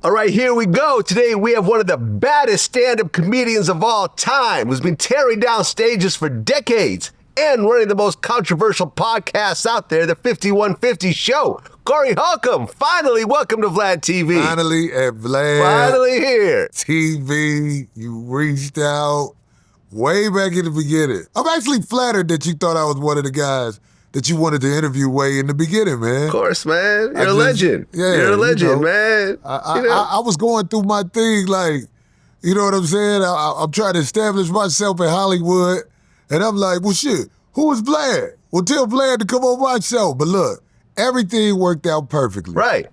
All right, here we go. Today we have one of the baddest stand-up comedians of all time who's been tearing down stages for decades and running the most controversial podcasts out there, the 5150 Show. Corey Holcomb, finally welcome to VladTV. Finally at Vlad. Finally here. TV, you reached out way back in the beginning. I'm actually flattered that you thought I was one of the guys that you wanted to interview way in the beginning, man. Of course, man. You're a legend. Yeah, you're a legend, you know, man. I was going through my thing, like, you know what I'm saying? I'm trying to establish myself in Hollywood, and I'm like, well, shit, who is Vlad? Well, tell Vlad to come on my show. But look, everything worked out perfectly. Right.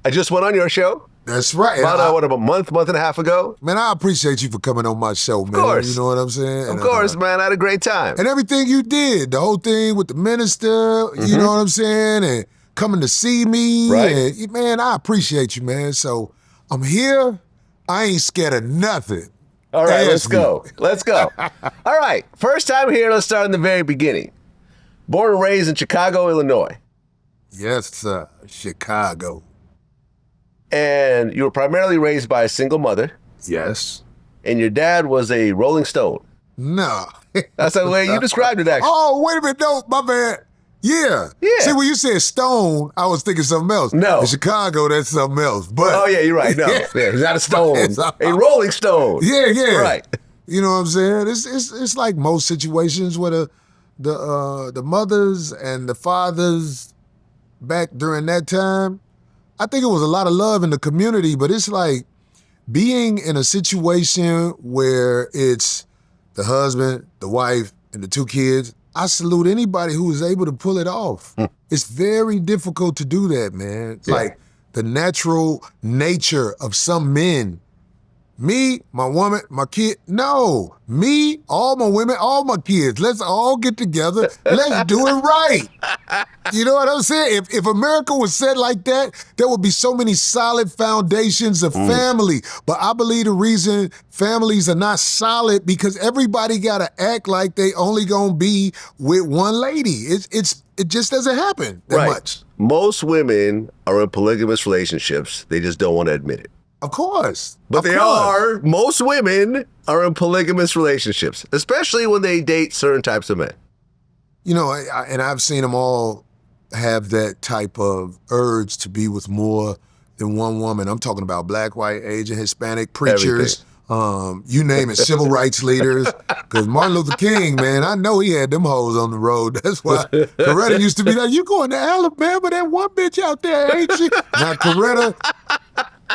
I just went on your show. That's right. About a month and a half ago. Man, I appreciate you for coming on my show, man. Of course. You know what I'm saying? Of course, man. I had a great time. And everything you did, the whole thing with the minister, you know what I'm saying? And coming to see me. Right. And, man, I appreciate you, man. So I'm here. I ain't scared of nothing. All right, let's Ask me. go. Let's go. All right, first time here, let's start in the very beginning. Born and raised in Chicago, Illinois. Yes, sir. Chicago. And you were primarily raised by a single mother. Yes. And your dad was a Rolling Stone. No. That's the way you described it, actually. Oh, wait a minute. No, my bad. Yeah. Yeah. See, when you said Stone, I was thinking something else. No. In Chicago, that's something else. But Oh, yeah, you're right. No, yeah, he's not a Stone. A Rolling Stone. Yeah, yeah. Right. You know what I'm saying? It's like most situations where the mothers and the fathers back during that time, I think it was a lot of love in the community, but it's like being in a situation where it's the husband, the wife, and the two kids. I salute anybody who is able to pull it off. It's very difficult to do that, man. Yeah. Like the natural nature of some men. Me, my woman, my kid. No, me, all my women, all my kids. Let's all get together. Let's do it right. You know what I'm saying? If America was set like that, there would be so many solid foundations of family. But I believe the reason families are not solid because everybody got to act like they only gonna be with one lady. It just doesn't happen that much. Most women are in polygamous relationships. They just don't want to admit it. Of course. But most women are in polygamous relationships, especially when they date certain types of men. You know, and I've seen them all have that type of urge to be with more than one woman. I'm talking about black, white, Asian, Hispanic, preachers, you name it, civil rights leaders. Because Martin Luther King, man, I know he had them hoes on the road. That's why Coretta used to be like, you going to Alabama, that one bitch out there, ain't she? Now, Coretta,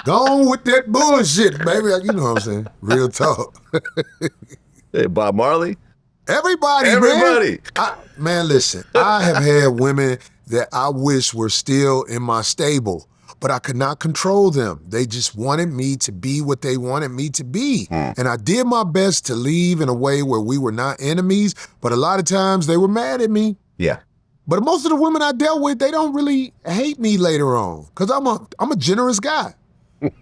go on with that bullshit, baby. You know what I'm saying? Real talk. Hey, Bob Marley. Everybody. Man, listen, I have had women that I wish were still in my stable, but I could not control them. They just wanted me to be what they wanted me to be. And I did my best to leave in a way where we were not enemies, but a lot of times they were mad at me. Yeah. But most of the women I dealt with, they don't really hate me later on because I'm a generous guy.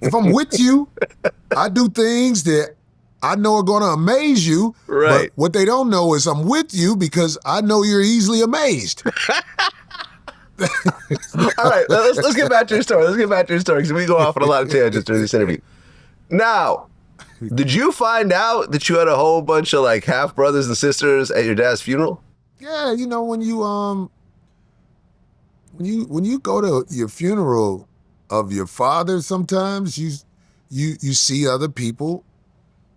If I'm with you, I do things that I know are going to amaze you. Right. But what they don't know is I'm with you because I know you're easily amazed. All right, let's get back to your story. Because we go off on a lot of tangents during this interview. Now, did you find out that you had a whole bunch of like half brothers and sisters at your dad's funeral? Yeah, you know, when you go to your funeral of your father, sometimes you see other people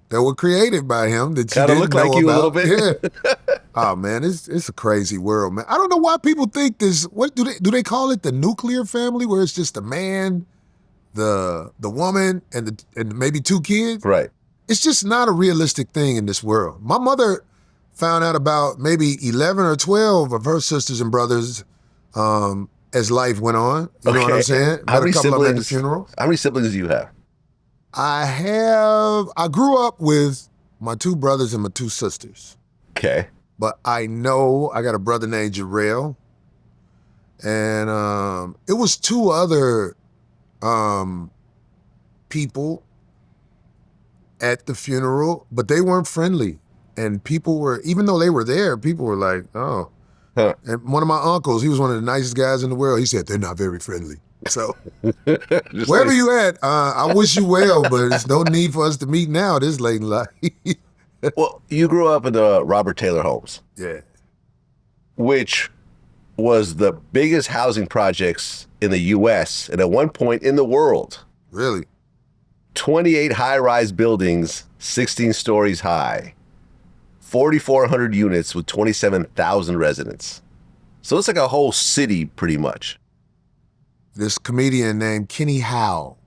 that were created by him that you didn't look know like you about. a little bit. Yeah. Oh man, it's a crazy world, man. I don't know why people think this. What do they call it? The nuclear family, where it's just the man, the woman, and maybe two kids. Right. It's just not a realistic thing in this world. My mother found out about maybe 11 or 12 of her sisters and brothers as life went on. You know what I'm saying? How many a couple of them at the siblings? funeral. How many siblings do you have? I grew up with my two brothers and my two sisters. Okay. But I know I got a brother named Jarrell. And it was two other people at the funeral, but they weren't friendly. And people were, even though they were there, people were like, oh. Huh. And one of my uncles, he was one of the nicest guys in the world. He said, they're not very friendly. So Just wherever like- you at, I wish you well, but there's no need for us to meet now this late in life. Well, you grew up in the Robert Taylor homes, Yeah. which was the biggest housing projects in the U.S. and at one point in the world. Really? 28 high-rise buildings, 16 stories high, 4,400 units with 27,000 residents. So it's like a whole city, pretty much. This comedian named Kenny Howe,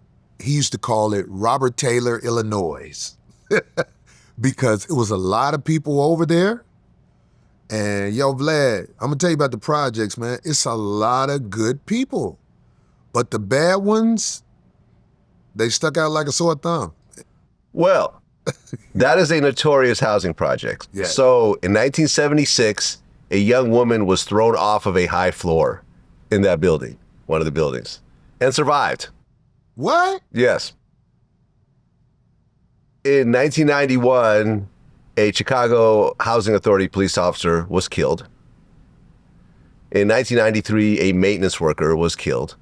he used to call it Robert Taylor, Illinois, because it was a lot of people over there. And yo, Vlad, I'm gonna tell you about the projects, man. It's a lot of good people, but the bad ones, they stuck out like a sore thumb. Well, that is a notorious housing project. Yes. So in 1976, a young woman was thrown off of a high floor in that building, one of the buildings, and survived. What? Yes. In 1991, a Chicago Housing Authority police officer was killed. In 1993, a maintenance worker was killed.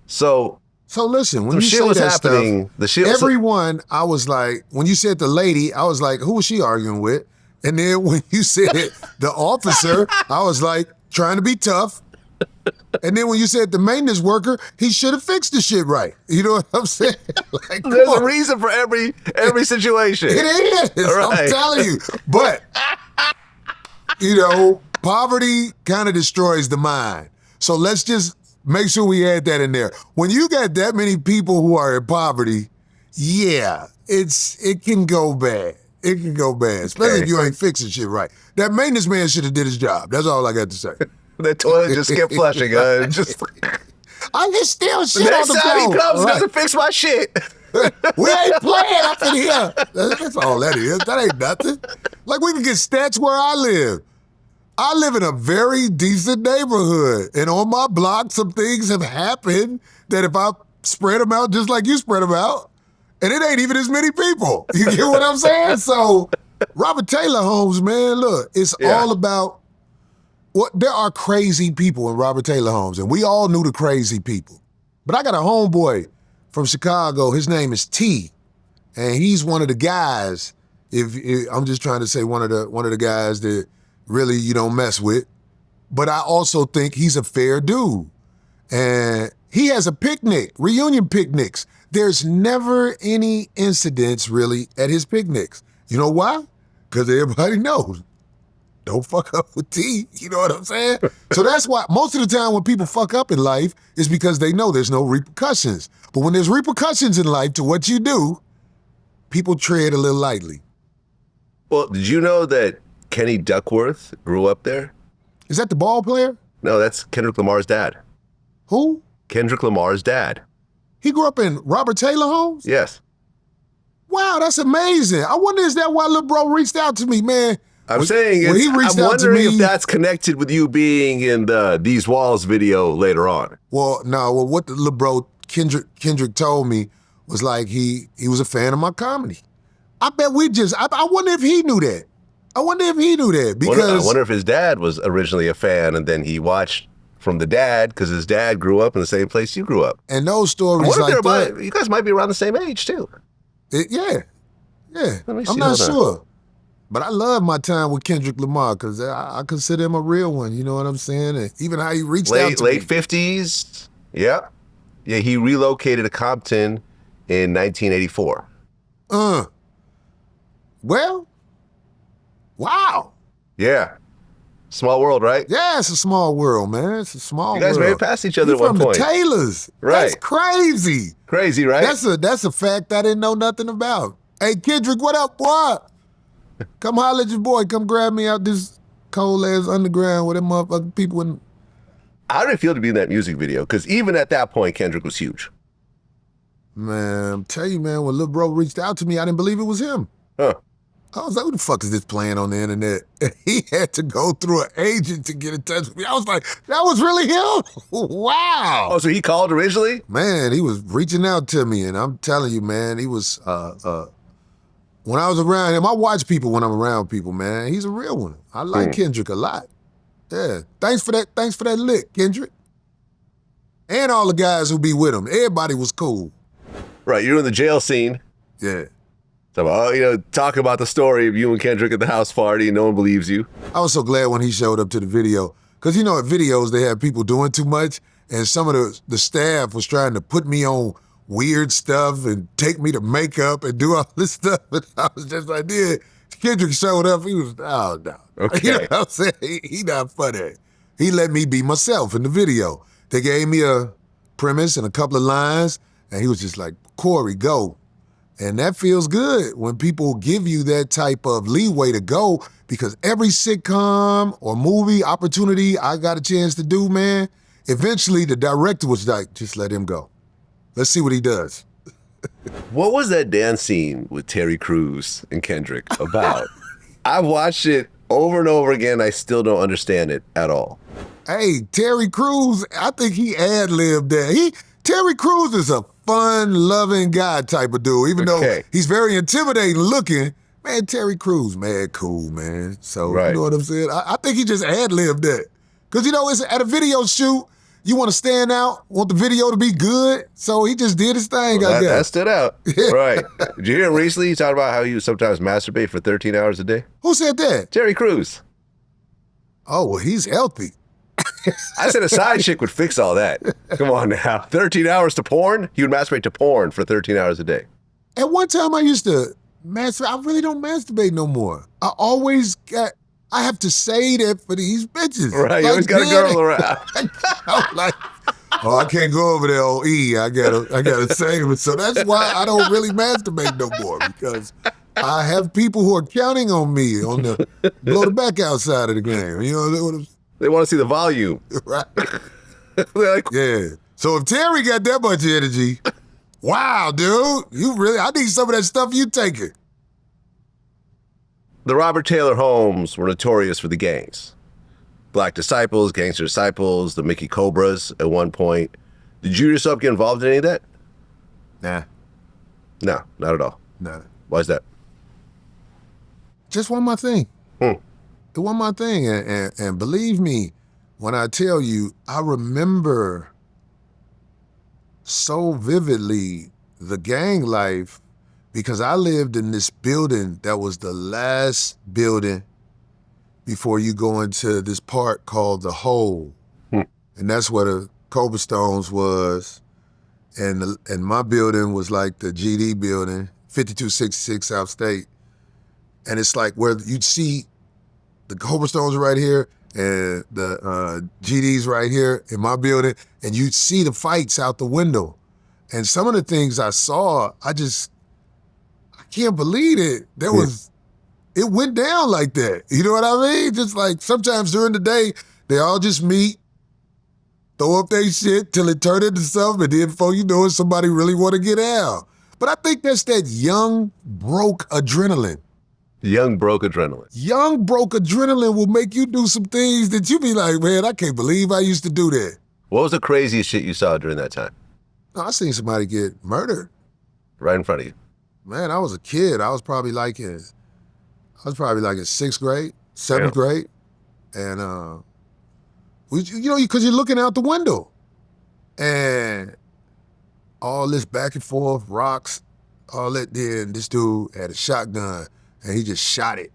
So listen, when some you shit say was that happening. stuff, The shit was everyone, I was like, when you said the lady, I was like, who was she arguing with? And then when you said the officer, I was like, trying to be tough. And then when you said the maintenance worker, he should have fixed the shit right. You know what I'm saying? Like, come There's a on. reason for every situation. It is. Right. I'm telling you. But, you know, poverty kind of destroys the mind. So let's just make sure we add that in there. When you got that many people who are in poverty, yeah, it can go bad. It can go bad, especially if you ain't fixing shit right. That maintenance man should have did his job. That's all I got to say. That toilet just kept flushing. Just I just still the shit on next the time he floor. comes, he Right. doesn't fix my shit. We ain't playing up in here. That's all that is. That ain't nothing. Like, we can get stats where I live. I live in a very decent neighborhood. And on my block, some things have happened that if I spread them out just like you spread them out, and it ain't even as many people. You get what I'm saying? So, Robert Taylor homes, man, look, it's all about, there are crazy people in Robert Taylor homes, and we all knew the crazy people. But I got a homeboy from Chicago. His name is T, and he's one of the guys. If I'm just trying to say one of the guys that really you don't mess with, but I also think he's a fair dude, and he has a picnic, reunion picnics. There's never any incidents really at his picnics. You know why? Because everybody knows. Don't fuck up with T, you know what I'm saying? So that's why most of the time when people fuck up in life is because they know there's no repercussions. But when there's repercussions in life to what you do, people tread a little lightly. Well, did you know that Kenny Duckworth grew up there? Is that the ball player? No, that's Kendrick Lamar's dad. Who? Kendrick Lamar's dad. He grew up in Robert Taylor homes? Yes. Wow, that's amazing. I wonder, is that why little bro reached out to me, man? I'm saying, when he reached I'm out to wondering me, if that's connected with you being in the These Walls video later on. Well, no, what the little bro Kendrick told me was like he was a fan of my comedy. I bet I wonder if he knew that. I wonder if he knew that because I wonder if his dad was originally a fan and then he watched from the dad because his dad grew up in the same place you grew up. And those I stories wonder like if that. you guys might be around the same age too. Yeah. Let me see, I'm not hold on. sure. But I love my time with Kendrick Lamar because I consider him a real one. You know what I'm saying? And even how he reached out to Late me. 50s. Yeah. Yeah, he relocated to Compton in 1984. Well, wow. Yeah. Small world, right? Yeah, it's a small world, man. It's a small world. You guys married past each other You at one from point. the Taylors. Right. That's crazy. Crazy, right? That's a fact I didn't know nothing about. Hey, Kendrick, what up, boy? Come holler at your boy. Come grab me out this cold-ass underground with them motherfucking people in. How did it feel to be in that music video? Because even at that point, Kendrick was huge. Man, I'm telling you, man, when Lil Bro reached out to me, I didn't believe it was him. Huh. I was like, who the fuck is this playing on the internet? And he had to go through an agent to get in touch with me. I was like, that was really him? Wow. Oh, so he called originally? Man, he was reaching out to me, and I'm telling you, man, he was, when I was around him, I watch people when I'm around people, man. He's a real one. I like Kendrick a lot. Yeah. Thanks for that lick, Kendrick. And all the guys who be with him. Everybody was cool. Right, you're in the jail scene. Yeah. So, talking about the story of you and Kendrick at the house party and no one believes you. I was so glad when he showed up to the video. Because, at videos, they have people doing too much. And some of the staff was trying to put me on weird stuff and take me to makeup and do all this stuff. And I was just like, yeah. Kendrick showed up. He was, oh, no. Okay. You know what I'm saying? He not funny. He let me be myself in the video. They gave me a premise and a couple of lines. And he was just like, Corey, go. And that feels good when people give you that type of leeway to go, because every sitcom or movie opportunity I got a chance to do, man, eventually the director was like, just let him go. Let's see what he does. What was that dance scene with Terry Crews and Kendrick about? I've watched it over and over again. I still don't understand it at all. Hey, Terry Crews, I think he ad-libbed that. Terry Crews is a fun-loving guy type of dude, even though he's very intimidating looking. Man, Terry Crews, mad cool, man. So, You know what I'm saying? I think he just ad-libbed that. Because, it's at a video shoot, you want to stand out, want the video to be good, so he just did his thing, I guess. That stood out. Right. Did you hear him recently? He talked about how he would sometimes masturbate for 13 hours a day? Who said that? Terry Crews. Oh, well, he's healthy. I said a side chick would fix all that. Come on now. 13 hours to porn? He would masturbate to porn for 13 hours a day. At one time, I used to masturbate. I really don't masturbate no more. I have to say that for these bitches. Right, you always got a girl around. I'm like, I can't go over there on E. I gotta save it. So that's why I don't really masturbate no more, because I have people who are counting on me on the blow the back outside of the game. They want to see the volume. Right. They're like, yeah. So if Terry got that much energy, wow, dude, I need some of that stuff you taking. The Robert Taylor homes were notorious for the gangs. Black Disciples, Gangster Disciples, the Mickey Cobras at one point. Did you yourself get involved in any of that? Nah. No, not at all. Nah. Why is that? Just one more thing. It wasn't my thing. And believe me, when I tell you, I remember so vividly the gang life, because I lived in this building that was the last building before you go into this part called the Hole. And that's where the Cobra Stones was. And my building was like the GD building, 5266 South State. And it's like where you'd see the Cobra Stones are right here and the GD's right here in my building, and you'd see the fights out the window. And some of the things I saw, I can't believe it. It went down like that. You know what I mean? Just like sometimes during the day, they all just meet, throw up their shit till it turned into something, and then before you know it, somebody really want to get out. But I think that's that young, broke adrenaline. Young broke adrenaline. Young broke adrenaline will make you do some things that you be like, man, I can't believe I used to do that. What was the craziest shit you saw during that time? I seen somebody get murdered. Right in front of you. Man, I was a kid. I was probably like in 6th grade, 7th grade. And because you're looking out the window. And all this back and forth, rocks, all that. Then this dude had a shotgun. And he just shot it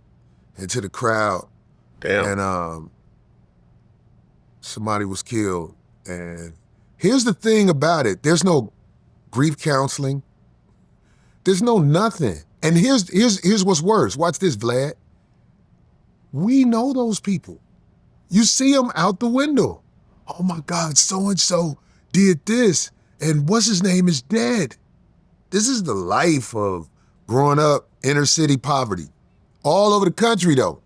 into the crowd. Damn. And somebody was killed. And here's the thing about it. There's no grief counseling. There's no nothing. And here's what's worse. Watch this, Vlad. We know those people. You see them out the window. Oh my God, so-and-so did this. And what's his name is dead. This is the life of growing up inner city poverty. All over the country, though.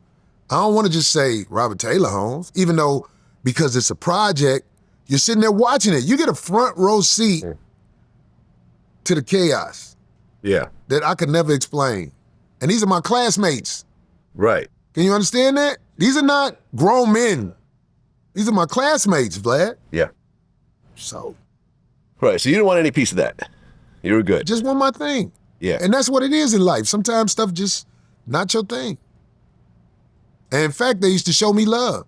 I don't want to just say Robert Taylor homes, even though because it's a project, you're sitting there watching it. You get a front row seat to the chaos. Yeah. That I could never explain. And these are my classmates. Right. Can you understand that? These are not grown men. These are my classmates, Vlad. Yeah. So. Right, so you didn't want any piece of that. You were good. Just want my thing. Yeah. And that's what it is in life. Sometimes stuff just not your thing. And in fact, they used to show me love.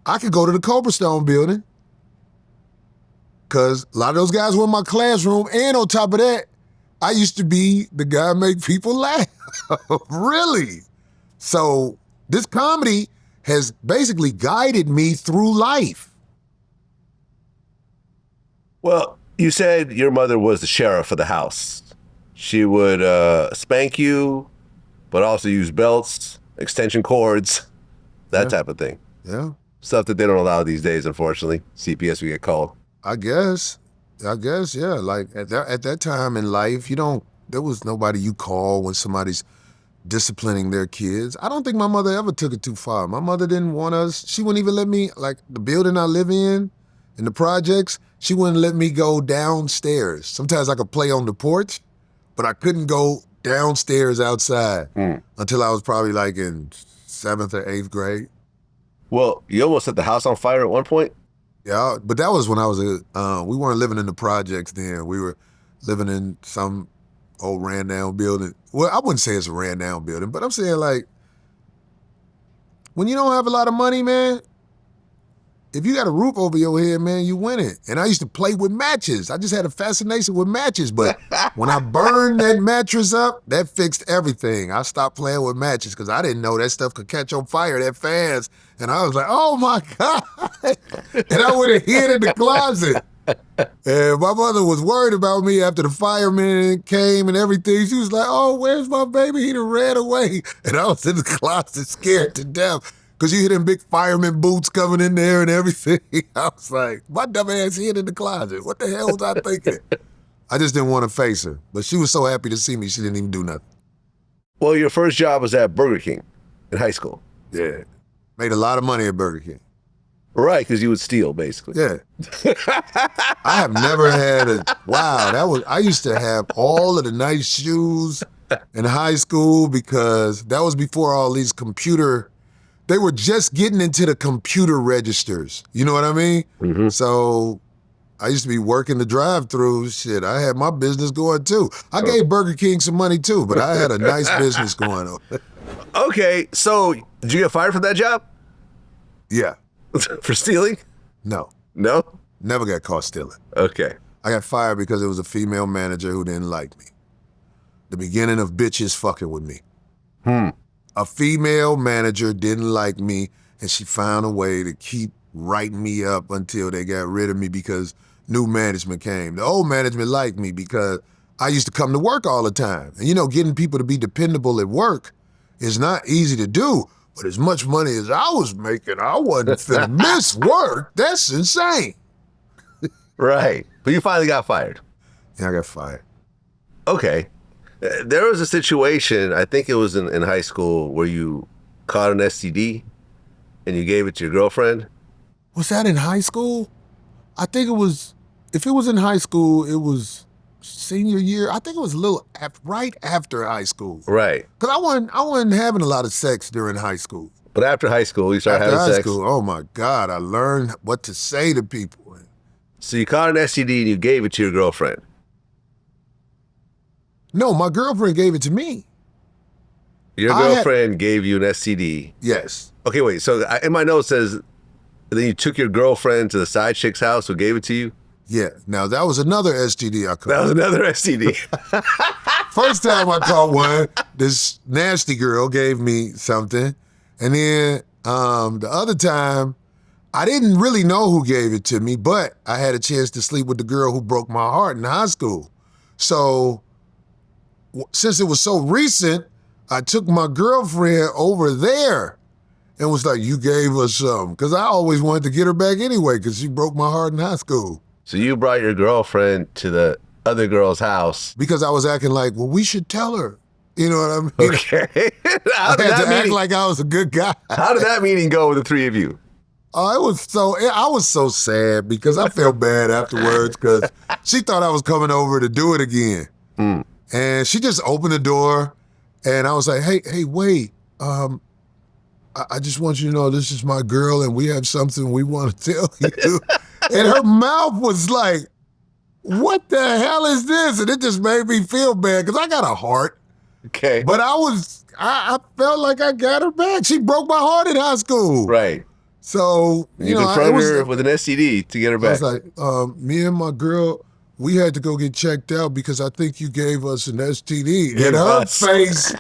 I could go to the Cobra Stone building, because a lot of those guys were in my classroom, and on top of that, I used to be the guy make people laugh. Really? So this comedy has basically guided me through life. Well, you said your mother was the sheriff of the house. She would spank you, but also use belts, extension cords, that type of thing. Yeah. Stuff that they don't allow these days, unfortunately. CPS, we get called. I guess, yeah. Like at that time in life, there was nobody you call when somebody's disciplining their kids. I don't think my mother ever took it too far. My mother didn't want us. She wouldn't even let me, like the building I live in the projects, she wouldn't let me go downstairs. Sometimes I could play on the porch, but I couldn't go downstairs outside until I was probably like in 7th or 8th grade. Well, you almost set the house on fire at one point? Yeah, but that was when I was we weren't living in the projects then. We were living in some old ran down building. Well, I wouldn't say it's a ran down building, but I'm saying like, when you don't have a lot of money, man, if you got a roof over your head, man, you win it. And I used to play with matches. I just had a fascination with matches, but when I burned that mattress up, that fixed everything. I stopped playing with matches because I didn't know that stuff could catch on fire that fast. And I was like, oh my God. And I would have hid in the closet. And my mother was worried about me after the firemen came and everything. She was like, oh, where's my baby? He done ran away. And I was in the closet scared to death. Because you hear them big fireman boots coming in there and everything. I was like, my dumb ass hid in the closet. What the hell was I thinking? I just didn't want to face her. But she was so happy to see me, she didn't even do nothing. Well, your first job was at Burger King in high school. Yeah. Made a lot of money at Burger King. Right, because you would steal, basically. Yeah. I have never had I used to have all of the nice shoes in high school because that was before all these they were just getting into the computer registers. You know what I mean? Mm-hmm. So I used to be working the drive-thru. Shit, I had my business going too. I gave Burger King some money too, but I had a nice business going on. Okay, so did you get fired from that job? Yeah. For stealing? No. No? Never got caught stealing. Okay. I got fired because it was a female manager who didn't like me. The beginning of bitches fucking with me. A female manager didn't like me, and she found a way to keep writing me up until they got rid of me because new management came. The old management liked me because I used to come to work all the time. And getting people to be dependable at work is not easy to do, but as much money as I was making, I wasn't finna miss work. That's insane. Right. But you finally got fired. Yeah, I got fired. Okay. There was a situation, I think it was in high school, where you caught an STD and you gave it to your girlfriend. Was that in high school? I think it was, if it was in high school, it was senior year. I think it was a little right after high school. Right. Because I wasn't having a lot of sex during high school. But after high school, you started having sex? After high school, oh my God, I learned what to say to people. So you caught an STD and you gave it to your girlfriend? No, my girlfriend gave it to me. Your girlfriend gave you an STD? Yes. Okay, wait. So in my notes it says, then you took your girlfriend to the side chick's house who gave it to you? Yeah. Now, that was another STD I caught. That was another STD. First time I caught one, this nasty girl gave me something. And then the other time, I didn't really know who gave it to me, but I had a chance to sleep with the girl who broke my heart in high school. So since it was so recent, I took my girlfriend over there and was like, you gave us something. Because I always wanted to get her back anyway because she broke my heart in high school. So you brought your girlfriend to the other girl's house. Because I was acting like, well, we should tell her. You know what I mean? Okay. I had to act like I was a good guy. How did that meeting go with the three of you? I was so sad because I felt bad afterwards because she thought I was coming over to do it again. And she just opened the door and I was like, hey, wait. I just want you to know this is my girl and we have something we want to tell you. And her mouth was like, what the hell is this? And it just made me feel bad because I got a heart. Okay. But I felt like I got her back. She broke my heart in high school. Right. So, You it confronted was, her with an STD to get her I back. was like, me and my girl, we had to go get checked out because I think you gave us an STD. Give And her us. face,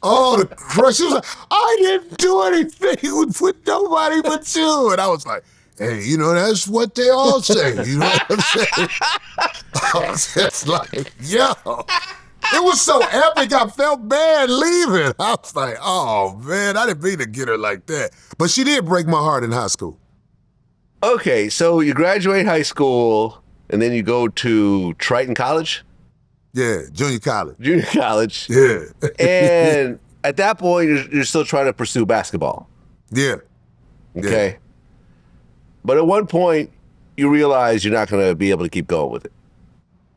the crush. She was like, I didn't do anything with nobody but you. And I was like, hey, that's what they all say. You know what I'm saying? I was just like, yo. It was so epic, I felt bad leaving. I was like, oh, man, I didn't mean to get her like that. But she did break my heart in high school. Okay, so you graduate high school, and then you go to Triton College? Yeah, junior college. Junior college. Yeah. And at that point, you're still trying to pursue basketball. Yeah. Okay. Yeah. But at one point, you realize you're not going to be able to keep going with it.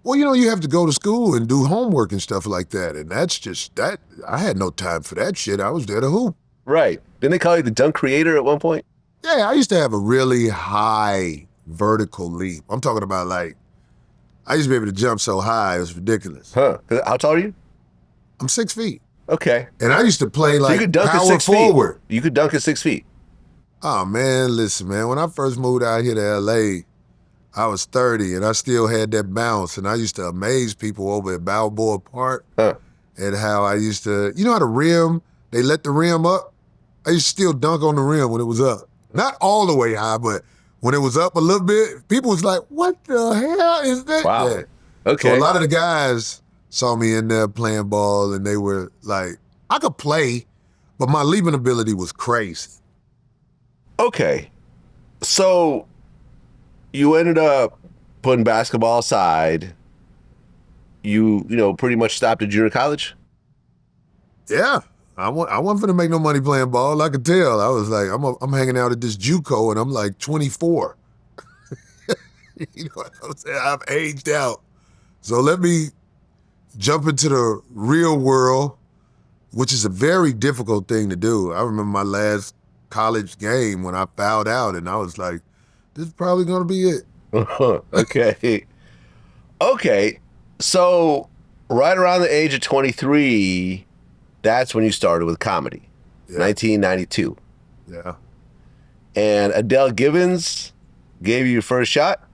Well, you have to go to school and do homework and stuff like that. And that's just that. I had no time for that shit. I was there to hoop. Right. Didn't they call you the dunk creator at one point? Yeah, I used to have a really high vertical leap. I'm talking about I used to be able to jump so high, it was ridiculous. Huh. How tall are you? I'm 6 feet. Okay. And I used to play So you could dunk at power 6 forward. feet. You could dunk at 6 feet. Oh, man, listen, man. When I first moved out here to L.A., I was 30, and I still had that bounce, and I used to amaze people over at Balboa Park and how I used to, how the rim, they let the rim up? I used to still dunk on the rim when it was up. Not all the way high, but when it was up a little bit, people was like, what the hell is that? Wow. Yeah. Okay. So a lot of the guys saw me in there playing ball, and they were like, I could play, but my leaping ability was crazy. Okay. So you ended up putting basketball aside. You pretty much stopped at junior college? Yeah. I wasn't finna make no money playing ball. I could tell. I was like, I'm hanging out at this JUCO, and I'm like 24. You know what I'm saying? I've aged out. So let me jump into the real world, which is a very difficult thing to do. I remember my last college game when I fouled out, and I was like, this is probably gonna be it. Okay. Okay. So right around the age of 23, that's when you started with comedy. Yeah. 1992. Yeah. And Adele Givens gave you your first shot?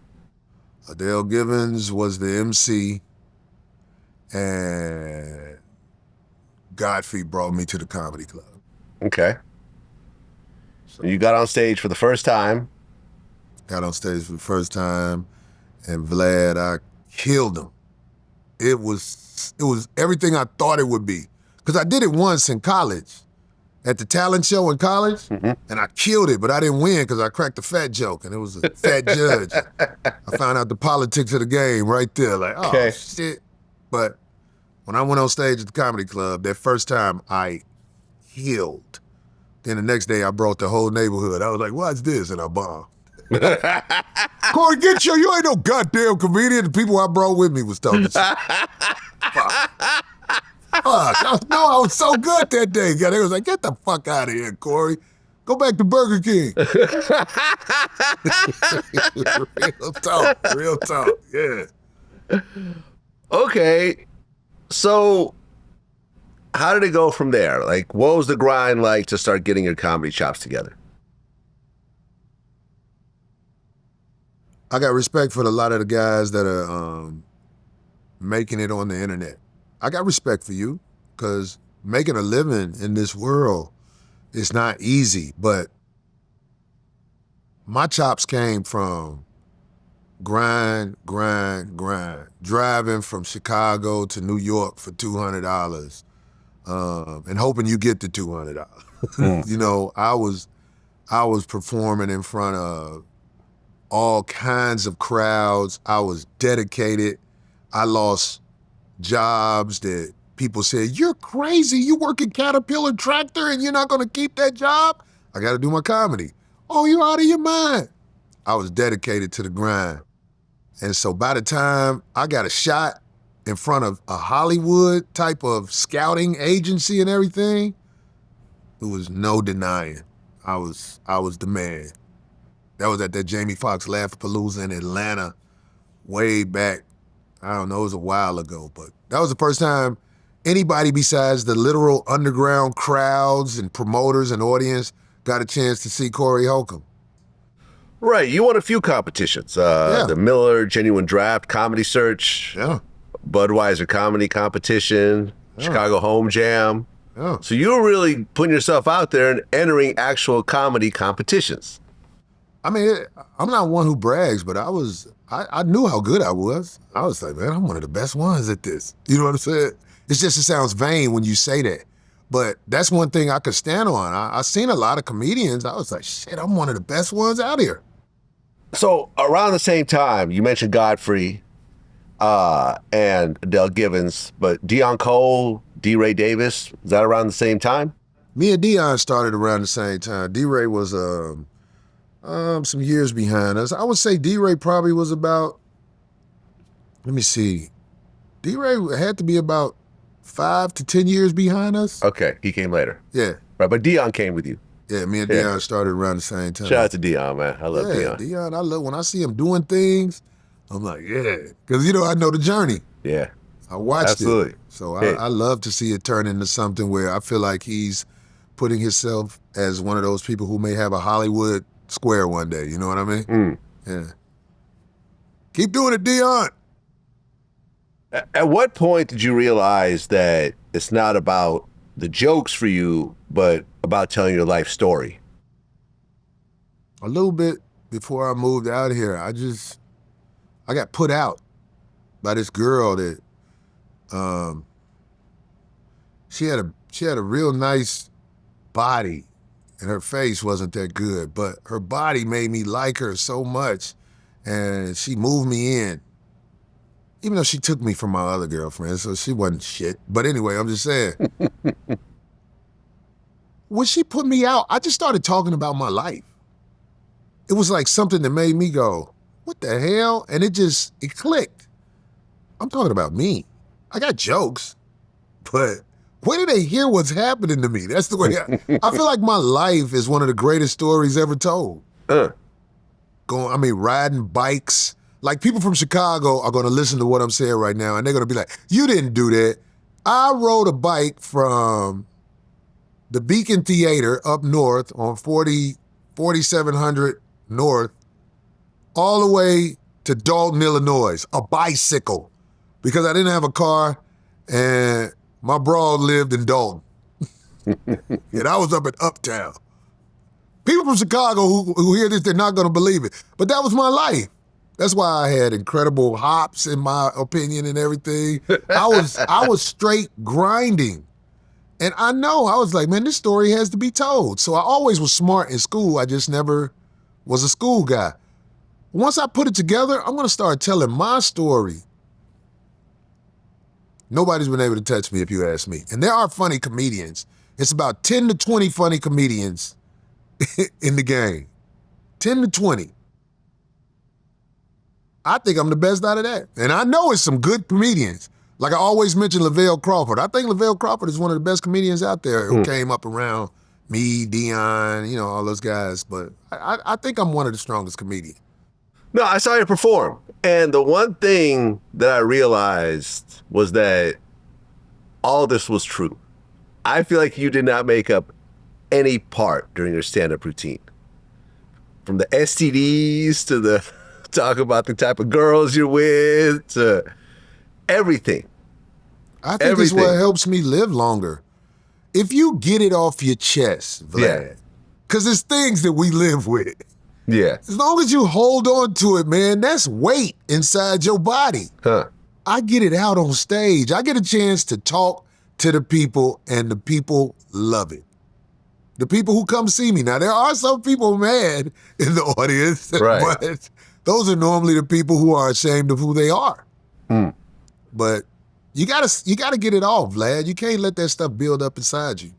Adele Givens was the MC, and Godfrey brought me to the comedy club. Okay. So you got on stage for the first time. Got on stage for the first time, and Vlad, I killed him. It was everything I thought it would be. Because I did it once in college, at the talent show in college, and I killed it, but I didn't win because I cracked a fat joke, and it was a fat judge. I found out the politics of the game right there, like, oh, shit. But when I went on stage at the comedy club, that first time, I killed. Then the next day, I brought the whole neighborhood. I was like, what's this? And I bombed. Corey, get you ain't no goddamn comedian. The people I brought with me was talking shit. Fuck. I was so good that day. They was like, get the fuck out of here, Corey. Go back to Burger King. Real talk, yeah. Okay, so how did it go from there? Like, what was the grind like to start getting your comedy chops together? I got respect for a lot of the guys that are making it on the internet. I got respect for you, because making a living in this world is not easy, but my chops came from grind, driving from Chicago to New York for $200 and hoping you get the $200. I was performing in front of all kinds of crowds. I was dedicated. I lost jobs that people said, you're crazy, you work at Caterpillar Tractor and you're not gonna keep that job? I gotta do my comedy. Oh, you're out of your mind. I was dedicated to the grind. And so by the time I got a shot in front of a Hollywood type of scouting agency and everything, there was no denying I was the man. That was at that Jamie Foxx Laugh-A-Palooza in Atlanta way back. I don't know, it was a while ago, but that was the first time anybody besides the literal underground crowds and promoters and audience got a chance to see Corey Holcomb. Right, you won a few competitions. The Miller Genuine Draft Comedy Search, Budweiser Comedy Competition, Chicago Home Jam. So you were really putting yourself out there and entering actual comedy competitions. I mean, I'm not one who brags, but I knew how good I was. I was like, man, I'm one of the best ones at this. You know what I'm saying? It sounds vain when you say that. But that's one thing I could stand on. I seen a lot of comedians. I was like, shit, I'm one of the best ones out here. So around the same time, you mentioned Godfrey and Adele Givens, but Deion Cole, D. Ray Davis, is that around the same time? Me and Deion started around the same time. D. Ray was some years behind us. I would say D. Ray probably was about, let me see. D. Ray had to be about 5 to 10 years behind us. Okay, he came later. Yeah. Right, but Deion came with you. Yeah, me and Deion started around the same time. Shout out to Deion, man. I love Deion. Deion, I love when I see him doing things, I'm like, yeah. Because, I know the journey. Yeah. I watched it. So I love to see it turn into something where I feel like he's putting himself as one of those people who may have a Hollywood square one day. You know what I mean? Yeah. Keep doing it, Deion. At what point did you realize that it's not about the jokes for you, but about telling your life story? A little bit before I moved out here, I got put out by this girl that she had a real nice body and her face wasn't that good, but her body made me like her so much and she moved me in. Even though she took me from my other girlfriend, so she wasn't shit. But anyway, I'm just saying. When she put me out, I just started talking about my life. It was like something that made me go, what the hell? And it clicked. I'm talking about me. I got jokes, but when do they hear what's happening to me? That's the way I feel like my life is one of the greatest stories ever told. Riding bikes. Like, people from Chicago are gonna listen to what I'm saying right now and they're gonna be like, you didn't do that. I rode a bike from the Beacon Theater up north on 4700 North all the way to Dalton, Illinois, a bicycle, because I didn't have a car and my broad lived in Dalton. And I was up in Uptown. People from Chicago who hear this, they're not gonna believe it, but that was my life. That's why I had incredible hops in my opinion and everything. I was straight grinding. And I was like, man, this story has to be told. So I always was smart in school. I just never was a school guy. Once I put it together, I'm gonna start telling my story. Nobody's been able to touch me if you ask me. And there are funny comedians. It's about 10 to 20 funny comedians in the game. 10 to 20. I think I'm the best out of that. And I know it's some good comedians. Like I always mention Lavelle Crawford. I think Lavelle Crawford is one of the best comedians out there who came up around me, Deion, all those guys. But I think I'm one of the strongest comedians. No, I saw you perform. And the one thing that I realized was that all this was true. I feel like you did not make up any part during your stand-up routine. From the STDs to the talk about the type of girls you're with to everything. I think it's what helps me live longer. If you get it off your chest, Vlad, because it's things that we live with. Yeah. As long as you hold on to it, man, that's weight inside your body. I get it out on stage. I get a chance to talk to the people, and the people love it. The people who come see me. Now, there are some people mad in the audience, but those are normally the people who are ashamed of who they are. But you gotta get it off, Vlad. You can't let that stuff build up inside you.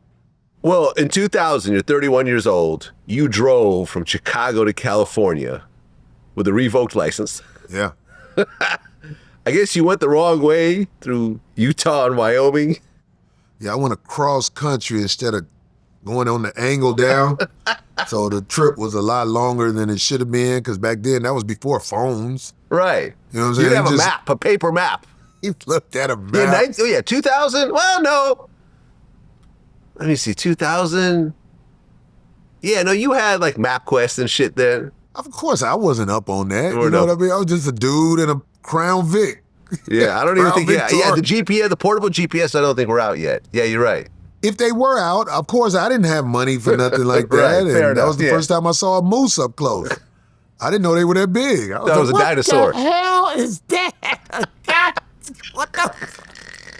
Well, in 2000, you're 31 years old. You drove from Chicago to California with a revoked license. Yeah. I guess you went the wrong way through Utah and Wyoming. Yeah, I went across country instead of going on the angle down. So the trip was a lot longer than it should have been, because back then, that was before phones. Right. You know what I'm saying? You'd have a map, a paper map. You looked at a map. Yeah, 2000? Well, no. Let me see, 2000? Yeah, no, you had like MapQuest and shit then. Of course, I wasn't up on that. Or You know no. what I mean? I was just a dude in a Crown Vic. Yeah, I don't even Crown think. Yeah, the Victoria. GPS, the portable GPS, I don't think we're out yet. Yeah, you're right. If they were out, of course, I didn't have money for nothing like that. Right, and fair that was enough, the yeah. first time I saw a moose up close. I didn't know they were that big. I That was a what dinosaur. the hell is that? God, what the?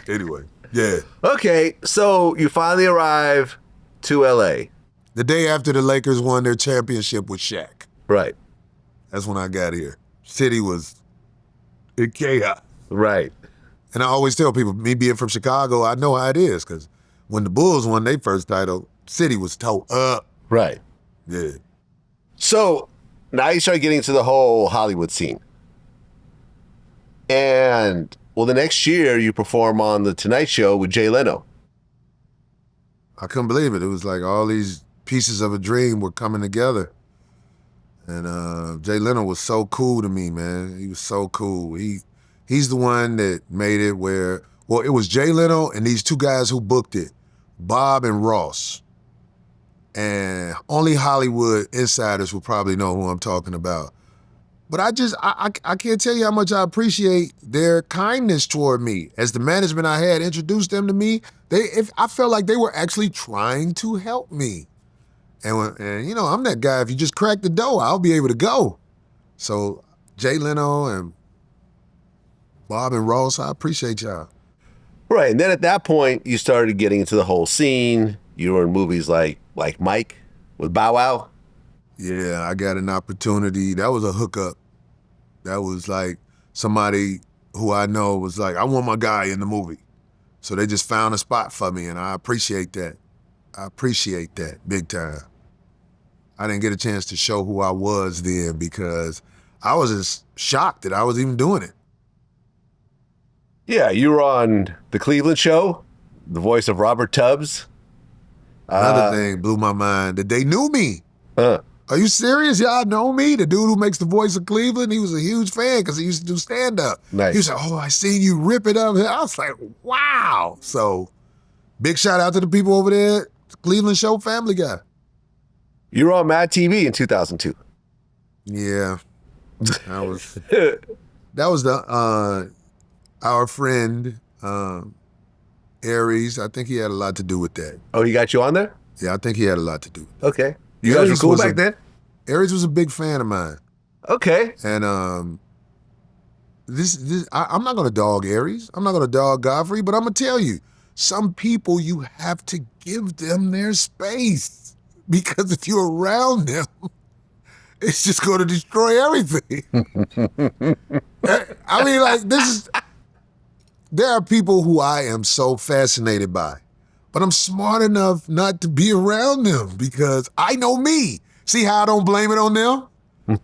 Anyway, yeah. Okay, so you finally arrive to LA. The day after the Lakers won their championship with Shaq. Right, That's when I got here. City was in chaos. right. And I always tell people, me being from Chicago, I know how it is, because when the Bulls won their first title, City was toe up. Right. Yeah. So now you start getting to the whole Hollywood scene. And, well, the next year you perform on The Tonight Show with Jay Leno. I couldn't believe it. It was like all these pieces of a dream were coming together. And Jay Leno was so cool to me, man. He was so cool. He's the one that made it where, well, it was Jay Leno and these two guys who booked it, Bob and Ross. And only Hollywood insiders will probably know who I'm talking about. But I can't tell you how much I appreciate their kindness toward me. As the management I had introduced them to me, I felt like they were actually trying to help me. And you know, I'm that guy, if you just crack the door, I'll be able to go. So Jay Leno and Bob and Ross, I appreciate y'all. Right, and then at that point, you started getting into the whole scene. You were in movies like Mike with Bow Wow. Yeah, I got an opportunity. That was a hookup. That was like somebody who I know was like, I want my guy in the movie. So they just found a spot for me, and I appreciate that. I appreciate that big time. I didn't get a chance to show who I was then because I was just shocked that I was even doing it. Yeah, you were on The Cleveland Show, the voice of Robert Tubbs. Another thing blew my mind, that they knew me. Are you serious? Y'all know me? The dude who makes the voice of Cleveland, he was a huge fan because he used to do stand-up. Nice. He was like, oh, I seen you rip it up. I was like, wow. So big shout out to the people over there, Cleveland Show, Family Guy. You were on Mad TV in 2002. Yeah, that was our friend Aries. I think he had a lot to do with that. Oh, he got you on there? Yeah, I think he had a lot to do with that. Okay. You guys were cool back then? Aries was a big fan of mine. Okay. And I'm not gonna dog Aries. I'm not gonna dog Godfrey, but I'm gonna tell you, some people you have to give them their space. Because if you're around them, it's just going to destroy everything. I mean, like, there are people who I am so fascinated by, but I'm smart enough not to be around them because I know me. See how I don't blame it on them?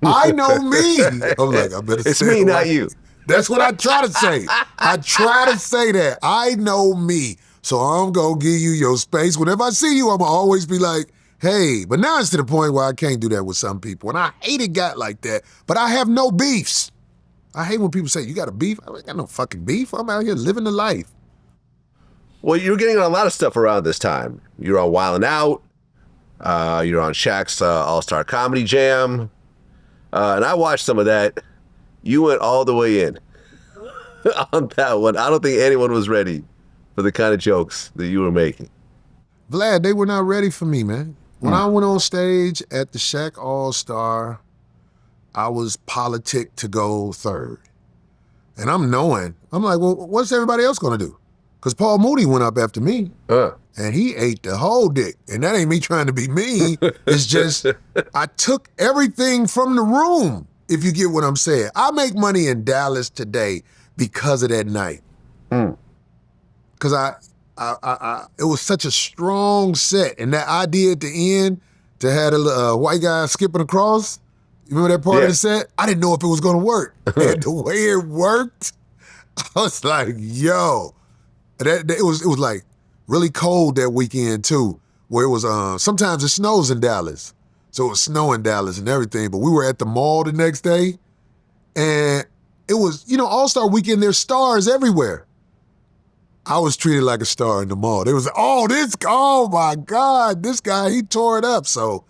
I know me. I'm like, I better It's say me, it not right. you. That's what I try to say. I try to say that. I know me. So I'm going to give you your space. Whenever I see you, I'm going to always be like, hey, but now it's to the point where I can't do that with some people. And I hate it got like that, but I have no beefs. I hate when people say, you got a beef? I ain't got no fucking beef. I'm out here living the life. Well, you were getting on a lot of stuff around this time. You were on Wildin' Out. You were on Shaq's All-Star Comedy Jam. And I watched some of that. You went all the way in on that one. I don't think anyone was ready for the kind of jokes that you were making. Vlad, they were not ready for me, man. When I went on stage at the Shaq All-Star, I was politic to go third. And I'm like, well, what's everybody else gonna do? Because Paul Mooney went up after me, and he ate the whole dick. And that ain't me trying to be mean. It's just, I took everything from the room, if you get what I'm saying. I make money in Dallas today because of that night. Because it was such a strong set, and that idea at the end to have a white guy skipping across, you remember that part of the set? I didn't know if it was gonna work. And the way it worked, I was like, yo. It was like really cold that weekend too, where it was, sometimes it snows in Dallas. So it was snow in Dallas and everything, but we were at the mall the next day, and it was, All-Star Weekend, there's stars everywhere. I was treated like a star in the mall. They was, oh my God, this guy, he tore it up. So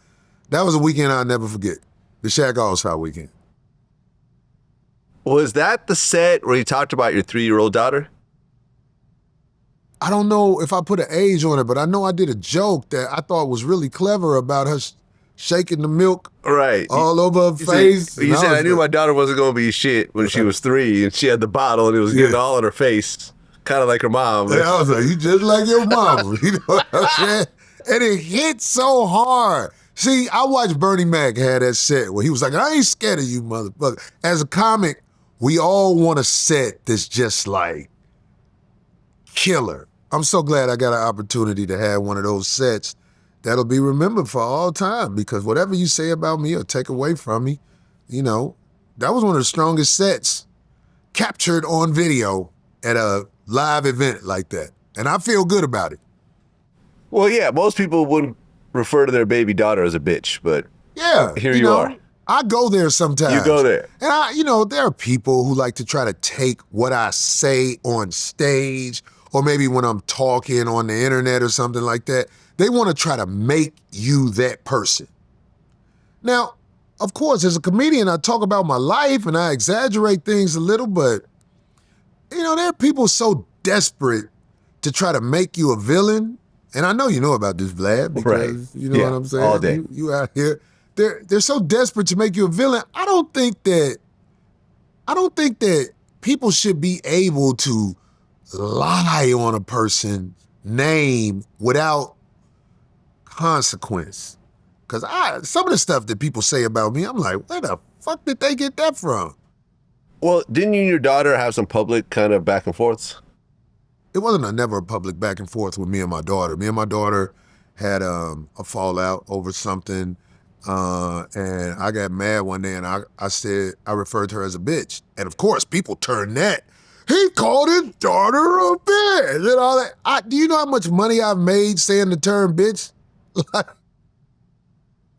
That was a weekend I'll never forget. The Shaq All-Star weekend. Was that the set where you talked about your 3-year-old daughter? I don't know if I put an age on it, but I know I did a joke that I thought was really clever about her shaking the milk all over her face. You said, I knew my daughter wasn't going to be shit when she was 3, and she had the bottle, and it was getting all in her face, kind of like her mom. Yeah, I was like, you just like your mama. You know what I'm saying? And it hit so hard. See, I watched Bernie Mac had that set where he was like, I ain't scared of you, motherfucker. As a comic, we all want a set that's just like killer. I'm so glad I got an opportunity to have one of those sets that'll be remembered for all time, because whatever you say about me or take away from me, you know, that was one of the strongest sets captured on video at a live event like that. And I feel good about it. Well, yeah, most people wouldn't refer to their baby daughter as a bitch, but here you are. I go there sometimes. You go there. And there are people who like to try to take what I say on stage, or maybe when I'm talking on the internet or something like that, they want to try to make you that person. Now, of course, as a comedian, I talk about my life and I exaggerate things a little, but, there are people so desperate to try to make you a villain. And I know you know about this, Vlad, because you know what I'm saying? All day. You out here. They're so desperate to make you a villain. I don't think that people should be able to lie on a person's name without consequence. Because some of the stuff that people say about me, I'm like, where the fuck did they get that from? Well, didn't you and your daughter have some public kind of back and forths? It wasn't never a public back and forth with me and my daughter. Me and my daughter had a fallout over something, and I got mad one day, and I said, I referred to her as a bitch. And of course, people turned that. He called his daughter a bitch and all that. Do you know how much money I've made saying the term bitch?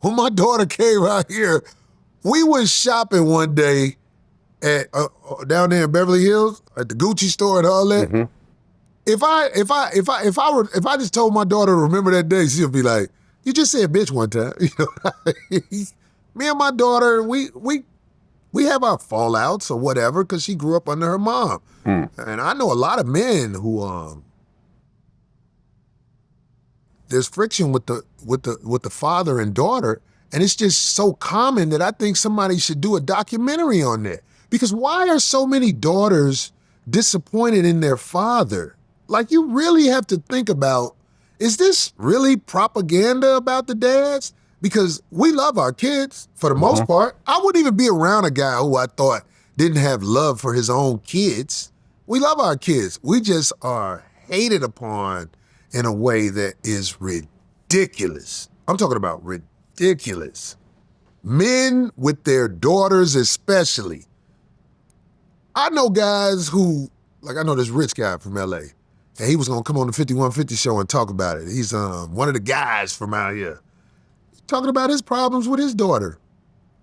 When my daughter came out here, we went shopping one day at down there in Beverly Hills at the Gucci store and all that. Mm-hmm. If I just told my daughter to remember that day, she'll be like, "You just said bitch one time." Me and my daughter, we have our fallouts or whatever because she grew up under her mom, and I know a lot of men who there's friction with the father and daughter, and it's just so common that I think somebody should do a documentary on that. Because why are so many daughters disappointed in their father? Like, you really have to think about, is this really propaganda about the dads? Because we love our kids for the most part. I wouldn't even be around a guy who I thought didn't have love for his own kids. We love our kids. We just are hated upon in a way that is ridiculous. I'm talking about ridiculous. Men with their daughters especially. I know guys who, like I know this rich guy from LA, and he was gonna come on the 5150 show and talk about it. He's one of the guys from out here. He's talking about his problems with his daughter.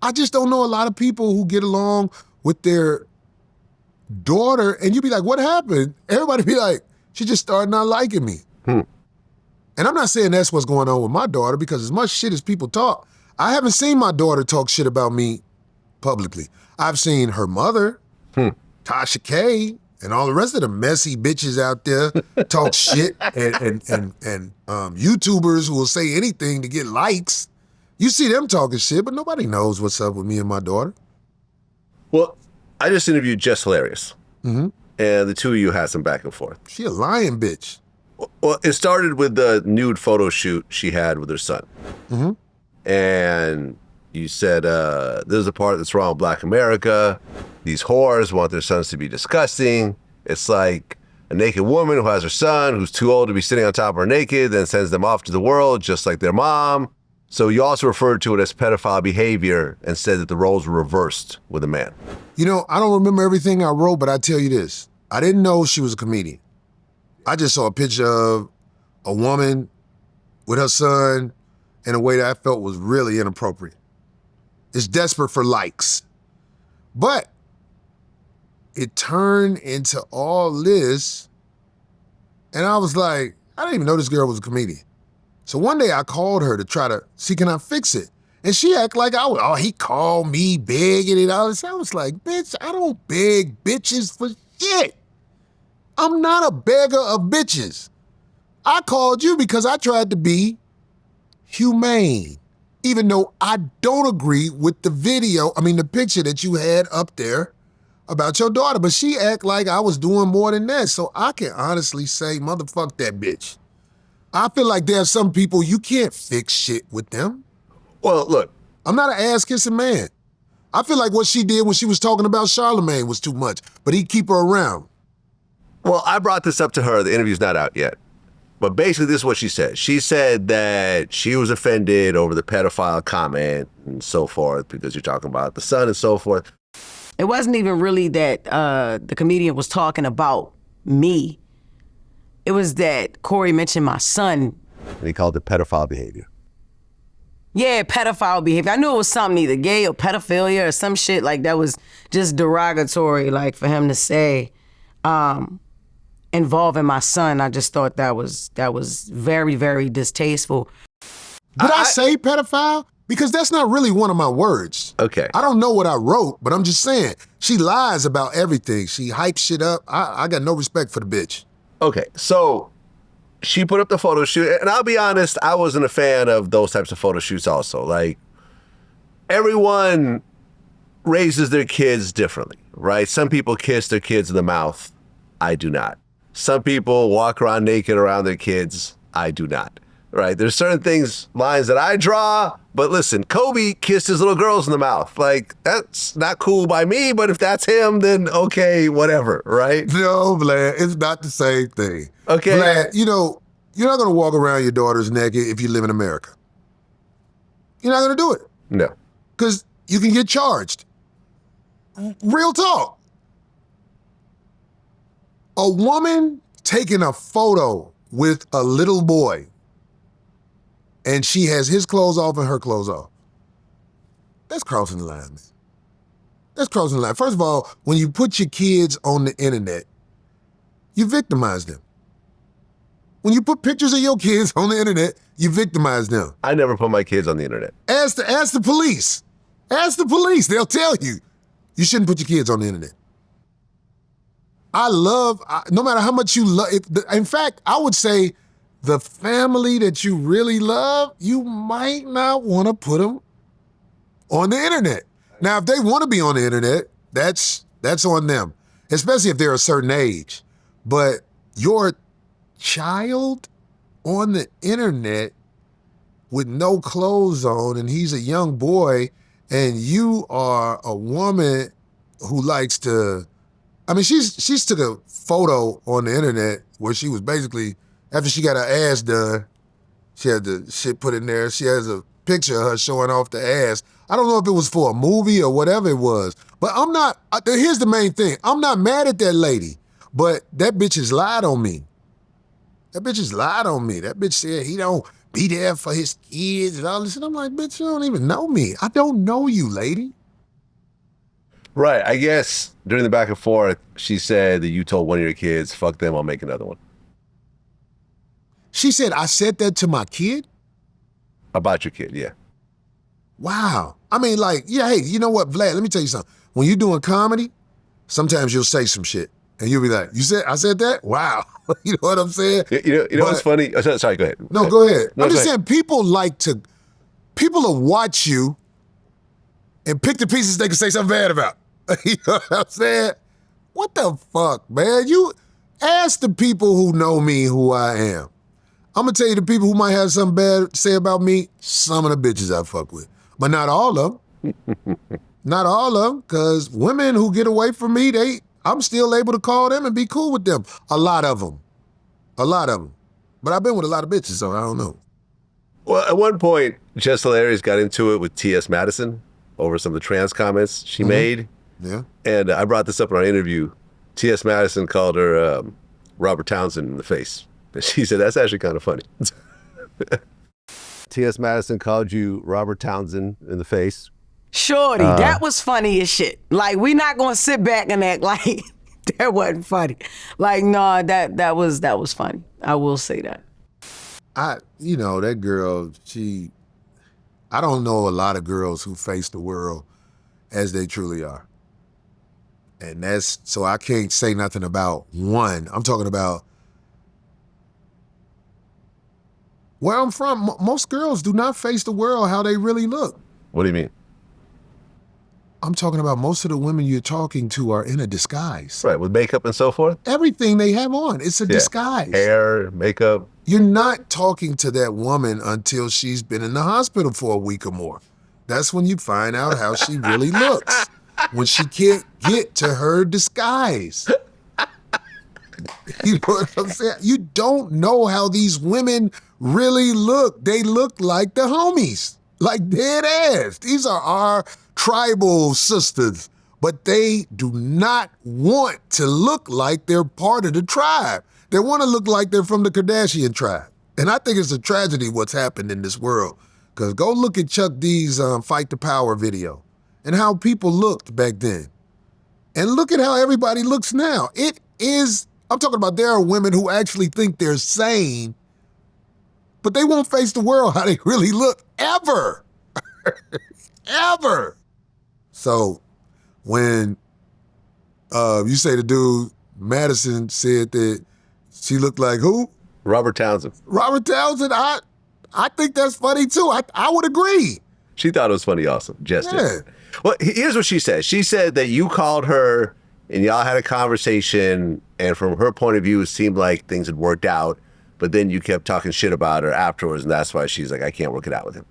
I just don't know a lot of people who get along with their daughter, and you be like, what happened? Everybody be like, she just started not liking me. And I'm not saying that's what's going on with my daughter, because as much shit as people talk, I haven't seen my daughter talk shit about me publicly. I've seen her mother, Tasha K, and all the rest of the messy bitches out there talk shit, and YouTubers who will say anything to get likes. You see them talking shit, but nobody knows what's up with me and my daughter. Well, I just interviewed Jess Hilarious, and the two of you had some back and forth. She a lying bitch. Well, it started with the nude photo shoot she had with her son. And you said, there's a part that's wrong with Black America. These whores want their sons to be disgusting. It's like a naked woman who has her son who's too old to be sitting on top of her naked, then sends them off to the world just like their mom. So you also referred to it as pedophile behavior and said that the roles were reversed with a man. You know, I don't remember everything I wrote, but I tell you this. I didn't know she was a comedian. I just saw a picture of a woman with her son in a way that I felt was really inappropriate. It's desperate for likes. But it turned into all this, and I was like, I didn't even know this girl was a comedian. So one day I called her to try to see, can I fix it? And she act like he called me begging and all this. I was like, bitch, I don't beg bitches for shit. I'm not a beggar of bitches. I called you because I tried to be humane, even though I don't agree with the picture that you had up there about your daughter. But she act like I was doing more than that. So I can honestly say, motherfuck that bitch. I feel like there are some people you can't fix shit with them. Well, look. I'm not an ass-kissing man. I feel like what she did when she was talking about Charlamagne was too much, but he'd keep her around. Well, I brought this up to her. The interview's not out yet. But basically, this is what she said. She said that she was offended over the pedophile comment and so forth because you're talking about the son and so forth. It wasn't even really that the comedian was talking about me. It was that Corey mentioned my son. And he called it pedophile behavior. Yeah, pedophile behavior. I knew it was something either gay or pedophilia or some shit like that was just derogatory, like for him to say, involving my son. I just thought that was very, very distasteful. Did I say pedophile? Because that's not really one of my words. Okay. I don't know what I wrote, but I'm just saying, she lies about everything. She hypes shit up. I got no respect for the bitch. Okay, so she put up the photo shoot, and I'll be honest, I wasn't a fan of those types of photo shoots also. Like, everyone raises their kids differently, right? Some people kiss their kids in the mouth. I do not. Some people walk around naked around their kids. I do not, right? There's certain lines that I draw, but listen, Kobe kissed his little girls in the mouth. Like, that's not cool by me, but if that's him, then okay, whatever, right? No, Vlad, it's not the same thing. Okay. Vlad, you're not going to walk around your daughters naked if you live in America. You're not going to do it. No. Because you can get charged. Real talk. A woman taking a photo with a little boy and she has his clothes off and her clothes off. That's crossing the line, man. That's crossing the line. First of all, when you put your kids on the internet, you victimize them. When you put pictures of your kids on the internet, you victimize them. I never put my kids on the internet. Ask the police. Ask the police. They'll tell you. You shouldn't put your kids on the internet. No matter how much you love, in fact, I would say the family that you really love, you might not want to put them on the internet. Now, if they want to be on the internet, that's on them, especially if they're a certain age. But your child on the internet with no clothes on and he's a young boy and you are a woman who likes to, she's took a photo on the internet where she was basically, after she got her ass done, she had the shit put in there. She has a picture of her showing off the ass. I don't know if it was for a movie or whatever it was, but here's the main thing. I'm not mad at that lady, but that bitch has lied on me. That bitch has lied on me. That bitch said he don't be there for his kids and all this. And I'm like, bitch, you don't even know me. I don't know you, lady. Right. I guess during the back and forth, she said that you told one of your kids, fuck them, I'll make another one. She said, I said that to my kid? About your kid, yeah. Wow. Hey, you know what, Vlad, let me tell you something. When you're doing comedy, sometimes you'll say some shit. And you'll be like, I said that? Wow. You know what I'm saying? You know what's funny? Oh, sorry, go ahead. No, go ahead. No, I'm just saying, people will watch you and pick the pieces they can say something bad about. You know what I'm saying? What the fuck, man? You ask the people who know me who I am. I'm gonna tell you the people who might have something bad to say about me, some of the bitches I fuck with. But not all of them. Not all of them, because women who get away from me, I'm still able to call them and be cool with them. A lot of them. But I've been with a lot of bitches, so I don't know. Well, at one point, Jess Hilarious got into it with T.S. Madison over some of the trans comments she made. Yeah. And I brought this up in our interview. T.S. Madison called her Robert Townsend in the face. And she said, that's actually kind of funny. T.S. Madison called you Robert Townsend in the face. Shorty, that was funny as shit. Like, we not gonna sit back and act like that wasn't funny. Like, no, that was funny. I will say that. That girl, I don't know a lot of girls who face the world as they truly are. And so I can't say nothing about one. I'm talking about where I'm from. Most girls do not face the world how they really look. What do you mean? I'm talking about most of the women you're talking to are in a disguise. Right, with makeup and so forth? Everything they have on, it's a disguise. Hair, makeup. You're not talking to that woman until she's been in the hospital for a week or more. That's when you find out how she really looks. When she can't get to her disguise. You know what I'm saying? You don't know how these women really look. They look like the homies, like dead ass. These are our tribal sisters, but they do not want to look like they're part of the tribe. They want to look like they're from the Kardashian tribe. And I think it's a tragedy what's happened in this world. Because go look at Chuck D's Fight the Power video and how people looked back then. And look at how everybody looks now. I'm talking about there are women who actually think they're sane, but they won't face the world how they really look, ever. Ever. So when you say the dude, Madison, said that she looked like who? Robert Townsend. Robert Townsend, I think that's funny too. I would agree. She thought it was funny also. Just did. Well, here's what she said. She said that you called her and y'all had a conversation, and from her point of view, it seemed like things had worked out, but then you kept talking shit about her afterwards, and that's why she's like, I can't work it out with him.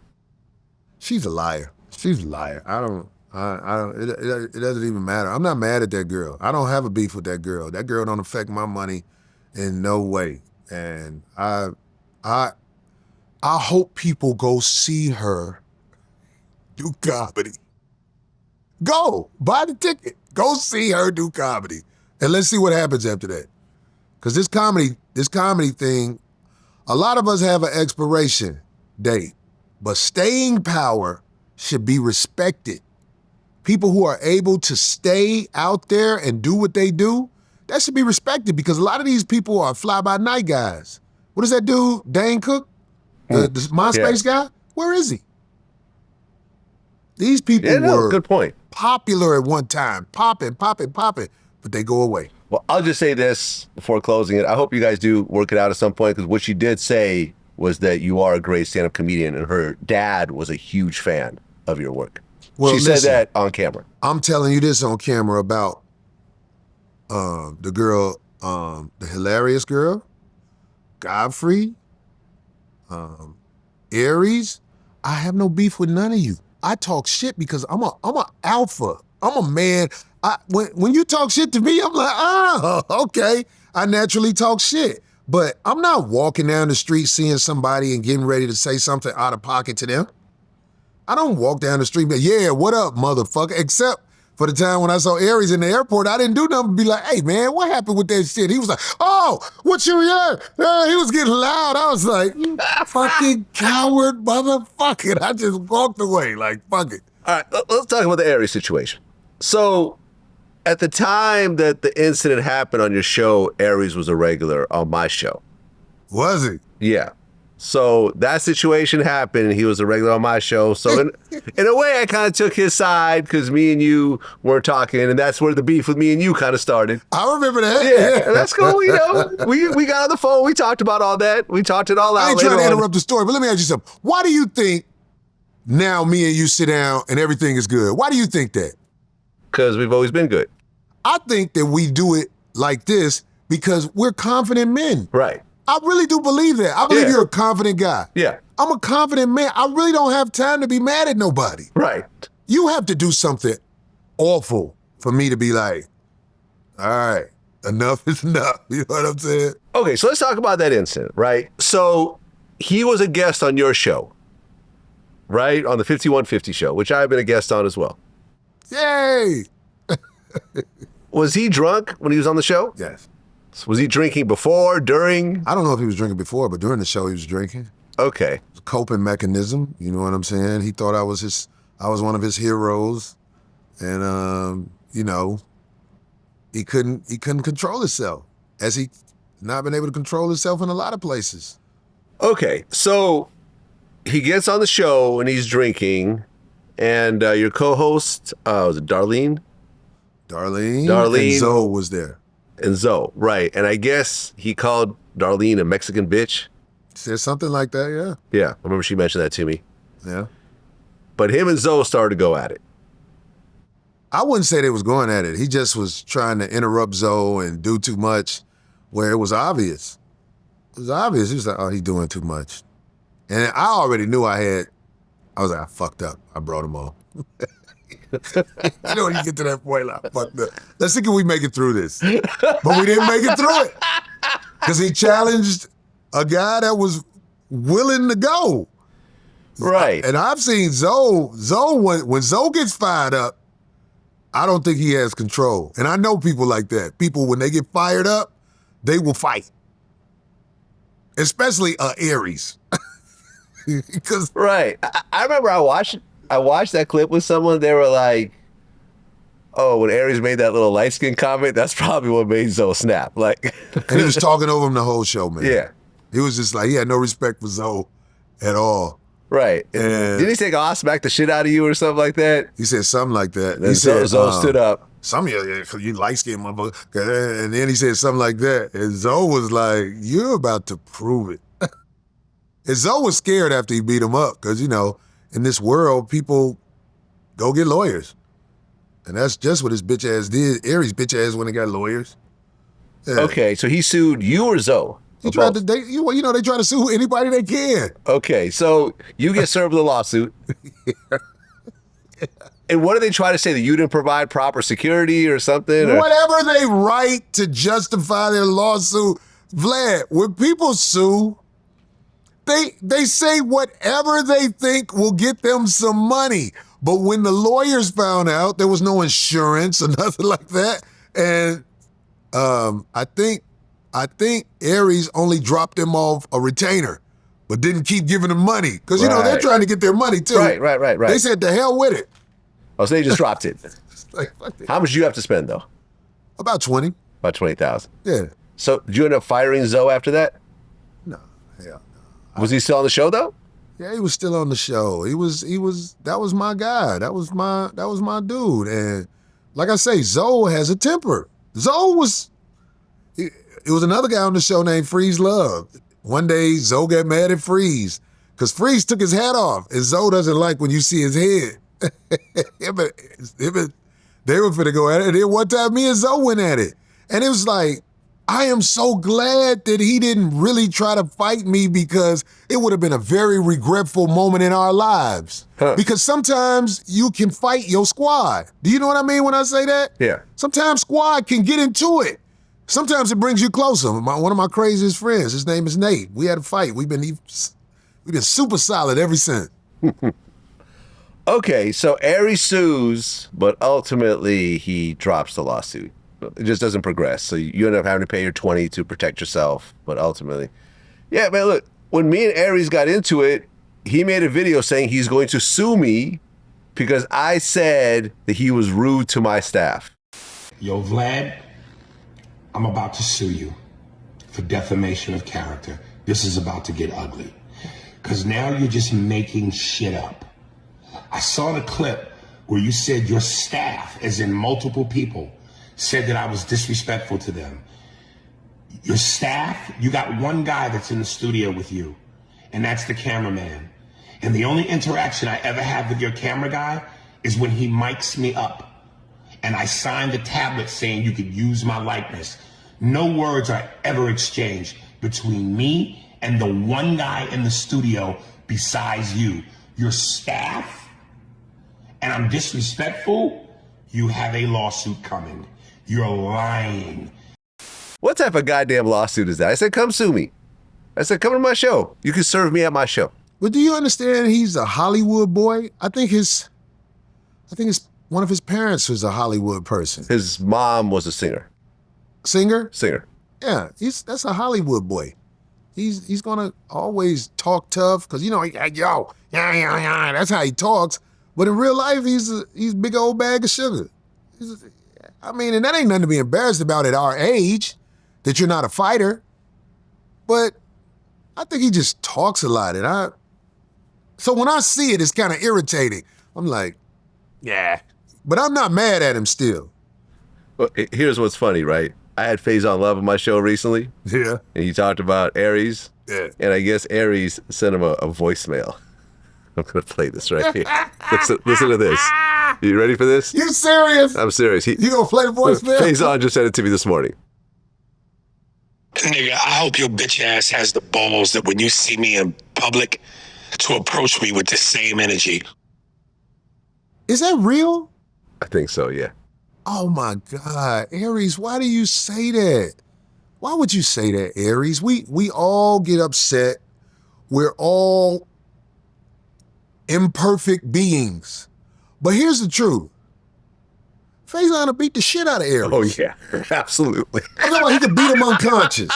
She's a liar. She's a liar. It doesn't even matter. I'm not mad at that girl. I don't have a beef with that girl. That girl don't affect my money in no way. And I hope people go see her do comedy. Go, buy the ticket. Go see her do comedy. And let's see what happens after that. Because this comedy thing, a lot of us have an expiration date, but staying power should be respected. People who are able to stay out there and do what they do, that should be respected, because a lot of these people are fly-by-night guys. What is that dude, Dane Cook? The MySpace guy? Where is he? These people were good point. Popular at one time, popping, but they go away. Well, I'll just say this before closing it. I hope you guys do work it out at some point, because what she did say was that you are a great stand-up comedian, and her dad was a huge fan of your work. Well, she said that on camera. I'm telling you this on camera about the girl, the hilarious girl, Godfrey, Aries. I have no beef with none of you. I talk shit because I'm a alpha. I'm a man. When you talk shit to me, I'm like, oh, okay. I naturally talk shit. But I'm not walking down the street seeing somebody and getting ready to say something out of pocket to them. I don't walk down the street and be, yeah, what up, motherfucker? Except for the time when I saw Aries in the airport, I didn't do nothing but be like, hey, man, what happened with that shit? He was like, oh, what you hear? He was getting loud. I was like, you fucking coward motherfucker. I just walked away like, fuck it. All right, let's talk about the Aries situation. So at the time that the incident happened on your show, Aries was a regular on my show. Was he? Yeah. So that situation happened, and he was a regular on my show. So in a way, I kind of took his side because me and you weren't talking, and that's where the beef with me and you kind of started. I remember that. Yeah, that's cool. You know, we got on the phone. We talked about all that. We talked it all out. I ain't trying to interrupt the story, but let me ask you something. Why do you think now me and you sit down and everything is good? Why do you think that? Because we've always been good. I think that we do it like this because we're confident men. Right. I really do believe that. I believe you're a confident guy. Yeah. I'm a confident man. I really don't have time to be mad at nobody. Right. You have to do something awful for me to be like, all right, enough is enough. You know what I'm saying? Okay, so let's talk about that incident, right? So he was a guest on your show, right? On the 5150 show, which I've been a guest on as well. Yay! Was he drunk when he was on the show? Yes. Was he drinking before, during? I don't know if he was drinking before, but during the show he was drinking. Okay. It was a coping mechanism, you know what I'm saying? He thought I was one of his heroes, and you know, he couldn't control himself, as he not been able to control himself in a lot of places. Okay, so he gets on the show and he's drinking, and your co-host, was it Darlene? Darlene. And Zoe was there. And Zoe, right. And I guess he called Darlene a Mexican bitch. Said something like that, yeah. Yeah, I remember she mentioned that to me. Yeah. But him and Zoe started to go at it. I wouldn't say they was going at it. He just was trying to interrupt Zoe and do too much where it was obvious. It was obvious. He was like, oh, he's doing too much. And I already knew I was like, I fucked up. I brought him on. You know, when you get to that point, like, fuck up. Let's see, can we make it through this? But we didn't make it through it. Because he challenged a guy that was willing to go. Right. And I've seen Zoe when Zoe gets fired up, I don't think he has control. And I know people like that. People, when they get fired up, they will fight. Especially Aries. Right. I remember I watched that clip with someone. They were like, oh, when Aries made that little light skin comment, that's probably what made Zoe snap. Like, and he was talking over him the whole show, man. Yeah. He was just like, he had no respect for Zoe at all. Right. And did he say, I'll smack the shit out of you or something like that? He said something like that. He said, Zoe stood up. Some of you light skinned motherfucker. And then he said something like that. And Zoe was like, you're about to prove it. And Zoe was scared after he beat him up because, you know, in this world, people go get lawyers. And that's just what his bitch ass did. Aries bitch ass when he got lawyers. Yeah. Okay, so he sued you or Zoe? He tried to, they try to sue anybody they can. Okay, so you get served with a lawsuit. Yeah. And what do they try to say? That you didn't provide proper security or something? Whatever they write to justify their lawsuit. Vlad, when people sue, they say whatever they think will get them some money. But when the lawyers found out there was no insurance or nothing like that, and I think Aries only dropped them off a retainer, but didn't keep giving them money. Because, you know, they're trying to get their money, too. Right. They said, the hell with it. Oh, so they just dropped it. Like, how much do you have to spend, though? About 20. About 20,000. Yeah. So did you end up firing Zoe after that? No, hell no. Was he still on the show, though? Yeah, he was still on the show. That was my guy. That was my dude. And like I say, Zoe has a temper. It was another guy on the show named Freeze Love. One day, Zoe got mad at Freeze because Freeze took his hat off, and Zoe doesn't like when you see his head. They were finna go at it. And then one time, me and Zoe went at it. And it was like, I am so glad that he didn't really try to fight me because it would have been a very regretful moment in our lives. Huh. Because sometimes you can fight your squad. Do you know what I mean when I say that? Yeah. Sometimes squad can get into it. Sometimes it brings you closer. One of my craziest friends, his name is Nate. We had a fight. We've been super solid ever since. Okay, so Aries sues, but ultimately he drops the lawsuit. It just doesn't progress. So you end up having to pay your 20 to protect yourself, but ultimately. Yeah, man, look, when me and Aries got into it, he made a video saying he's going to sue me because I said that he was rude to my staff. Yo, Vlad, I'm about to sue you for defamation of character. This is about to get ugly. Because now you're just making shit up. I saw the clip where you said your staff, as in multiple people, said that I was disrespectful to them. Your staff, you got one guy that's in the studio with you, and that's the cameraman. And the only interaction I ever have with your camera guy is when he mics me up. And I signed the tablet saying you could use my likeness. No words are ever exchanged between me and the one guy in the studio besides you. Your staff, and I'm disrespectful, you have a lawsuit coming. You're lying. What type of goddamn lawsuit is that? I said, come sue me. I said, come to my show. You can serve me at my show. But do you understand he's a Hollywood boy? I think one of his parents was a Hollywood person. His mom was a singer. Singer? Singer. Yeah, that's a Hollywood boy. He's gonna always talk tough because, you know, yo, yeah, that's how he talks. But in real life, he's big old bag of sugar. And that ain't nothing to be embarrassed about at our age, that you're not a fighter. But I think he just talks a lot, and So when I see it, it's kind of irritating. I'm like, yeah. But I'm not mad at him still. Well, here's what's funny, right? I had Faison Love on my show recently. Yeah. And he talked about Aries. Yeah. And I guess Aries sent him a voicemail. I'm going to play this right here. Listen to this. You ready for this? You serious? I'm serious. You gonna play the voicemail? Faison just sent it to me this morning. Nigga, I hope your bitch ass has the balls that when you see me in public to approach me with the same energy. Is that real? I think so, yeah. Oh my God, Aries, why do you say that? Why would you say that, Aries? We all get upset. We're all imperfect beings. But here's the truth. Faison will beat the shit out of Aries. Oh, yeah. Absolutely. I'm talking about he could beat him unconscious.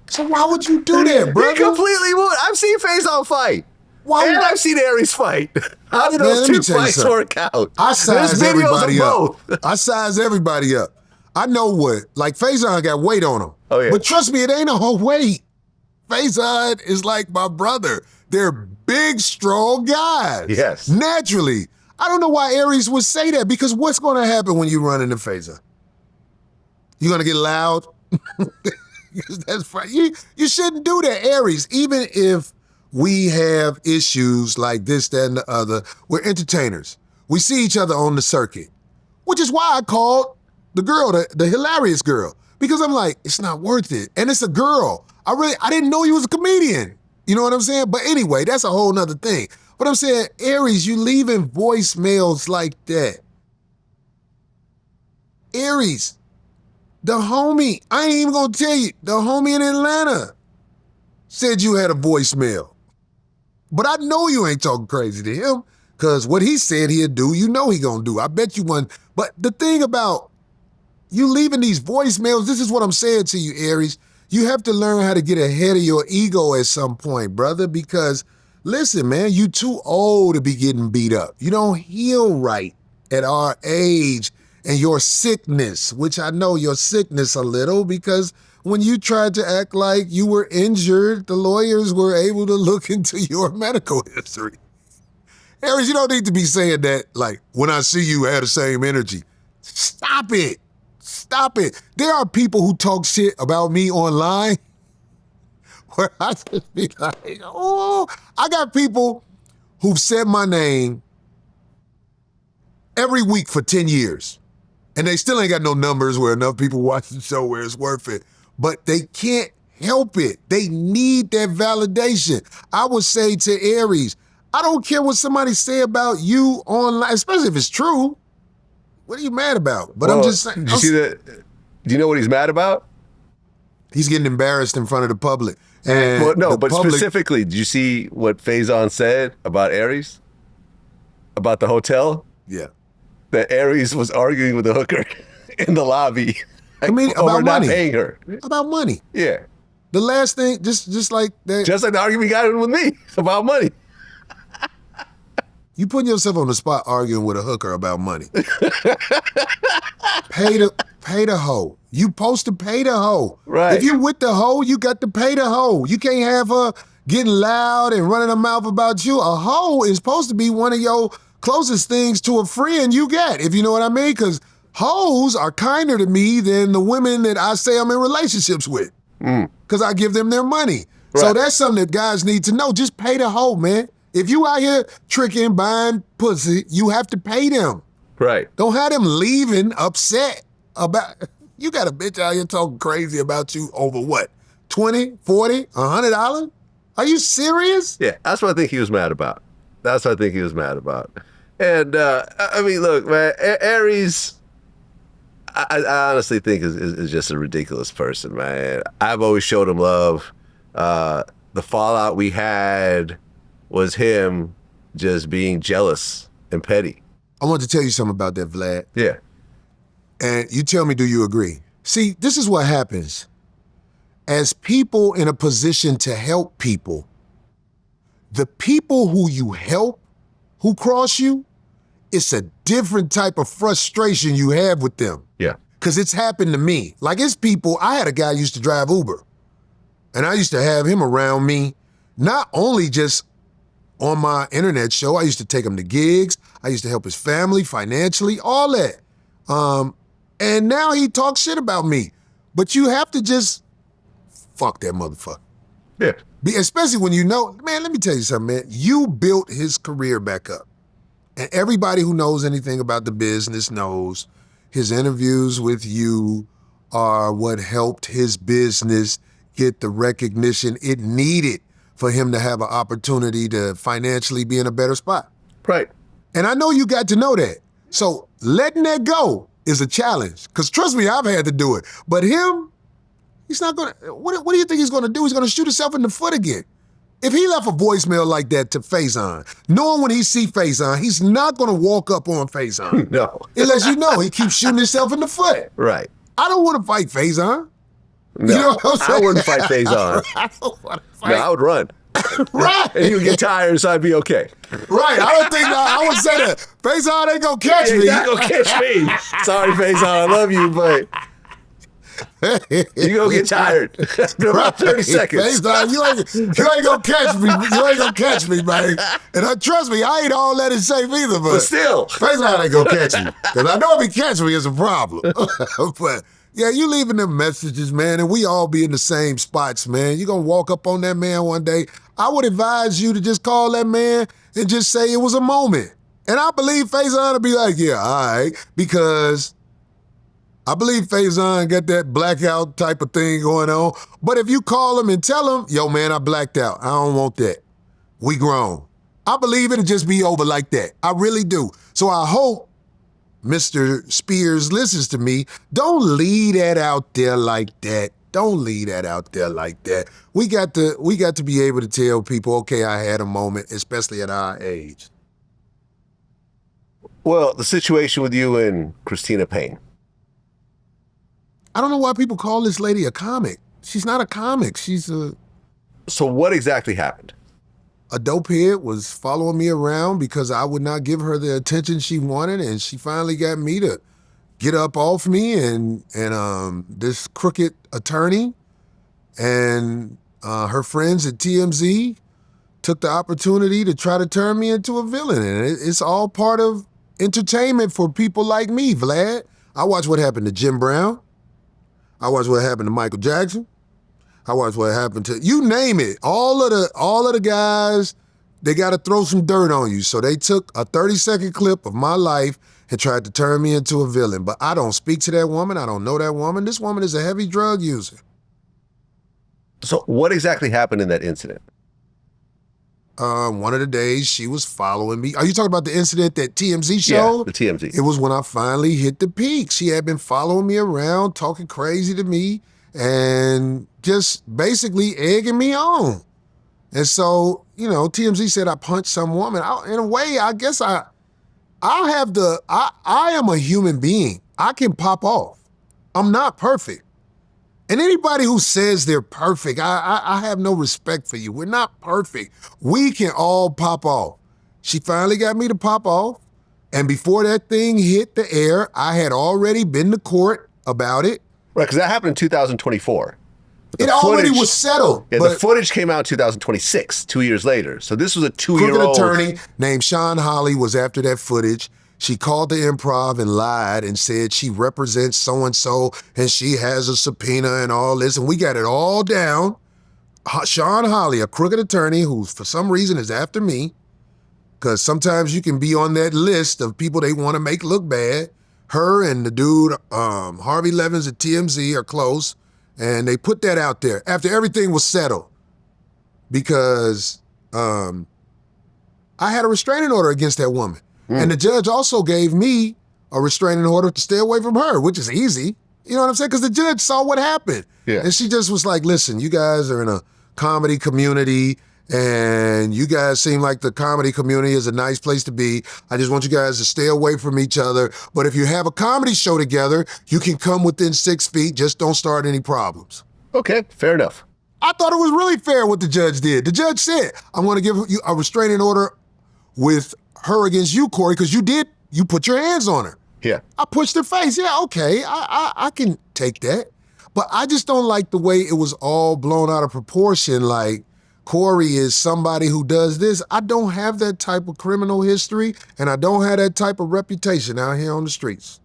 So why would you do that, brother? He completely would. I've seen Faison fight. Why And would- I've seen Aries fight. How did Man, those let me two tell you fights something. work out? I size There's videos everybody of up. both. I size everybody up. I know what. Like, Faison got weight on him. Oh, yeah. But trust me, it ain't a whole weight. Faison is like my brother. They're big, strong guys. Yes. Naturally. I don't know why Aries would say that, because what's going to happen when you run into Faison? You going to get loud? That's fine. You shouldn't do that, Aries. Even if we have issues like this, that, and the other, we're entertainers. We see each other on the circuit, which is why I called the girl, the hilarious girl, because I'm like, it's not worth it. And it's a girl. I didn't know he was a comedian. You know what I'm saying? But anyway, that's a whole nother thing. But I'm saying, Aries, you leaving voicemails like that. Aries, the homie, I ain't even gonna tell you, the homie in Atlanta said you had a voicemail. But I know you ain't talking crazy to him, because what he said he'd do, you know he gonna do. I bet you one. But the thing about you leaving these voicemails, this is what I'm saying to you, Aries. You have to learn how to get ahead of your ego at some point, brother, because listen, man, you too old to be getting beat up. You don't heal right at our age, and your sickness, which I know your sickness a little, because when you tried to act like you were injured, the lawyers were able to look into your medical history. Aries, you don't need to be saying that, like, when I see you have the same energy. Stop it. Stop it. There are people who talk shit about me online where I just be like, oh, I got people who've said my name every week for 10 years. And they still ain't got no numbers where enough people watch the show where it's worth it. But they can't help it. They need that validation. I would say to Aries, I don't care what somebody say about you online, especially if it's true. What are you mad about? But I'm just saying. Did you see that? Do you know what he's mad about? He's getting embarrassed in front of the public. And Well, no, the but public, specifically, did you see what Faison said about Aries? About the hotel? yeah. That Aries was arguing with the hooker in the lobby. I mean, over about not money. paying her. About money. Yeah. The last thing, just like that. Just like the argument he got with me about money. You putting yourself on the spot arguing with a hooker about money. Pay the hoe. You supposed to pay the hoe. Right. If you with the hoe, you got to pay the hoe. You can't have her getting loud and running her mouth about you. A hoe is supposed to be one of your closest things to a friend you got, if you know what I mean, because hoes are kinder to me than the women that I say I'm in relationships with, because I give them their money. So Right. that's something that guys need to know. Just pay the hoe, man. If you out here tricking, buying pussy, you have to pay them. Right. Don't have them leaving upset about, you got a bitch out here talking crazy about you over what, 20, 40, $100? Are you serious? Yeah, that's what I think he was mad about. That's what I think he was mad about. And, I mean, look, man, Aries, I honestly think is just a ridiculous person, man. I've always showed him love. The fallout we had was him just being jealous and petty. I want to tell you something about that, Vlad. Yeah. And you tell me, do you agree? See, this is what happens. As people in a position to help people, the people who you help, who cross you, it's a different type of frustration you have with them. Yeah. Because it's happened to me. Like, it's people, I had a guy who used to drive Uber. And I used to have him around me, not only just on my internet show. I used to take him to gigs. I used to help his family financially, all that. And now he talks shit about me. But you have to just fuck that motherfucker. Yeah. Especially when you know, man, let me tell you something, man. You built his career back up. And everybody who knows anything about the business knows his interviews with you are what helped his business get the recognition it needed for him to have an opportunity to financially be in a better spot. Right. And I know you got to know that. So letting that go is a challenge. Because trust me, I've had to do it. But him, he's not going to, what do you think he's going to do? He's going to shoot himself in the foot again. If he left a voicemail like that to Faison, knowing when he see Faison, he's not going to walk up on Faison. No. Unless you know he keeps shooting himself in the foot. Right. I don't want to fight Faison. No, You know what I'm saying? I wouldn't fight Faison. I don't want to fight. No, I would run. Right. And he would get tired, so I'd be okay. Right. I don't think I would say that. Faison ain't going to catch me. He's not going to catch me. Sorry, Faison, I love you, but you gonna get tired after about 30 seconds. Faison, you ain't gonna catch me. You ain't gonna catch me, man. And trust me, I ain't all that in shape either, But still. Faison ain't gonna catch me. Because I know if he catch me, it's a problem. But yeah, you leaving them messages, man, and we all be in the same spots, man. You gonna walk up on that man one day. I would advise you to just call that man and just say it was a moment. And I believe Faison will be like, yeah, all right, because I believe Faison got that blackout type of thing going on. But if you call him and tell him, yo, man, I blacked out. I don't want that. We grown. I believe it'll just be over like that. I really do. So I hope Mr. Spears listens to me. Don't leave that out there like that. Don't leave that out there like that. We got to be able to tell people, okay, I had a moment, especially at our age. Well, the situation with you and Christina Payne. I don't know why people call this lady a comic. She's not a comic. She's a... So what exactly happened? A dopehead was following me around because I would not give her the attention she wanted, and she finally got me to get up off me, and this crooked attorney and her friends at TMZ took the opportunity to try to turn me into a villain, and it's all part of entertainment for people like me, Vlad. I watched what happened to Jim Brown. I watched what happened to Michael Jackson. I watched what happened to, you name it. All of the guys, they got to throw some dirt on you. So they took a 30-second clip of my life and tried to turn me into a villain. But I don't speak to that woman. I don't know that woman. This woman is a heavy drug user. So what exactly happened in that incident? One of the days she was following me. Are you talking about the incident that TMZ showed? Yeah, the TMZ. It was when I finally hit the peak. She had been following me around, talking crazy to me, and just basically egging me on. And so, TMZ said I punched some woman. In a way, I guess I am a human being. I can pop off. I'm not perfect. And anybody who says they're perfect, I have no respect for you. We're not perfect. We can all pop off. She finally got me to pop off. And before that thing hit the air, I had already been to court about it. Right, because that happened in 2024. It already was settled. Yeah, the footage came out in 2026, 2 years later. So this was a 2-year-old. Crooked attorney named Sean Holly was after that footage. She called the Improv and lied and said she represents so-and-so and she has a subpoena and all this. And we got it all down. Sean Holly, a crooked attorney who for some reason is after me, because sometimes you can be on that list of people they want to make look bad. Her and the dude, Harvey Levins at TMZ are close. And they put that out there after everything was settled because I had a restraining order against that woman. And the judge also gave me a restraining order to stay away from her, which is easy. You know what I'm saying? Because the judge saw what happened. Yeah. And she just was like, listen, you guys are in a comedy community and you guys seem like the comedy community is a nice place to be. I just want you guys to stay away from each other. But if you have a comedy show together, you can come within 6 feet. Just don't start any problems. Okay, fair enough. I thought it was really fair what the judge did. The judge said, I'm going to give you a restraining order with her against you, Corey, because you put your hands on her. Yeah. I pushed her face. Yeah, okay, I can take that. But I just don't like the way it was all blown out of proportion. Like, Corey is somebody who does this. I don't have that type of criminal history, and I don't have that type of reputation out here on the streets.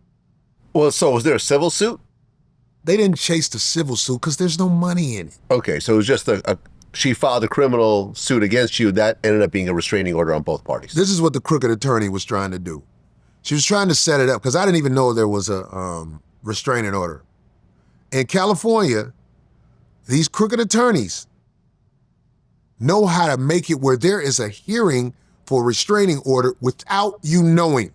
Well, so was there a civil suit? They didn't chase the civil suit because there's no money in it. Okay, so it was just she filed a criminal suit against you. That ended up being a restraining order on both parties. This is what the crooked attorney was trying to do. She was trying to set it up because I didn't even know there was a restraining order. In California, these crooked attorneys know how to make it where there is a hearing for a restraining order without you knowing.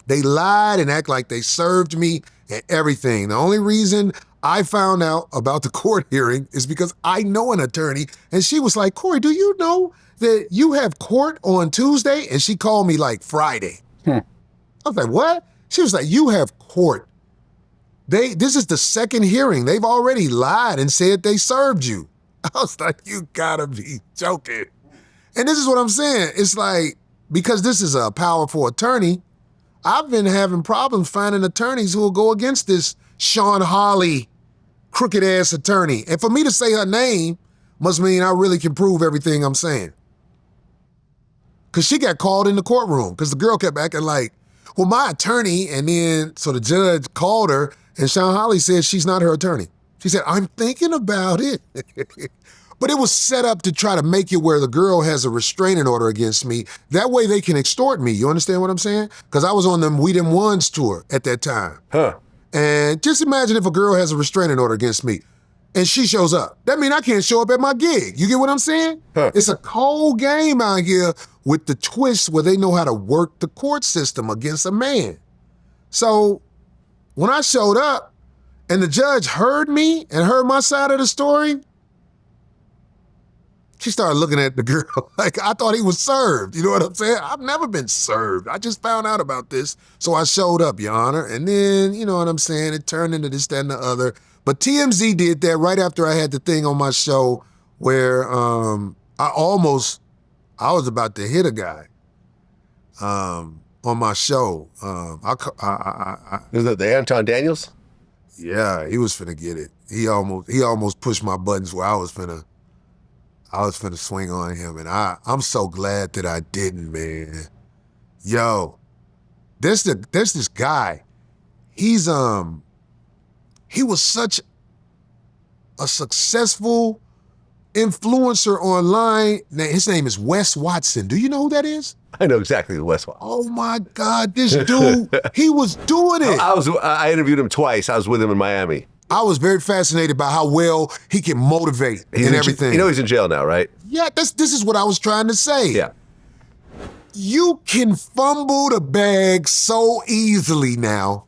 They lied and act like they served me and everything. The only reason I found out about the court hearing is because I know an attorney, and she was like, Corey, do you know that you have court on Tuesday? And she called me like Friday. I was like, what? She was like, you have court. This is the second hearing. They've already lied and said they served you. I was like, you gotta be joking. And this is what I'm saying. It's like, because this is a powerful attorney, I've been having problems finding attorneys who will go against this Sean Hawley crooked ass attorney. And for me to say her name must mean I really can prove everything I'm saying. Cause she got called in the courtroom because the girl kept acting like, well, my attorney, and then so the judge called her and Sean Hawley said she's not her attorney. She said, I'm thinking about it. But it was set up to try to make it where the girl has a restraining order against me. That way they can extort me. You understand what I'm saying? Because I was on them We Them Ones tour at that time. Huh. And just imagine if a girl has a restraining order against me and she shows up. That means I can't show up at my gig. You get what I'm saying? Huh. It's a cold game out here with the twist where they know how to work the court system against a man. So when I showed up and the judge heard me and heard my side of the story, she started looking at the girl like I thought he was served. You know what I'm saying? I've never been served. I just found out about this. So I showed up, Your Honor. And then, you know what I'm saying? It turned into this, that, and the other. But TMZ did that right after I had the thing on my show where I was about to hit a guy on my show. Is that the Anton Daniels? Yeah, he was finna get it. He almost pushed my buttons where I was finna swing on him, and I'm so glad that I didn't, man. Yo, there's this guy. He was such a successful influencer online. His name is Wes Watson. Do you know who that is? I know exactly who Wes was. Oh my God, this dude, he was doing it. I interviewed him twice. I was with him in Miami. I was very fascinated by how well he can motivate and everything. You know he's in jail now, right? Yeah, this is what I was trying to say. Yeah. You can fumble the bag so easily now.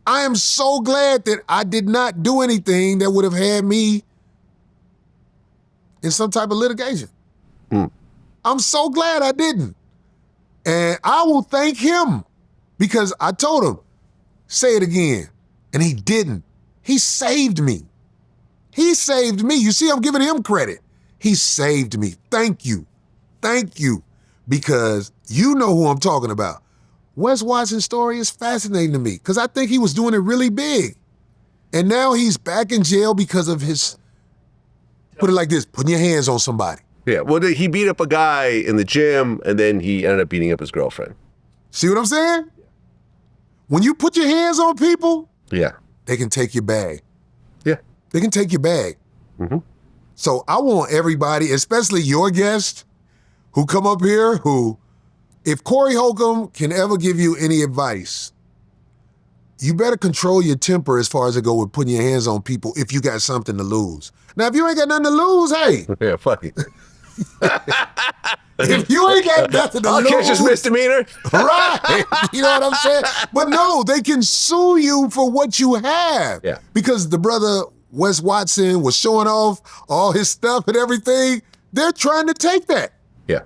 I am so glad that I did not do anything that would have had me in some type of litigation. I'm so glad I didn't. And I will thank him because I told him, say it again. And he didn't. He saved me. He saved me. You see, I'm giving him credit. He saved me. Thank you. Thank you. Because you know who I'm talking about. Wes Watson's story is fascinating to me because I think he was doing it really big. And now he's back in jail because of his, put it like this, putting your hands on somebody. Yeah, well, he beat up a guy in the gym, and then he ended up beating up his girlfriend. See what I'm saying? When you put your hands on people, yeah, they can take your bag. Yeah. They can take your bag. Mm-hmm. So I want everybody, especially your guests who come up here, who, if Corey Holcomb can ever give you any advice, you better control your temper as far as it go with putting your hands on people if you got something to lose. Now, if you ain't got nothing to lose, hey. Yeah, fuck it. If you ain't got nothing to I'll lose. catch this misdemeanor. Right. You know what I'm saying? But no, they can sue you for what you have. Yeah. Because the brother Wes Watson was showing off all his stuff and everything. They're trying to take that. Yeah.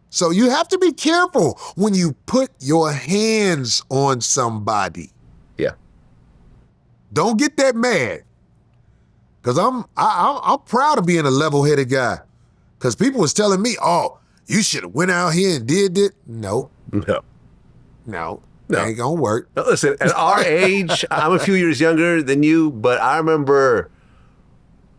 So you have to be careful when you put your hands on somebody. Yeah. Don't get that mad. Because I'm proud of being a level-headed guy. Because people was telling me, oh, you should have went out here and did it. No. No. That ain't gonna work. Now, listen, at our age, I'm a few years younger than you, but I remember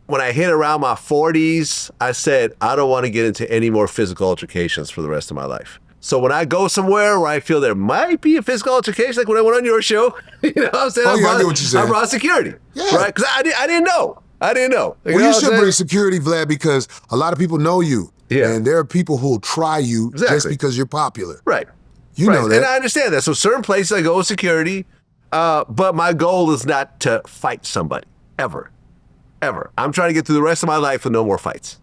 when I hit around my 40s, I said, I don't want to get into any more physical altercations for the rest of my life. So when I go somewhere where I feel there might be a physical altercation, like when I went on your show, you know what I'm saying? Oh, yeah, I get what you're saying. I brought security, Yeah. right? Because I didn't know. I didn't know. Well, you should bring security, Vlad, because a lot of people know you. Yeah. And there are people who will try you just because you're popular. Right. You know that. And I understand that. So certain places I go with security, but my goal is not to fight somebody, ever. Ever. I'm trying to get through the rest of my life with no more fights.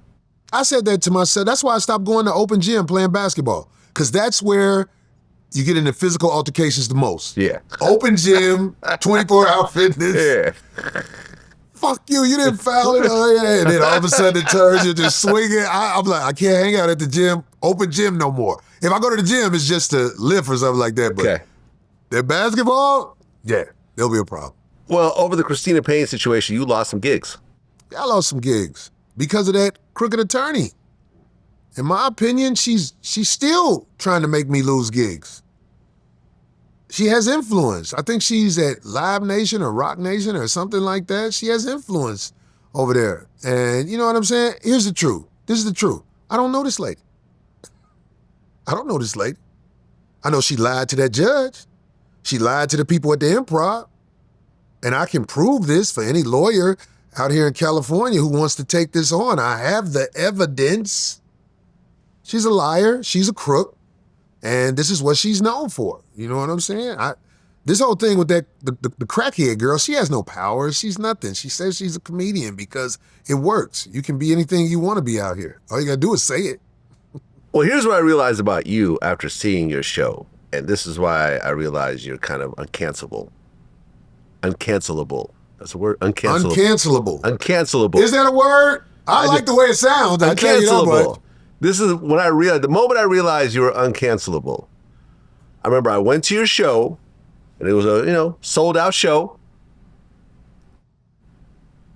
I said that to myself. That's why I stopped going to open gym playing basketball. Because that's where you get into physical altercations the most. Yeah. Open gym, 24-hour fitness. Yeah. Fuck you didn't foul it. Oh, yeah. And then all of a sudden it turns, you're just swinging. I'm like, I can't hang out at the gym, open gym no more. If I go to the gym, it's just to lift or something like that. But Okay. that basketball, yeah, there'll be a problem. Well, over the Christina Payne situation, you lost some gigs. I lost some gigs because of that crooked attorney. In my opinion, she's still trying to make me lose gigs. She has influence. I think she's at Live Nation or Rock Nation or something like that. She has influence over there. And you know what I'm saying? Here's the truth. This is the truth. I don't know this lady. I don't know this lady. I know she lied to that judge. She lied to the people at the Improv. And I can prove this for any lawyer out here in California who wants to take this on. I have the evidence. She's a liar. She's a crook. And this is what she's known for. You know what I'm saying? This whole thing with the crackhead girl, she has no power. She's nothing. She says she's a comedian because it works. You can be anything you want to be out here. All you got to do is say it. Well, here's what I realized about you after seeing your show. And this is why I realized you're kind of uncancelable. Uncancelable. That's a word? Uncancelable. Uncancelable. Uncancelable. Is that a word? I like the way it sounds. I tell you that much. This is when I realized, the moment I realized you were uncancelable. I remember I went to your show, and it was a, sold out show.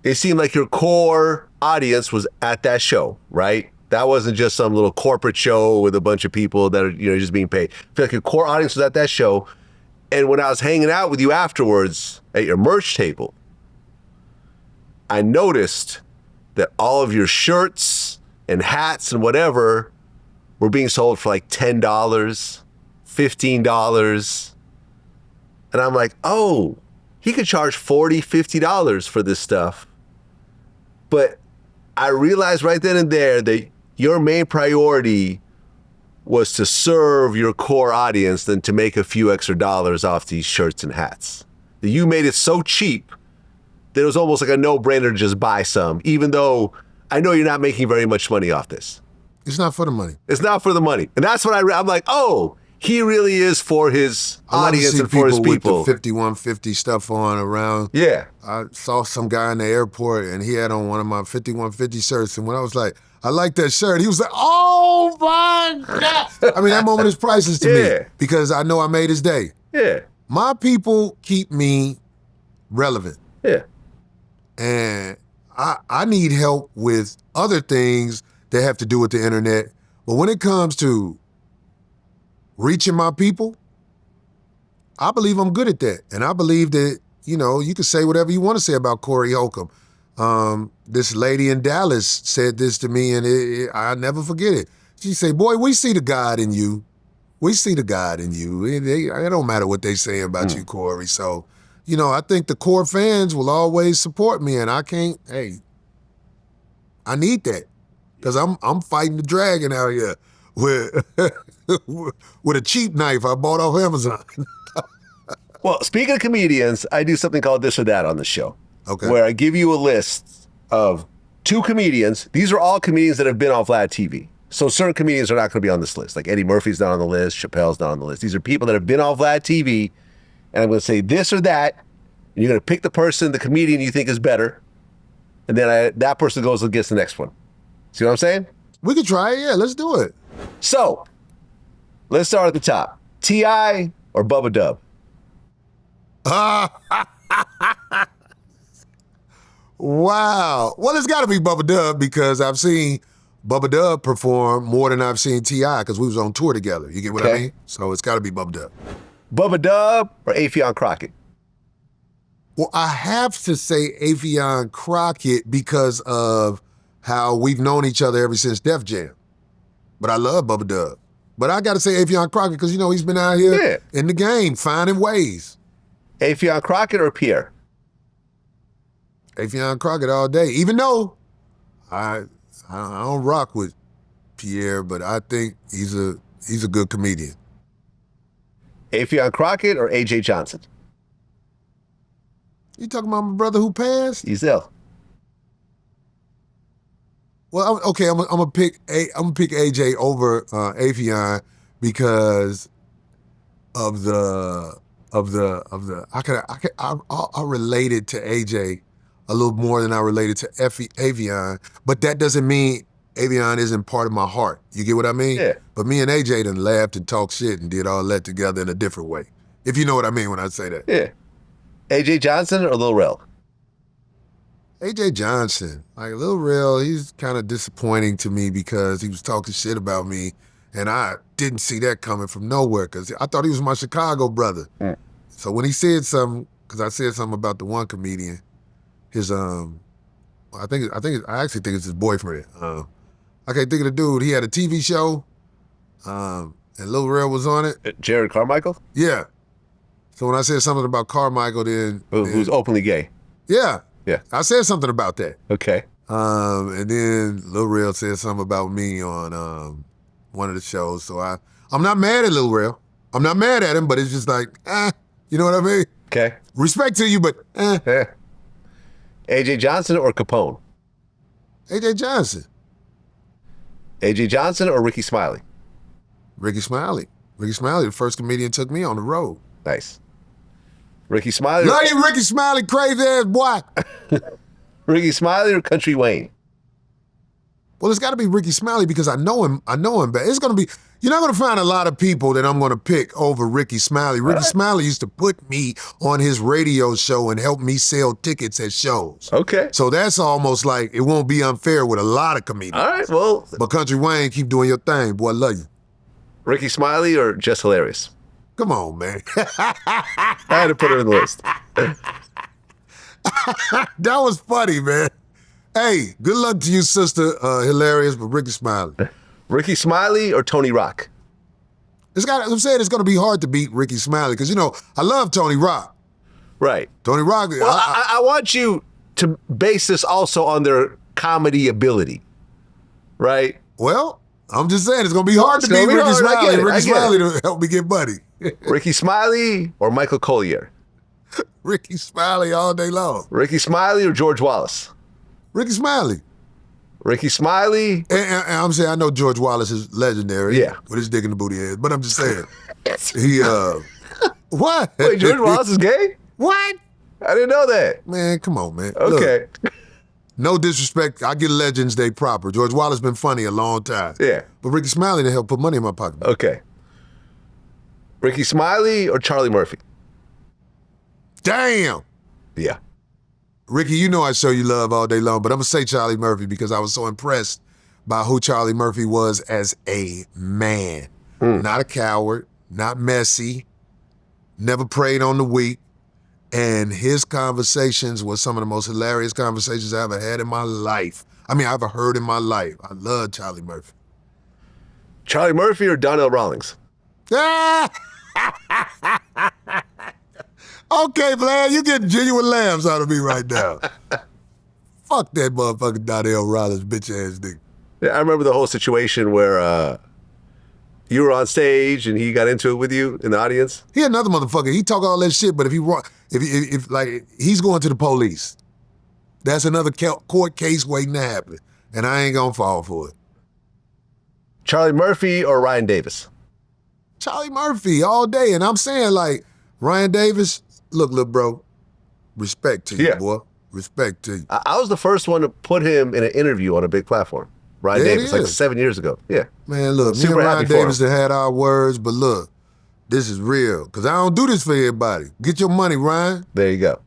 It seemed like your core audience was at that show, right? That wasn't just some little corporate show with a bunch of people that are, just being paid. I feel like your core audience was at that show. And when I was hanging out with you afterwards at your merch table, I noticed that all of your shirts and hats and whatever were being sold for like $10, $15. And I'm like, oh, he could charge $40, $50 for this stuff. But I realized right then and there that your main priority was to serve your core audience than to make a few extra dollars off these shirts and hats. That you made it so cheap that it was almost like a no-brainer to just buy some, even though I know you're not making very much money off this. It's not for the money. It's not for the money. And that's what I'm like, oh, he really is for his audience and for his people. With the 5150 stuff on around. Yeah. I saw some guy in the airport and he had on one of my 5150 shirts. And when I was like, I like that shirt, he was like, oh my God. I mean, that moment is priceless to me because I know I made his day. Yeah. My people keep me relevant. Yeah. And I need help with other things that have to do with the internet. But when it comes to reaching my people, I believe I'm good at that. And I believe that, you can say whatever you want to say about Corey Holcomb. This lady in Dallas said this to me, and I'll never forget it. She said, boy, we see the God in you. We see the God in you. It don't matter what they say about you, Corey. So, I think the core fans will always support me, and I need that. Because I'm fighting the dragon out here with a cheap knife I bought off Amazon. Well, speaking of comedians, I do something called This or That on the show. Okay. Where I give you a list of 2 comedians. These are all comedians that have been on VladTV. So certain comedians are not going to be on this list. Like Eddie Murphy's not on the list. Chappelle's not on the list. These are people that have been on VladTV. And I'm going to say this or that. And you're going to pick the person, the comedian you think is better. And then that person goes and gets the next one. See what I'm saying? We could try it. Yeah, let's do it. So, let's start at the top. T.I. or Bubba Dub? Wow. Well, it's got to be Bubba Dub because I've seen Bubba Dub perform more than I've seen T.I. because we was on tour together. You get what I mean? So it's got to be Bubba Dub. Bubba Dub or Affion Crockett? Well, I have to say Avion Crockett because of how we've known each other ever since Def Jam. But I love Bubba Dub. But I got to say Avion Crockett because, you know, he's been out here in the game finding ways. Avion Crockett or Pierre? Avion Crockett all day. Even though I don't rock with Pierre, but I think he's a good comedian. Avion Crockett or A.J. Johnson? You talking about my brother who passed? Ezel. Well, okay, I'm gonna pick AJ over Avion because of the I related to AJ a little more than I related to Avion, but that doesn't mean Avion isn't part of my heart. You get what I mean? Yeah. But me and AJ done laughed and talked shit and did all that together in a different way. If you know what I mean when I say that. Yeah. A.J. Johnson or Lil Rel? AJ Johnson, like Lil Rel, he's kind of disappointing to me because he was talking shit about me, and I didn't see that coming from nowhere because I thought he was my Chicago brother. Mm. So when he said something, because I said something about the one comedian, his I actually think it's his boyfriend. I can't think of the dude. He had a TV show, and Lil Rel was on it. Jared Carmichael? Yeah. So when I said something about Carmichael, who's openly gay? Yeah. Yeah. I said something about that. Okay. And then Lil Rel said something about me on one of the shows. So I'm not mad at Lil Rel. I'm not mad at him, but it's just like, you know what I mean? Okay. Respect to you, but A.J. Johnson or Capone? A.J. Johnson. A.J. Johnson or Ricky Smiley? Ricky Smiley. Ricky Smiley, the first comedian took me on the road. Nice. Ricky Smiley. Love you, Ricky Smiley, crazy ass boy. Ricky Smiley or Country Wayne? Well, it's got to be Ricky Smiley because I know him. But it's going to be, you're not going to find a lot of people that I'm going to pick over Ricky Smiley. Ricky Smiley used to put me on his radio show and help me sell tickets at shows. Okay. So that's almost like it won't be unfair with a lot of comedians. All right, well. But Country Wayne, keep doing your thing. Boy, I love you. Ricky Smiley or Just Hilarious? Come on, man. I had to put her in the list. That was funny, man. Hey, good luck to you, sister. Hilarious, but Ricky Smiley. Ricky Smiley or Tony Rock? I'm saying it's going to be hard to beat Ricky Smiley because, you know, I love Tony Rock. Right. Tony Rock. Well, I want you to base this also on their comedy ability, right? Well, I'm just saying it's going to be hard to beat Ricky Smiley and Ricky Smiley to help me get buddy. Ricky Smiley or Michael Collier? Ricky Smiley all day long. Ricky Smiley or George Wallace? Ricky Smiley. Ricky Smiley. And I'm saying I know George Wallace is legendary. Yeah. With his dick in the booty head. But I'm just saying. What? Wait, George Wallace is gay? What? I didn't know that. Man, come on, man. Okay. Look, no disrespect. I get Legends Day proper. George Wallace been funny a long time. Yeah. But Ricky Smiley done helped put money in my pocket. Okay. Ricky Smiley or Charlie Murphy? Damn. Yeah. Ricky, you know I show you love all day long, but I'm going to say Charlie Murphy because I was so impressed by who Charlie Murphy was as a man. Not a coward, not messy, never preyed on the weak. And his conversations were some of the most hilarious conversations I ever had in my life. I mean, I ever heard in my life. I love Charlie Murphy. Charlie Murphy or Donnell Rawlings? Okay, Vlad, you getting genuine laughs out of me right now. Fuck that motherfucking Donnell Rawlings bitch ass nigga. Yeah, I remember the whole situation where you were on stage and he got into it with you in the audience. He another motherfucker. He talk all that shit, but if like he's going to the police, that's another court case waiting to happen, and I ain't gonna fall for it. Charlie Murphy or Ryan Davis? Charlie Murphy all day, and I'm saying like Ryan Davis. Look, little bro, respect to you, boy. Respect to you. I was the first one to put him in an interview on a big platform. Ryan Davis, like 7 years ago. Yeah. Man, look, me and Ryan Davis have had our words, but look, this is real. Because I don't do this for everybody. Get your money, Ryan. There you go.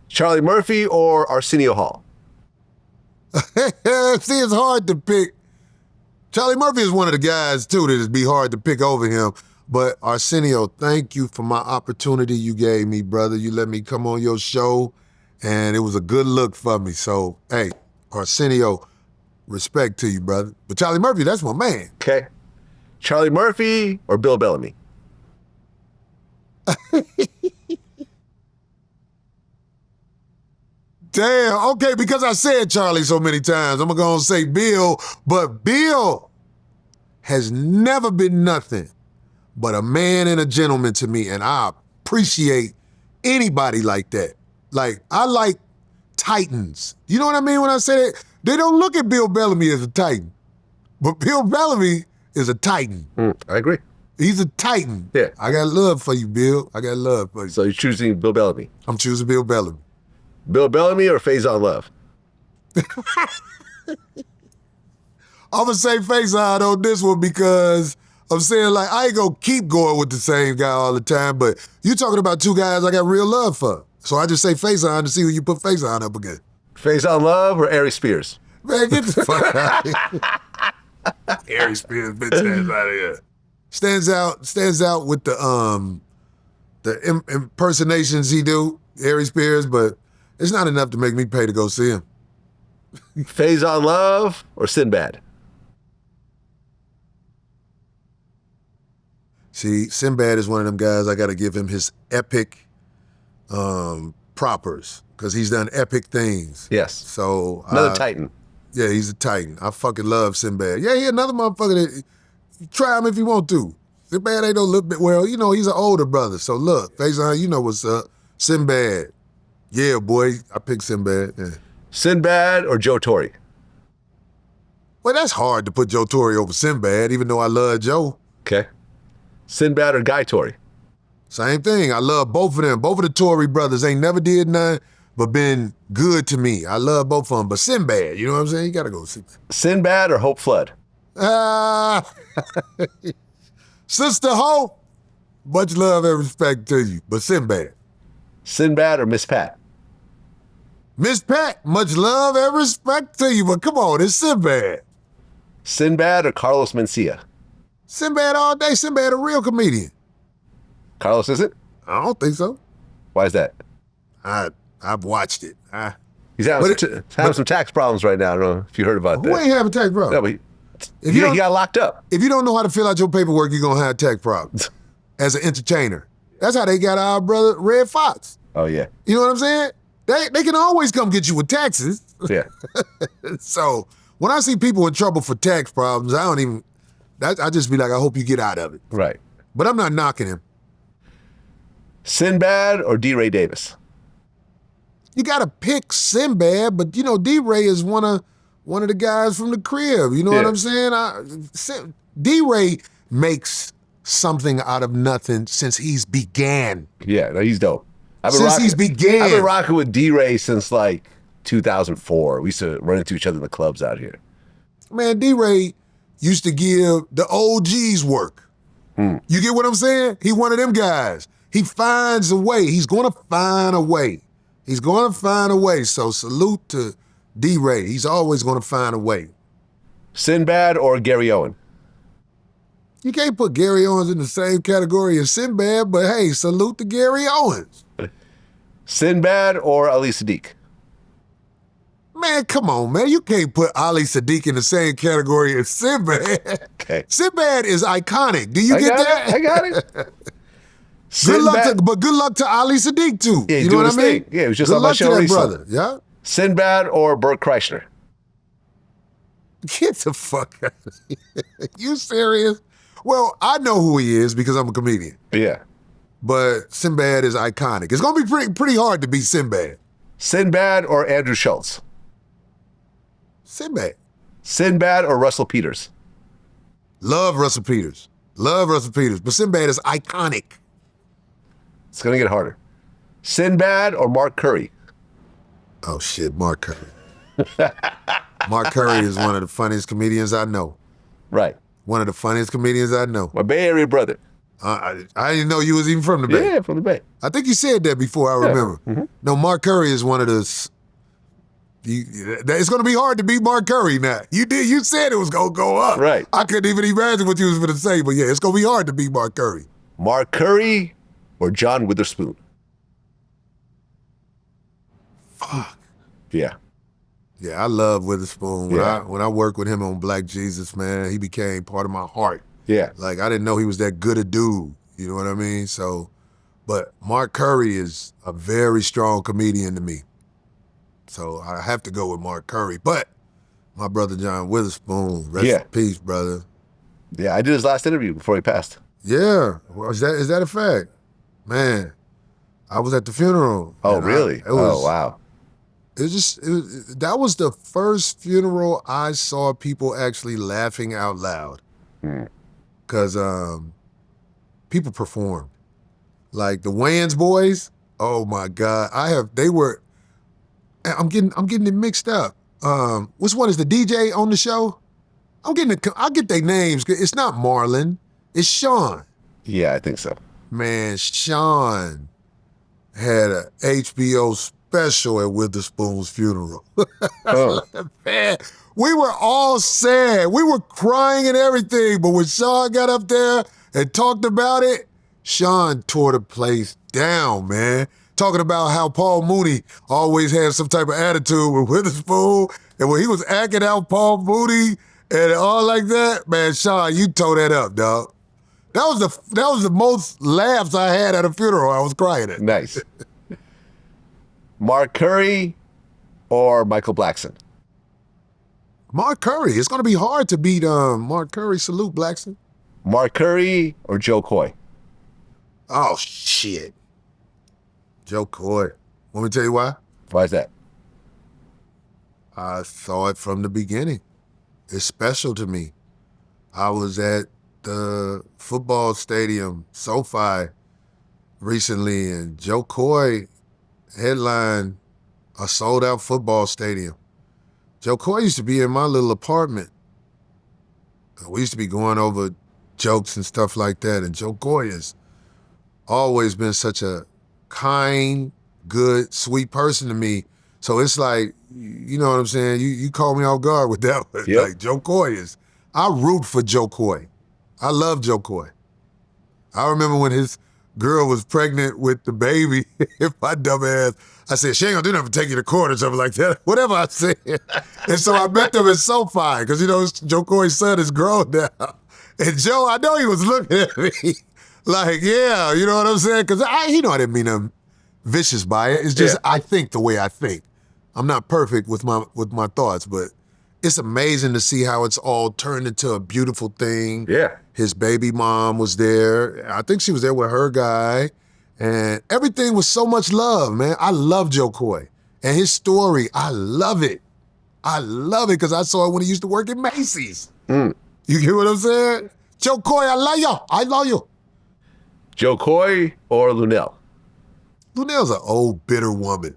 Charlie Murphy or Arsenio Hall? See, it's hard to pick. Charlie Murphy is one of the guys, too, that it'd be hard to pick over him. But Arsenio, thank you for my opportunity you gave me, brother. You let me come on your show, and it was a good look for me. So, hey, Arsenio, respect to you, brother. But Charlie Murphy, that's my man. Okay. Charlie Murphy or Bill Bellamy? Damn, okay, because I said Charlie so many times, I'm going to say Bill, but Bill has never been nothing but a man and a gentleman to me, and I appreciate anybody like that. Like, I like titans. You know what I mean when I say that? They don't look at Bill Bellamy as a titan, but Bill Bellamy is a titan. I agree. He's a titan. Yeah. I got love for you, Bill. I got love for you. So you're choosing Bill Bellamy? I'm choosing Bill Bellamy. Bill Bellamy or Faison Love? I'm gonna say Faison on this one because I'm saying, like, I ain't gonna keep going with the same guy all the time, but you talking about two guys I got real love for. So I just say Faison to see who you put Faison up against. Faison Love or Ari Spears? Man, get the fuck out of here. Ari Spears, bitch ass out of here. Stands out with the impersonations he do, Ari Spears, but it's not enough to make me pay to go see him. Faison Love or Sinbad? See, Sinbad is one of them guys I got to give him his epic propers because he's done epic things. Yes. So Another Titan. Yeah, he's a titan. I fucking love Sinbad. Yeah, he another motherfucker that try him if you want to. Sinbad ain't no little bit, well, you know, he's an older brother. So look, Faison, you know what's up. Sinbad. Yeah, boy, I picked Sinbad. Yeah. Sinbad or Joe Torre? Well, that's hard to put Joe Torre over Sinbad, even though I love Joe. Okay. Sinbad or Guy Torre? Same thing. I love both of them. Both of the Torre brothers ain't never did nothing but been good to me. I love both of them. But Sinbad, you know what I'm saying? You got to go Sinbad. Sinbad or Hope Flood? Sister Hope, much love and respect to you. But Sinbad. Sinbad or Miss Pat? Miss Pat, much love and respect to you. But come on, it's Sinbad. Sinbad or Carlos Mencia? Sinbad all day. Sinbad a real comedian. Carlos isn't? I don't think so. Why is that? I've watched it. He's having some tax problems right now. I don't know if you heard about Who that. ain't having tax problems? No, but If he got locked up. If you don't know how to fill out your paperwork, you're gonna have tax problems as an entertainer. That's how they got our brother Red Fox. Oh, yeah. You know what I'm saying? They can always come get you with taxes. Yeah. So when I see people in trouble for tax problems, I just be like, I hope you get out of it. Right. But I'm not knocking him. Sinbad or D. Ray Davis? You gotta pick Sinbad, but you know, D-Ray is one of the guys from the crib. You know what I'm saying? D-Ray makes something out of nothing since he's began. Yeah, no, he's dope. I've been rocking with D-Ray since like 2004. We used to run into each other in the clubs out here. Man, D-Ray used to give the OGs work. You get what I'm saying? He one of them guys. He finds a way. He's gonna find a way. He's gonna find a way. So salute to D-Ray. He's always gonna find a way. Sinbad or Gary Owen? You can't put Gary Owens in the same category as Sinbad, but hey, salute to Gary Owens. Sinbad or Ali Sadiq? Man, come on, man. You can't put Ali Sadiq in the same category as Sinbad. Okay. Sinbad is iconic. Do you get that? I got it. Good luck to Ali Sadiq too. Yeah, you know what I mean? Yeah, it was just good on my luck show to that recently. brother. Yeah. Sinbad or Burt Kreischer? Get the fuck out of here. You serious? Well, I know who he is because I'm a comedian. Yeah. But Sinbad is iconic. It's gonna be pretty hard to beat Sinbad. Sinbad or Andrew Schultz? Sinbad. Sinbad or Russell Peters? Love Russell Peters. But Sinbad is iconic. It's gonna get harder. Sinbad or Mark Curry? Oh shit, Mark Curry. Mark Curry is one of the funniest comedians I know. Right. One of the funniest comedians I know. My Bay Area brother. I didn't know you was even from the Bay. Yeah, from the Bay. I think you said that before, I remember. Mm-hmm. No, Mark Curry is one of the It's going to be hard to beat Mark Curry now. You said it was going to go up. Right. I couldn't even imagine what you was going to say, but yeah, it's going to be hard to beat Mark Curry. Mark Curry or John Witherspoon? Fuck. Yeah. Yeah, I love Witherspoon. When I worked with him on Black Jesus, man, he became part of my heart. Yeah. Like, I didn't know he was that good a dude. You know what I mean? So, but Mark Curry is a very strong comedian to me. So I have to go with Mark Curry. But my brother John Witherspoon, rest in peace, brother. Yeah, I did his last interview before he passed. Yeah. Well, is that a fact? Man, I was at the funeral. Oh, really? Oh, wow. That was the first funeral I saw people actually laughing out loud. Because people performed. Like the Wayans boys, oh my God. I'm getting it mixed up. Which one is the DJ on the show? I'll get their names. It's not Marlon, it's Sean. Yeah, I think so. Man, Sean had a HBO special at Witherspoon's funeral. Oh. Man, we were all sad. We were crying and everything, but when Sean got up there and talked about it, Sean tore the place down, man. Talking about how Paul Mooney always had some type of attitude with Witherspoon, and when he was acting out Paul Mooney and all like that, man, Sean, you tore that up, dog. That was the most laughs I had at a funeral. I was crying at. Nice. Mark Curry or Michael Blackson? Mark Curry. It's going to be hard to beat Mark Curry. Salute, Blackson. Mark Curry or Joe Coy? Oh, shit. Joe Coy. Want me to tell you why? Why is that? I saw it from the beginning. It's special to me. I was at the football stadium, SoFi, recently, and Joe Coy headlined a sold-out football stadium. Joe Coy used to be in my little apartment. We used to be going over jokes and stuff like that, and Joe Coy has always been such a kind, good, sweet person to me. So it's like, you know what I'm saying? You caught me off guard with that one. Yep. Like, Joe Coy is, I root for Joe Coy. I love Joe Coy. I remember when his girl was pregnant with the baby, my dumb ass, I said, she ain't gonna do nothing to take you to court or something like that. Whatever I said. And so I met them at SoFi, because, you know, Joe Coy's son is grown now. And Joe, I know he was looking at me like, yeah, you know what I'm saying? Because I didn't mean I'm vicious by it. It's just I think the way I think. I'm not perfect with my thoughts, but it's amazing to see how it's all turned into a beautiful thing. Yeah. His baby mom was there. I think she was there with her guy. And everything was so much love, man. I love Joe Coy. And his story, I love it. I love it because I saw it when he used to work at Macy's. You get what I'm saying? Joe Coy, I love you. I love you. Joe Coy or Lunel? Lunel's an old, bitter woman.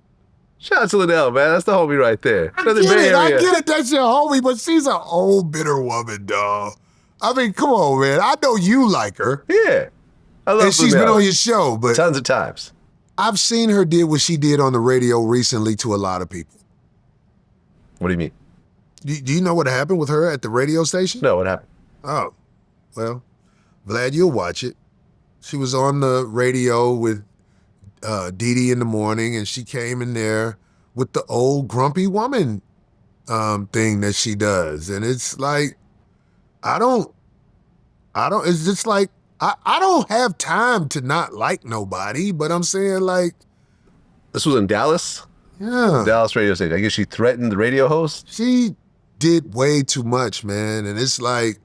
Shout out to Lunel, man. That's the homie right there. I get it. That's your homie, but she's an old, bitter woman, dog. I mean, come on, man. I know you like her. Yeah. I love And she's Lunel. been on your show, but Tons of times. I've seen her did what she did on the radio recently to a lot of people. What do you mean? Do you know what happened with her at the radio station? No, what happened? Oh, well, Vlad, you'll watch it. She was on the radio with Dee Dee in the morning, and she came in there with the old grumpy woman thing that she does. And it's like, it's just like, I don't have time to not like nobody, but I'm saying like. This was in Dallas? Yeah. Dallas radio station. I guess she threatened the radio host? She did way too much, man. And it's like,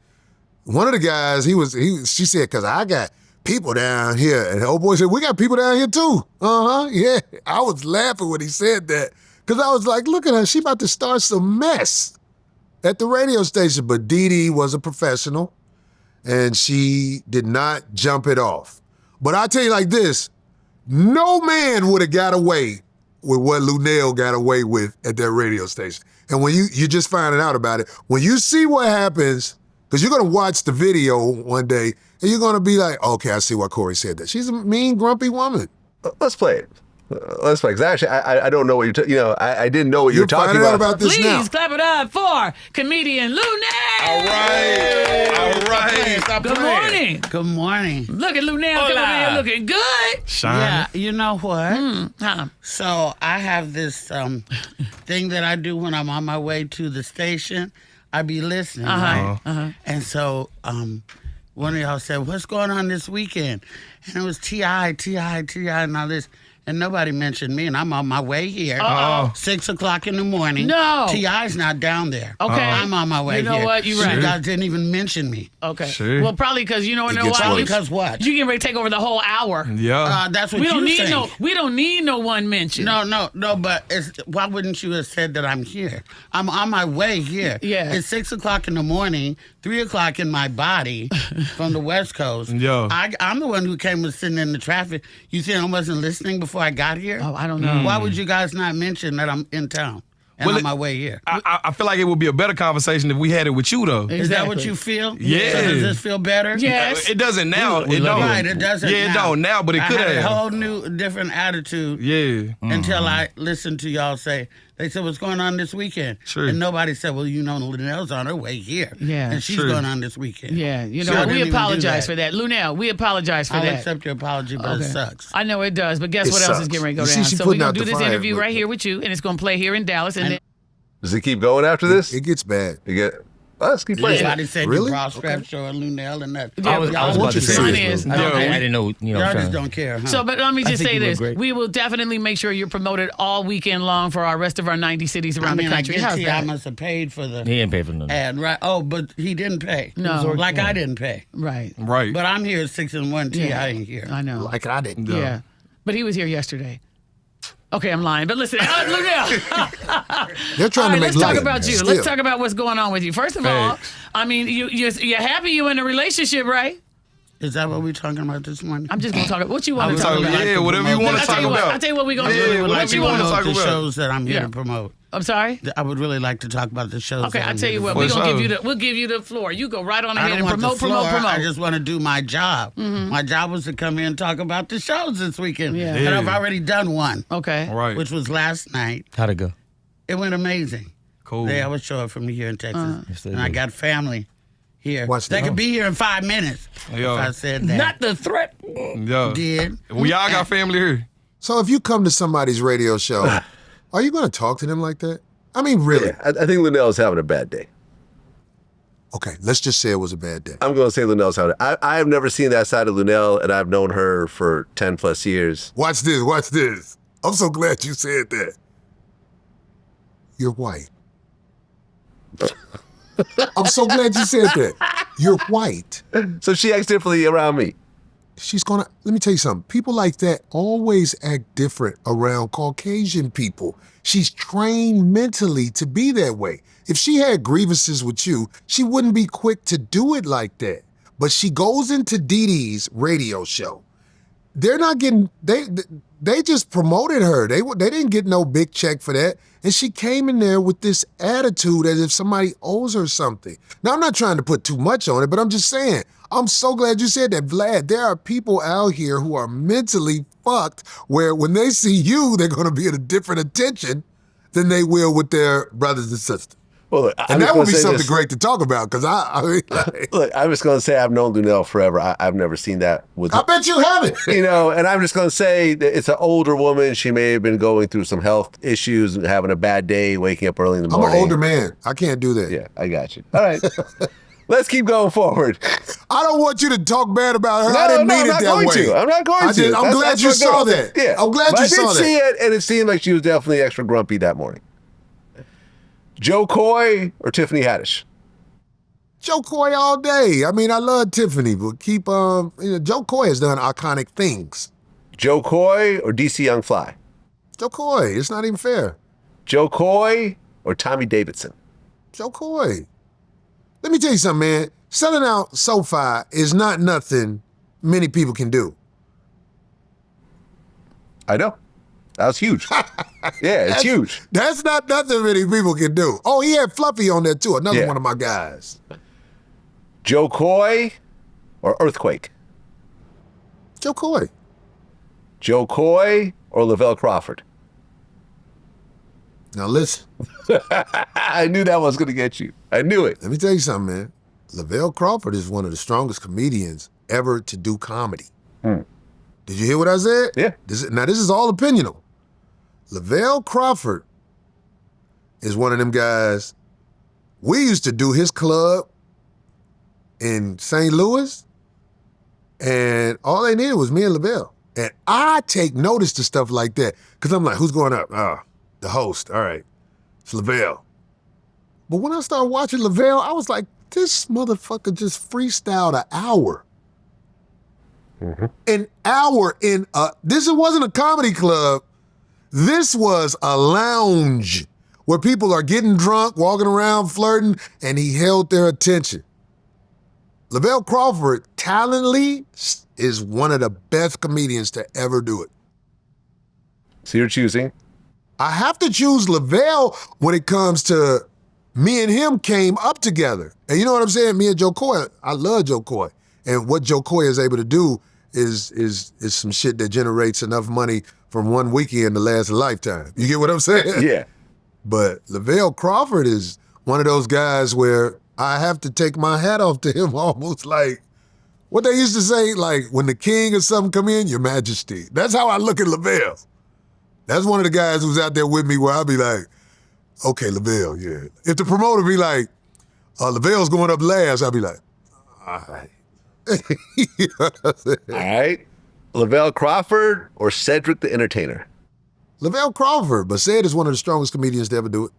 one of the guys, she said, because I got people down here. And the old boy said, we got people down here too. Yeah. I was laughing when he said that. Because I was like, look at her. She about to start some mess at the radio station. But Dee Dee was a professional, and she did not jump it off. But I tell you like this, no man would have got away with what Lunel got away with at that radio station. And when you're just finding out about it, when you see what happens, because you're going to watch the video one day, and you're going to be like, okay, I see why Corey said that. She's a mean, grumpy woman. Let's play it. That's fine. 'Cause actually, I don't know what you're I didn't know what you were talking finding out about. about this Please now. clap it up for comedian Lunel. All right. Good morning. Good morning. Look at Lunel coming in here looking good. Yeah, you know what? So I have this thing that I do when I'm on my way to the station. I be listening, right? And so one of y'all said, "What's going on this weekend?" And it was T.I., and all this. And nobody mentioned me, and I'm on my way here. 6 o'clock in the morning. No. T.I.'s not down there. Okay. I'm on my way here. You know what? You're right. You guys didn't even mention me. Okay. Sure. Well, probably because you know gets why? worse. Because what? You getting ready to take over the whole hour. Yeah. That's what We you don't need think. we don't need no one mention. No, but why wouldn't you have said that I'm here? I'm on my way here. Yeah. It's 6 o'clock in the morning, 3 o'clock in my body from the West Coast. Yeah. I'm the one who came and sitting in the traffic. You think I wasn't listening before I got here? Oh, I don't know. Why would you guys not mention that I'm in town and Well, on my way here? I feel like it would be a better conversation if we had it with you, though. Is that what Exactly. you feel? Yeah. So does this feel better? Yes. It doesn't now. It don't. Right, it doesn't Yeah, now. it don't now, but it could I had a have. whole new, different attitude. Yeah. Until I listened to y'all say, they said, what's going on this weekend? Sure. And nobody said, well, you know, Lunel's on her way here. Yeah. And she's Sure. going on this weekend. Yeah, you So know, I what? didn't We even do apologize that. for that. Lunel, we apologize for I'll that. accept your apology, but Okay. it sucks. I know it does, but guess It what else is sucks. getting ready to go You see, down? she So we're putting going out to do the this fire, interview but- right here with you, and it's going to play here in Dallas. And then, Does it keep going after this? It gets bad. Let's keep playing. Somebody said Really? you brought strap show and Lunel and that. Yeah, I was Y'all about want to to say mine this, is. bro. Okay. I didn't know, Y'all what I'm just saying. don't care, huh? So, but let me just think say you look this. great. We will definitely make sure you're promoted all weekend long for our rest of our 90 cities around I mean, the country. I How's guess I that? must have paid for the He didn't pay for nothing. ad, right? Oh, but he didn't pay. No. Like I didn't pay. Right. Right. But I'm here at 6 and 1 T. Yeah. I ain't here. I know. Like I didn't. Yeah. But he was here yesterday. Okay, I'm lying. But listen, Lunel. They're trying All right, to make let's talk light. about you. Still. Let's talk about what's going on with you. First of all, Facts. I mean, you're happy you're in a relationship, right? Is that what we're talking about this morning? I'm just going to talk about what you want to I'm talk talking, about. yeah, whatever you want to I'll talk tell you what, about. I'll tell you what we're going to Yeah, do. whatever What you you want wanna to talk the about. shows that I'm here Yeah. to promote. I'm sorry? I would really like to talk about the shows. Okay, that I'll I'm tell here you to what. promote. We'll give you the floor. You go right on I ahead don't and want promote, the floor. promote. I just want to do my job. My job was to come here and talk about the shows this weekend. Yeah. And I've already done one, Okay. Right. which was last night. How'd it go? It went amazing. Cool. They always show it from here in Texas. Yes, they And I do. got family here. Watch They that. could be here in 5 minutes Yeah. if I said that. Not the threat. Yeah. did. We all got family here. So if you come to somebody's radio show, are you going to talk to them like that? I mean, really? Yeah, I think Lunel's having a bad day. Okay, let's just say it was a bad day. I'm going to say Lunel's having I have never seen that side of Lunel, and I've known her for 10 plus years. Watch this, watch this. I'm so glad you said that. You're white. I'm so glad you said that. You're white. So she acts differently around me. She's gonna, let me tell you something. People like that always act different around Caucasian people. She's trained mentally to be that way. If she had grievances with you, she wouldn't be quick to do it like that. But she goes into Dee Dee's radio show. They're not getting, they just promoted her. They didn't get no big check for that. And she came in there with this attitude as if somebody owes her something. Now, I'm not trying to put too much on it, but I'm just saying, I'm so glad you said that, Vlad. There are people out here who are mentally fucked where when they see you, they're going to be at a different attention than they will with their brothers and sisters. Well, look, And that would be something great to talk about because I mean, like, Look, I'm just going to say I've known Lunel forever. I've never seen that with I bet you haven't. you know, and I'm just going to say that it's an older woman. She may have been going through some health issues and having a bad day, waking up early in the I'm morning. an older man. I can't do that. Yeah, I got you. All right. Let's keep going forward. I don't want you to talk bad about her. No, I didn't no, mean I'm it not that going way. to. I'm not going to. I'm glad That's you what saw goes. that. Yeah. I'm glad But you I saw did see that. it, and it seemed like she was definitely extra grumpy that morning. Joe Coy or Tiffany Haddish? Joe Coy all day. I mean, I love Tiffany, but keep Joe Coy has done iconic things. Joe Coy or DC Young Fly? Joe Coy, it's not even fair. Joe Coy or Tommy Davidson? Joe Coy. Let me tell you something, man. Selling out SoFi is not nothing many people can do. I know. That was huge. Yeah, it's huge. That's not nothing many people can do. Oh, he had Fluffy on there too, another Yeah. one of my guys. Joe Coy or Earthquake? Joe Coy. Joe Coy or Lavelle Crawford? Now listen, I knew that was going to get you. I knew it. let me tell you something, man. Lavelle Crawford is one of the strongest comedians ever to do comedy. Did you hear what I said? Yeah. This is all opinional. Lavelle Crawford is one of them guys. We used to do his club in St. Louis, and all they needed was me and Lavelle. And I take notice to stuff like that, because I'm like, who's going up? Oh, the host. All right, it's Lavelle. But when I started watching Lavelle, I was like, this motherfucker just freestyled an hour. An hour in this wasn't a comedy club. This was a lounge where people are getting drunk, walking around, flirting, and he held their attention. Lavelle Crawford, talently, is one of the best comedians to ever do it. So you're choosing? I have to choose Lavelle when it comes to me and him came up together. And you know what I'm saying? Me and Joe Coy, I love Joe Coy. And what Joe Coy is able to do is some shit that generates enough money from one weekend to last a lifetime. You get what I'm saying? Yeah. But Lavelle Crawford is one of those guys where I have to take my hat off to him, almost like what they used to say, like when the king or something come in, your majesty. That's how I look at Lavelle. That's one of the guys who's out there with me where I'll be like, okay, Lavelle, yeah. If the promoter be like, Lavelle's going up last, I'll be like, all right. You know what I'm saying? All right. Lavelle Crawford or Cedric the Entertainer? Lavelle Crawford, but Ced is one of the strongest comedians to ever do it.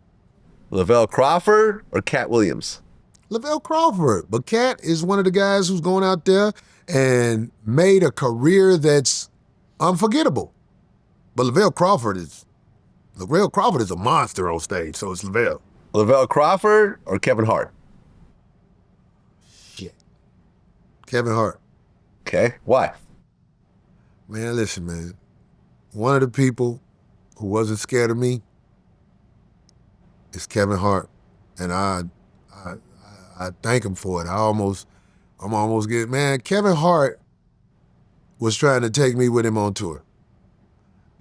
Lavelle Crawford or Cat Williams? Lavelle Crawford, but Cat is one of the guys who's going out there and made a career that's unforgettable. But Lavelle Crawford is a monster on stage, so it's Lavelle. Lavelle Crawford or Kevin Hart? Shit. Kevin Hart. Okay. Why? Man, listen, man. One of the people who wasn't scared of me is Kevin Hart. And I thank him for it. I'm almost getting, man, Kevin Hart was trying to take me with him on tour.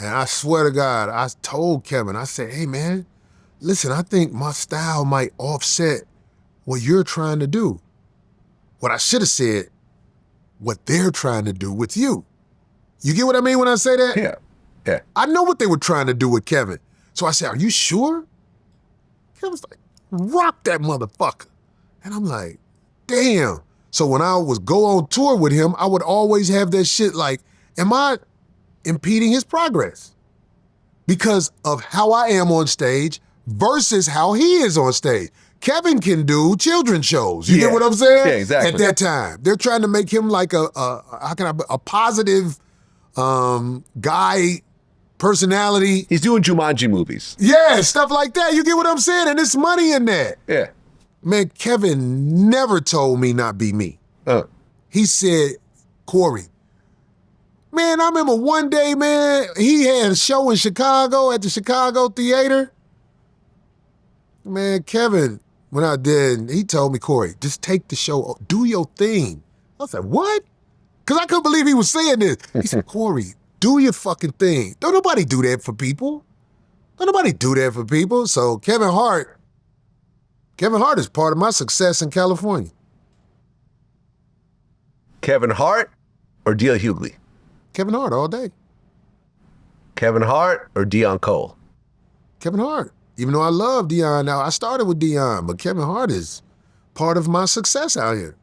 And I swear to God, I told Kevin, I said, hey man, listen, I think my style might offset what you're trying to do. What I should have said, what they're trying to do with you. You get what I mean when I say that? Yeah. Yeah. I know what they were trying to do with Kevin. So I said, are you sure? Kevin's like, rock that motherfucker. And I'm like, damn. So when I was go on tour with him, I would always have that shit like, am I impeding his progress? Because of how I am on stage versus how he is on stage. Kevin can do children's shows. You get what I'm saying? Yeah, exactly. At that time. They're trying to make him like a positive guy personality. He's doing Jumanji movies. Yeah, stuff like that. You get what I'm saying? And there's money in that. Yeah. Man, Kevin never told me not be me. He said, Corey, man, I remember one day, man, he had a show in Chicago at the Chicago Theater. Man, Kevin went out there and he told me, Corey, just take the show, do your thing. I said, what? Because I couldn't believe he was saying this. He said, Corey, do your fucking thing. Don't nobody do that for people. Don't nobody do that for people. So Kevin Hart is part of my success in California. Kevin Hart or D.L. Hughley? Kevin Hart all day. Kevin Hart or Deion Cole? Kevin Hart. Even though I love Deion now, I started with Deion, but Kevin Hart is part of my success out here.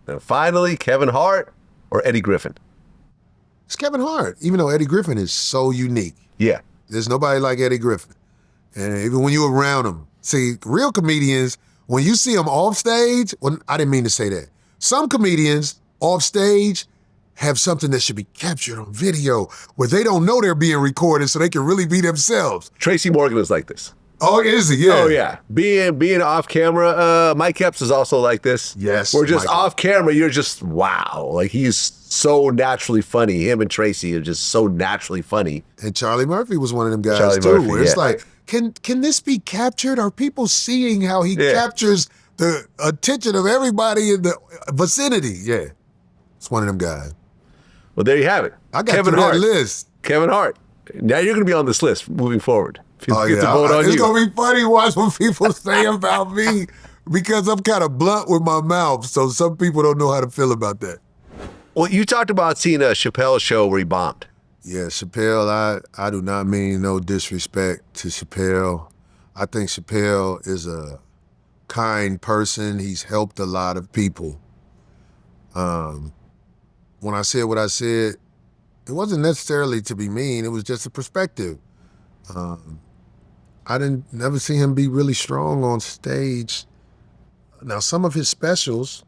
And finally, Kevin Hart or Eddie Griffin? It's Kevin Hart, even though Eddie Griffin is so unique. Yeah. There's nobody like Eddie Griffin. And even when you're around him, see, real comedians, when you see them off stage, well, I didn't mean to say that. Some comedians off stage have something that should be captured on video where they don't know they're being recorded so they can really be themselves. Tracy Morgan is like this. Oh, is he? Yeah. Oh, yeah. Being off camera, Mike Epps is also like this. Yes. We're just Mike. off camera, you're just, wow. Like, he's so naturally funny. Him and Tracy are just so naturally funny. And Charlie Murphy was one of them guys, Charlie too, Murphy, where it's yeah. like, can this be captured? Are people seeing how he captures the attention of everybody in the vicinity? Yeah. It's one of them guys. Well, there you have it. I got Kevin through Hart. that list. Kevin Hart. Now you're going to be on this list moving forward. People Oh get yeah, to vote on it's you. gonna be funny watch what people say about me because I'm kind of blunt with my mouth, so some people don't know how to feel about that. Well, you talked about seeing a Chappelle show where he bombed. Yeah, Chappelle, I do not mean no disrespect to Chappelle. I think Chappelle is a kind person. He's helped a lot of people. When I said what I said, it wasn't necessarily to be mean. It was just a perspective. I didn't never see him be really strong on stage. Now, some of his specials,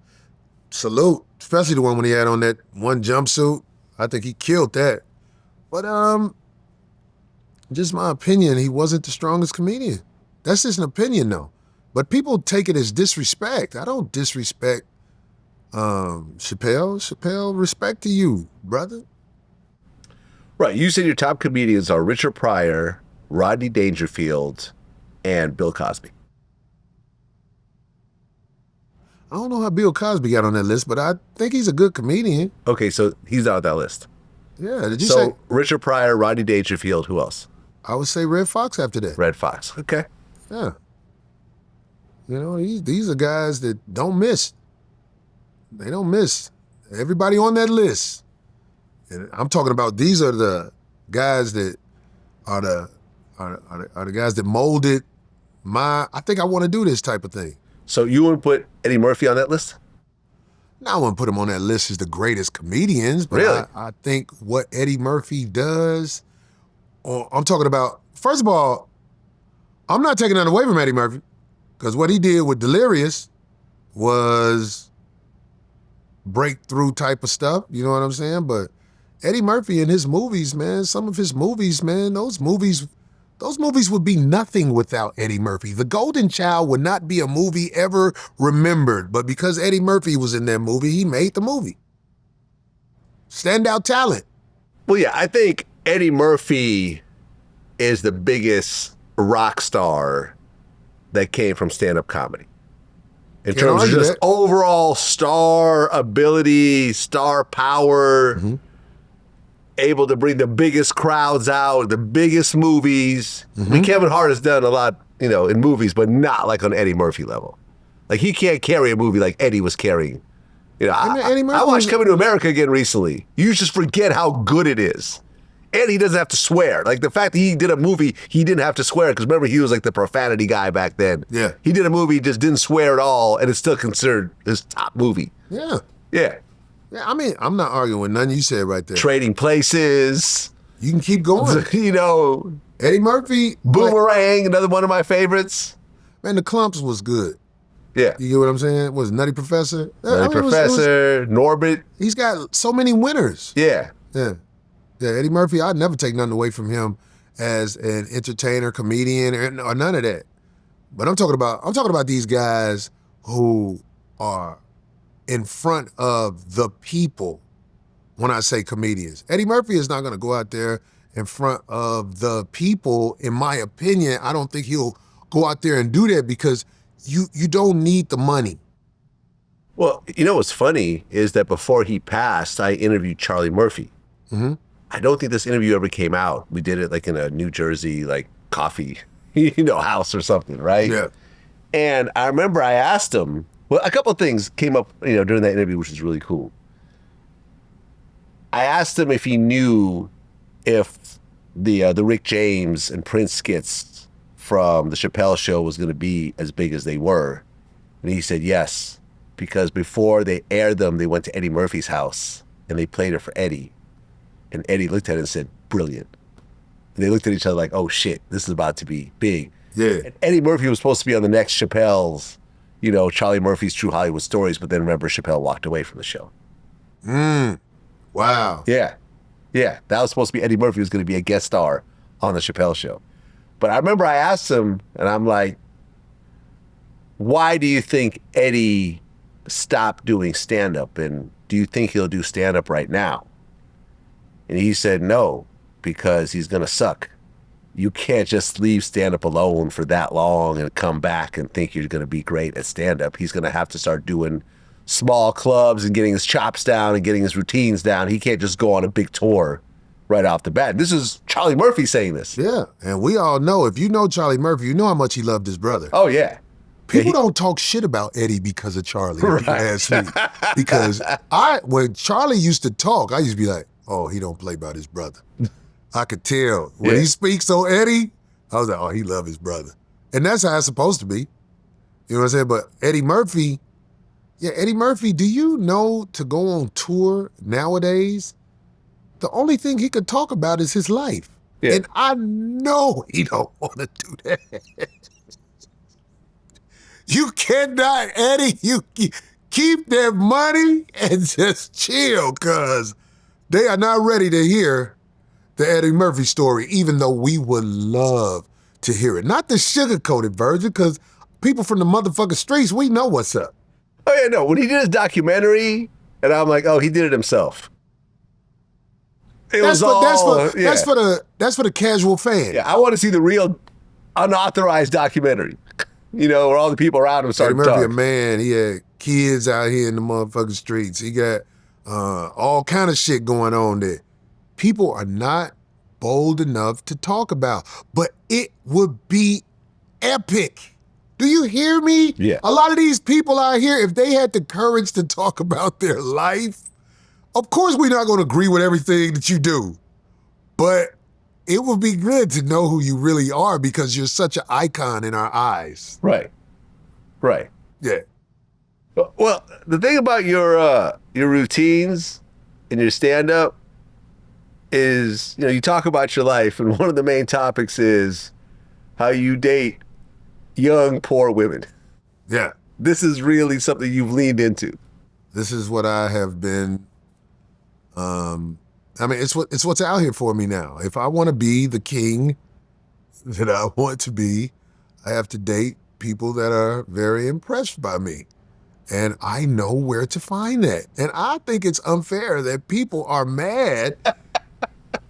salute, especially the one when he had on that one jumpsuit. I think he killed that. But just my opinion, he wasn't the strongest comedian. That's just an opinion, though. But people take it as disrespect. I don't disrespect Chappelle. Chappelle, respect to you, brother. Right. You said your top comedians are Richard Pryor, Rodney Dangerfield, and Bill Cosby. I don't know how Bill Cosby got on that list, but I think he's a good comedian. Okay, so he's not on that list. Yeah, did you So say? Richard Pryor, Rodney Dangerfield, who else? I would say Red Fox after that. Red Fox. Okay. Yeah. You know, these are guys that don't miss. They don't miss. Everybody on that list. And I'm talking about these are the guys that are the guys that molded I think I want to do this type of thing. So you wouldn't put Eddie Murphy on that list? Now, I wouldn't put him on that list as the greatest comedians, but Really? I think what Eddie Murphy does, I'm talking about, first of all, I'm not taking that away from Eddie Murphy, because what he did with Delirious was breakthrough type of stuff, you know what I'm saying? But Eddie Murphy and his movies, man, some of his movies, man, those movies would be nothing without Eddie Murphy. The Golden Child would not be a movie ever remembered, but because Eddie Murphy was in that movie, he made the movie. Standout talent. Well, yeah, I think Eddie Murphy is the biggest rock star that came from stand-up comedy. In Can't terms of argue just that. overall star ability, star power, able to bring the biggest crowds out, the biggest movies. I mean, Kevin Hart has done a lot, in movies, but not like on Eddie Murphy level. Like, he can't carry a movie like Eddie was carrying. Eddie Murphy I watched was- Coming to America again recently. You just forget how good it is. And he doesn't have to swear. Like, the fact that he did a movie, he didn't have to swear, because remember, he was like the profanity guy back then. Yeah. He did a movie, just didn't swear at all, and it's still considered his top movie. Yeah. Yeah. Yeah, I mean, I'm not arguing with nothing you said right there. Trading Places, You can keep going. Eddie Murphy, Boomerang, another one of my favorites. man, the Clumps was good. Yeah. You get what I'm saying? Was Nutty Professor? I Nutty mean, it was- Professor, Norbit. he's got so many winners. Yeah. Yeah. Yeah, Eddie Murphy, I'd never take nothing away from him as an entertainer, comedian, or none of that. But I'm talking about these guys who are in front of the people when I say comedians. Eddie Murphy is not going to go out there in front of the people. In my opinion, I don't think he'll go out there and do that because you don't need the money. Well, what's funny is that before he passed, I interviewed Charlie Murphy. Mm-hmm. I don't think this interview ever came out. We did it like in a New Jersey, like coffee, house or something, right? Yeah. And I remember I asked him, well, a couple of things came up, during that interview, which was really cool. I asked him if he knew if the Rick James and Prince skits from the Chappelle Show was going to be as big as they were. And he said yes, because before they aired them, they went to Eddie Murphy's house and they played it for Eddie. And Eddie looked at it and said, brilliant. And they looked at each other like, oh shit, this is about to be big. Yeah. And Eddie Murphy was supposed to be on the next Chappelle's, Charlie Murphy's True Hollywood Stories, but then remember Chappelle walked away from the show. Wow. Yeah. Yeah. That was supposed to be Eddie Murphy was going to be a guest star on the Chappelle Show. But I remember I asked him, and I'm like, why do you think Eddie stopped doing stand-up? And do you think he'll do stand-up right now? And he said no, because he's going to suck. You can't just leave stand-up alone for that long and come back and think you're going to be great at stand-up. He's going to have to start doing small clubs and getting his chops down and getting his routines down. He can't just go on a big tour right off the bat. This is Charlie Murphy saying this. Yeah, and we all know, if you know Charlie Murphy, you know how much he loved his brother. Oh, yeah. People don't talk shit about Eddie because of Charlie, if you ask me. Because when Charlie used to talk, I used to be like, oh, he don't play about his brother. I could tell. When he speaks on Eddie, I was like, oh, he love his brother. And that's how it's supposed to be. You know what I'm saying? But Eddie Murphy, do you know to go on tour nowadays, the only thing he could talk about is his life. Yeah. And I know he don't want to do that. You cannot, Eddie, you keep that money and just chill, because they are not ready to hear the Eddie Murphy story, even though we would love to hear it. Not the sugar-coated version, because people from the motherfucking streets, we know what's up. Oh, yeah, no. When he did his documentary, and I'm like, oh, he did it himself. That's for the casual fan. Yeah, I want to see the real unauthorized documentary. You know, where all the people around him started Eddie Murphy, talking. a man, he had kids out here in the motherfucking streets. He got all kind of shit going on there. People are not bold enough to talk about, but it would be epic. Do you hear me? Yeah. A lot of these people out here, if they had the courage to talk about their life, of course we're not going to agree with everything that you do, but it would be good to know who you really are, because you're such an icon in our eyes. Right. Yeah. Well, the thing about your routines and your stand-up is, you know, you talk about your life, and one of the main topics is how you date young, poor women. Yeah. This is really something you've leaned into. This is what I have been, it's what's out here for me now. If I want to be the king that I want to be, I have to date people that are very impressed by me. And I know where to find that. And I think it's unfair that people are mad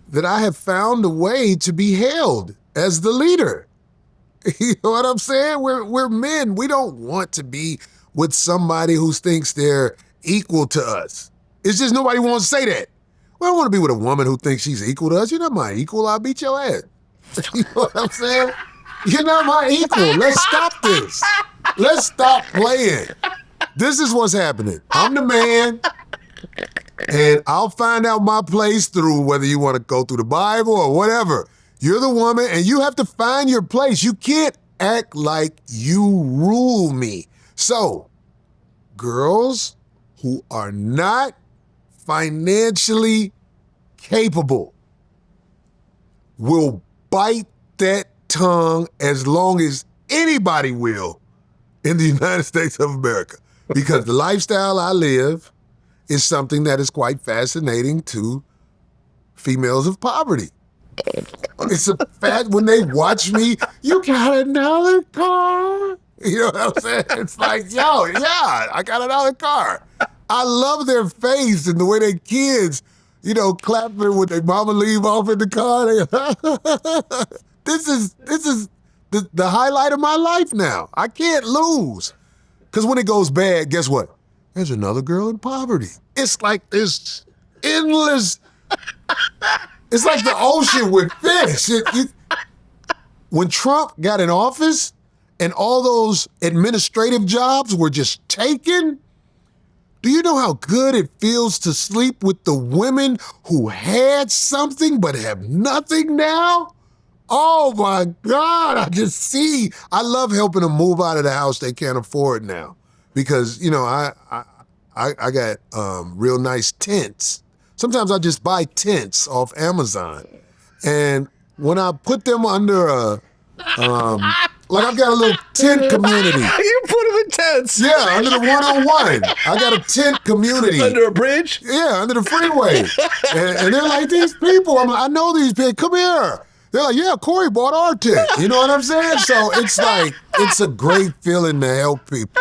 that I have found a way to be hailed as the leader. You know what I'm saying? We're men. We don't want to be with somebody who thinks they're equal to us. It's just nobody wants to say that. We don't want to be with a woman who thinks she's equal to us. You're not my equal. I'll beat your ass. You know what I'm saying? You're not my equal. Let's stop this. Let's stop playing. This is what's happening. I'm the man, and I'll find out my place through whether you want to go through the Bible or whatever. You're the woman, and you have to find your place. You can't act like you rule me. So, girls who are not financially capable will bite that tongue as long as anybody will in the United States of America. Because the lifestyle I live is something that is quite fascinating to females of poverty. It's a fact when they watch me, you got another car? You know what I'm saying? It's like, yo, yeah, I got another car. I love their face and the way their kids, you know, clapping when their mama leave off in the car. This is the highlight of my life now. I can't lose. Because when it goes bad, guess what? There's another girl in poverty. It's like this endless, it's like the ocean with fish. When Trump got in office and all those administrative jobs were just taken, do you know how good it feels to sleep with the women who had something but have nothing now? Oh my God, I love helping them move out of the house they can't afford now. Because, you know, I got real nice tents. Sometimes I just buy tents off Amazon. And when I put them under like I've got a little tent community. You put them in tents? Yeah, under the 101. I got a tent community. Under a bridge? Yeah, under the freeway. and they're like, these people, I know these people, come here. They're like, yeah, Corey bought our tent. You know what I'm saying? So it's like, it's a great feeling to help people.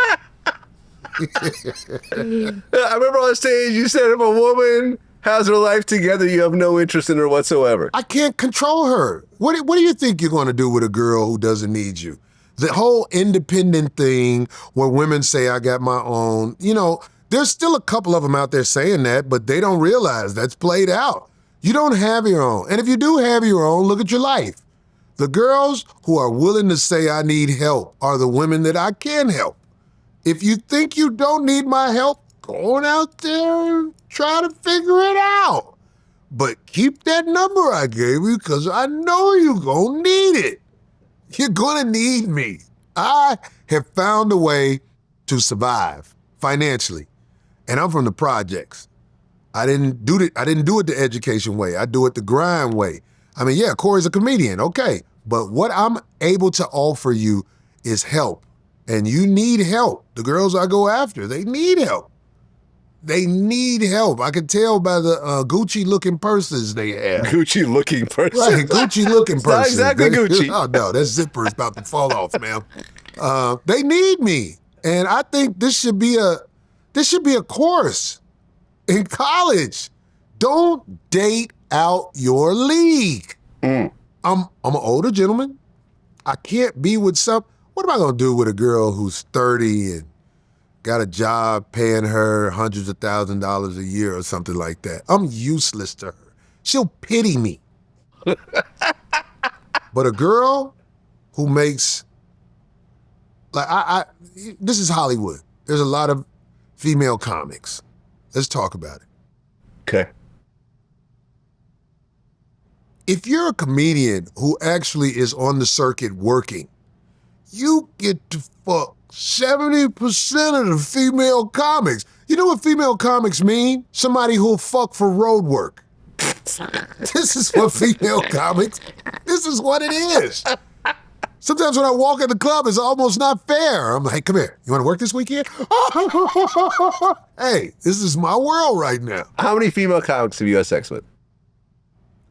I remember on stage you said if a woman has her life together, you have no interest in her whatsoever. I can't control her. What do you think you're going to do with a girl who doesn't need you? The whole independent thing where women say, I got my own, you know, there's still a couple of them out there saying that, but they don't realize that's played out. You don't have your own. And if you do have your own, look at your life. The girls who are willing to say I need help are the women that I can help. If you think you don't need my help, go on out there and try to figure it out. But keep that number I gave you because I know you're going to need it. You're going to need me. I have found a way to survive financially. And I'm from the projects. I didn't do it the education way. I do it the grind way. I mean, yeah, Corey's a comedian, okay. But what I'm able to offer you is help. And you need help. The girls I go after, they need help. They need help. I can tell by the Gucci-looking purses they have. Gucci-looking person. Right, Gucci-looking purses. Not exactly Gucci. Oh, no, that zipper is about to fall off, ma'am. They need me. And I think this should be a course in college. Don't date out your league. I'm an older gentleman. I can't be with what am I gonna do with a girl who's 30 and got a job paying her hundreds of $1,000s a year or something like that? I'm useless to her. She'll pity me. But a girl who makes, this is Hollywood. There's a lot of female comics. Let's talk about it. Okay. If you're a comedian who actually is on the circuit working, you get to fuck 70% of the female comics. You know what female comics mean? Somebody who'll fuck for road work. This is what female comics, this is what it is. Sometimes when I walk in the club, it's almost not fair. I'm like, come here, you wanna work this weekend? Hey, this is my world right now. How many female comics have you had sex with?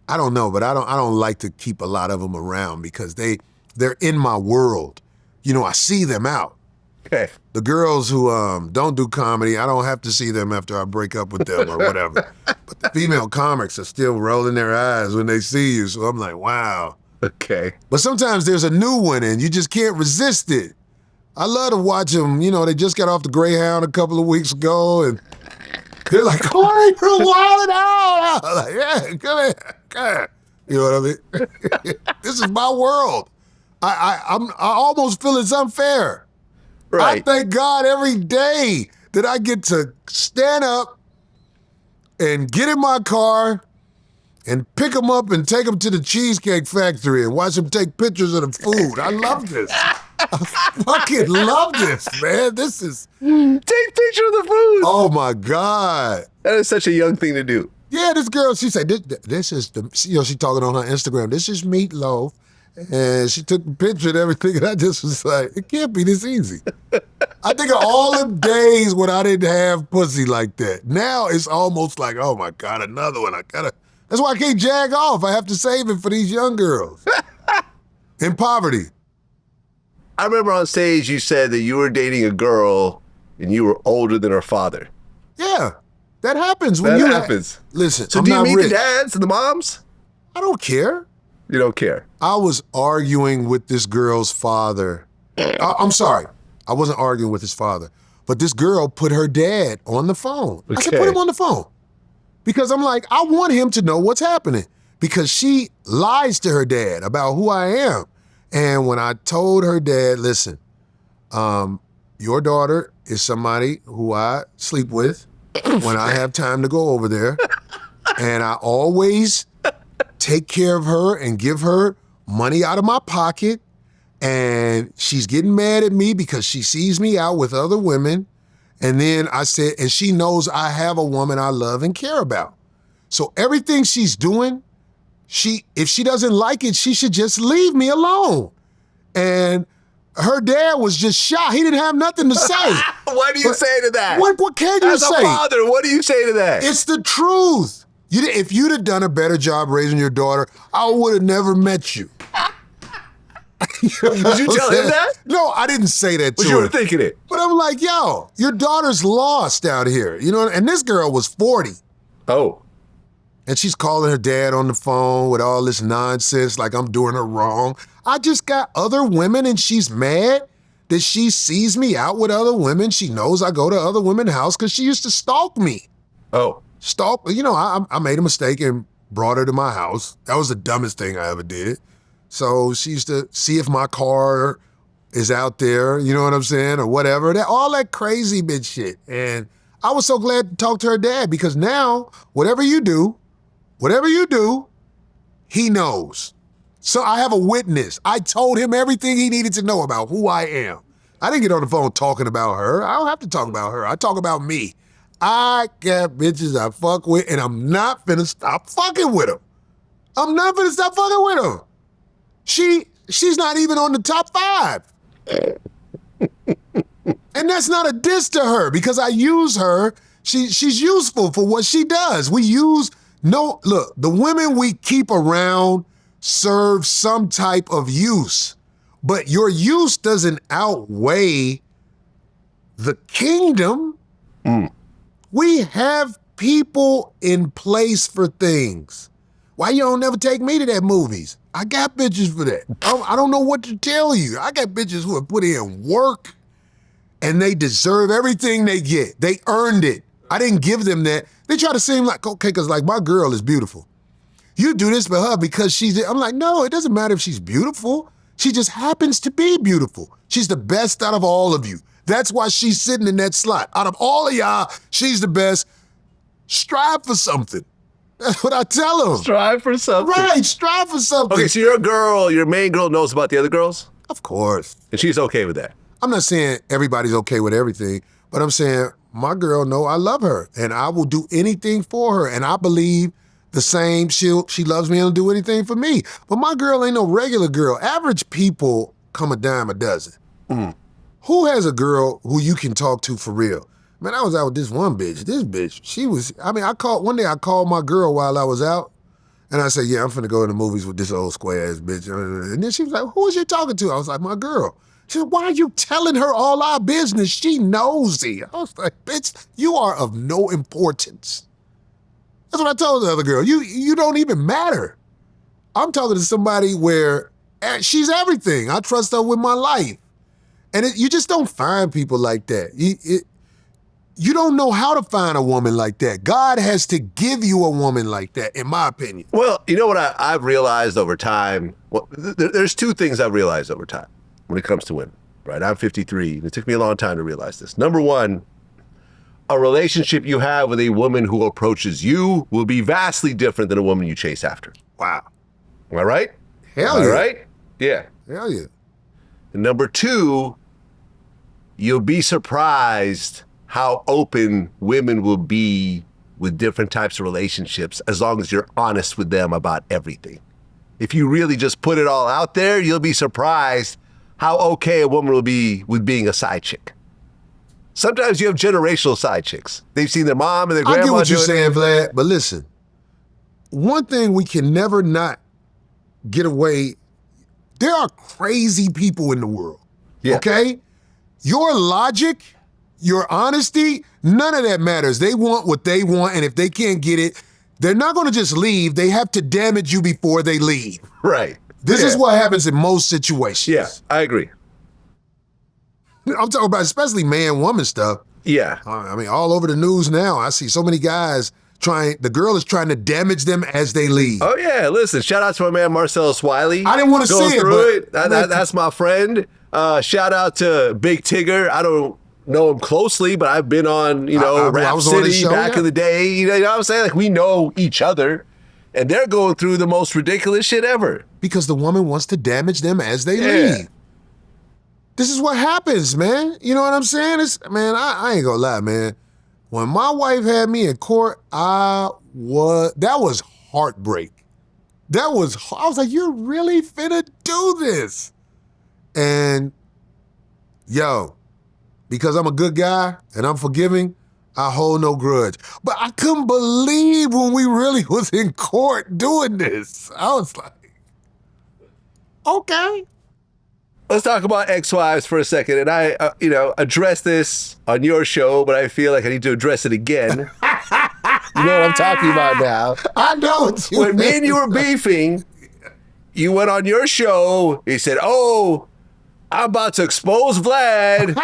I don't know, but I don't like to keep a lot of them around because they're in my world. You know, I see them out. Okay. The girls who don't do comedy, I don't have to see them after I break up with them or whatever. But the female comics are still rolling their eyes when they see you, so I'm like, wow. Okay. But sometimes there's a new one and you just can't resist it. I love to watch them, you know, they just got off the Greyhound a couple of weeks ago and they're like, Corey, you're wilding out. I'm like, yeah, come here. You know what I mean? This is my world. I almost feel it's unfair. Right. I thank God every day that I get to stand up and get in my car and pick them up and take them to the Cheesecake Factory and watch them take pictures of the food. I love this. I fucking love this, man. This is... Take picture of the food. Oh, my God. That is such a young thing to do. Yeah, this girl, she said, this is the... You know, she talking on her Instagram. This is meatloaf. And she took a picture and everything, and I just was like, it can't be this easy. I think of all the days when I didn't have pussy like that. Now it's almost like, oh my God, another one. That's why I can't jag off. I have to save it for these young girls. In poverty. I remember on stage you said that you were dating a girl and you were older than her father. Yeah, that happens. That happens. Listen, So I'm do you not meet rich. the dads and the moms? I don't care. You don't care. I was arguing with this girl's father. I'm sorry. I wasn't arguing with his father. But this girl put her dad on the phone. I said, Okay. put him on the phone. Because I'm like, I want him to know what's happening. Because she lies to her dad about who I am. And when I told her dad, listen, your daughter is somebody who I sleep with when I have time to go over there. And I always take care of her and give her money out of my pocket. And she's getting mad at me because she sees me out with other women. And then I said, and she knows I have a woman I love and care about. So everything she's doing, if she doesn't like it, she should just leave me alone. And her dad was just shocked. He didn't have nothing to say. What do you say to that? What can you As say? a father, what do you say to that? It's the truth. If you'd have done a better job raising your daughter, I would have never met you. Did you tell him that? No, I didn't say that But to you her. were thinking it. But I'm like, yo, your daughter's lost out here. You know, and this girl was 40. Oh. And she's calling her dad on the phone with all this nonsense, like I'm doing her wrong. I just got other women and she's mad that she sees me out with other women. She knows I go to other women's house because she used to stalk me. Oh. You know, I made a mistake and brought her to my house. That was the dumbest thing I ever did. So she used to see if my car is out there, you know what I'm saying, or whatever. All that crazy bitch shit. And I was so glad to talk to her dad because now, whatever you do, he knows. So I have a witness. I told him everything he needed to know about who I am. I didn't get on the phone talking about her. I don't have to talk about her. I talk about me. I got bitches I fuck with, and I'm not finna stop fucking with them. I'm not finna stop fucking with them. She's not even on the top 5. And that's not a diss to her because I use her. She's useful for what she does. Look, the women we keep around serve some type of use, but your use doesn't outweigh the kingdom. We have people in place for things. Why you don't never take me to that movies? I got bitches for that. I don't know what to tell you. I got bitches who have put in work and they deserve everything they get. They earned it. I didn't give them that. They try to seem like, okay, because like my girl is beautiful. You do this for her because I'm like, no, it doesn't matter if she's beautiful. She just happens to be beautiful. She's the best out of all of you. That's why she's sitting in that slot. Out of all of y'all, she's the best. Strive for something. That's what I tell them. Strive for something. Right, strive for something. Okay, so your main girl knows about the other girls? Of course. And she's okay with that? I'm not saying everybody's okay with everything, but I'm saying my girl know I love her and I will do anything for her. And I believe the same, she loves me and will do anything for me. But my girl ain't no regular girl. Average people come a dime a dozen. Who has a girl who you can talk to for real? Man, I was out with this one bitch. This bitch, one day I called my girl while I was out and I said, yeah, I'm finna go to the movies with this old square ass bitch. And then she was like, who was you talking to? I was like, my girl. She said, why are you telling her all our business? She nosy. I was like, bitch, you are of no importance. That's what I told the other girl. You don't even matter. I'm talking to somebody where she's everything. I trust her with my life. And you just don't find people like that. You don't know how to find a woman like that. God has to give you a woman like that, in my opinion. Well, you know what I've realized over time? Well, there's two things I've realized over time when it comes to women, right? I'm 53, and it took me a long time to realize this. Number one, a relationship you have with a woman who approaches you will be vastly different than a woman you chase after. Wow. Am I right? Hell yeah. All right? Yeah. Hell yeah. And number two, you'll be surprised how open women will be with different types of relationships as long as you're honest with them about everything. If you really just put it all out there, you'll be surprised how okay a woman will be with being a side chick. Sometimes you have generational side chicks. They've seen their mom and their grandma. I get what you're doing saying, Vlad, but listen, one thing we can never not get away, there are crazy people in the world, okay? Your logic, your honesty, none of that matters. They want what they want, and if they can't get it, they're not gonna just leave. They have to damage you before they leave. Right. This is what happens in most situations. Yeah, I agree. I'm talking about especially man-woman stuff. Yeah. I mean, all over the news now, I see so many guys the girl is trying to damage them as they leave. Oh yeah, listen, shout out to my man Marcellus Wiley. I didn't want to see it, but that's my friend. Shout out to Big Tigger. I don't know him closely, but I've been on, Rap City back in the day. You know what I'm saying? Like, we know each other, and they're going through the most ridiculous shit ever. Because the woman wants to damage them as they leave. This is what happens, man. You know what I'm saying? I ain't gonna lie, man. When my wife had me in court, that was heartbreak. I was like, you're really finna do this? And because I'm a good guy and I'm forgiving, I hold no grudge. But I couldn't believe when we really was in court doing this. I was like, okay. Let's talk about ex-wives for a second. And I, addressed this on your show, but I feel like I need to address it again. You know what I'm talking about now. I know what you When mean. me and you were beefing, you went on your show, you said, oh, I'm about to expose Vlad.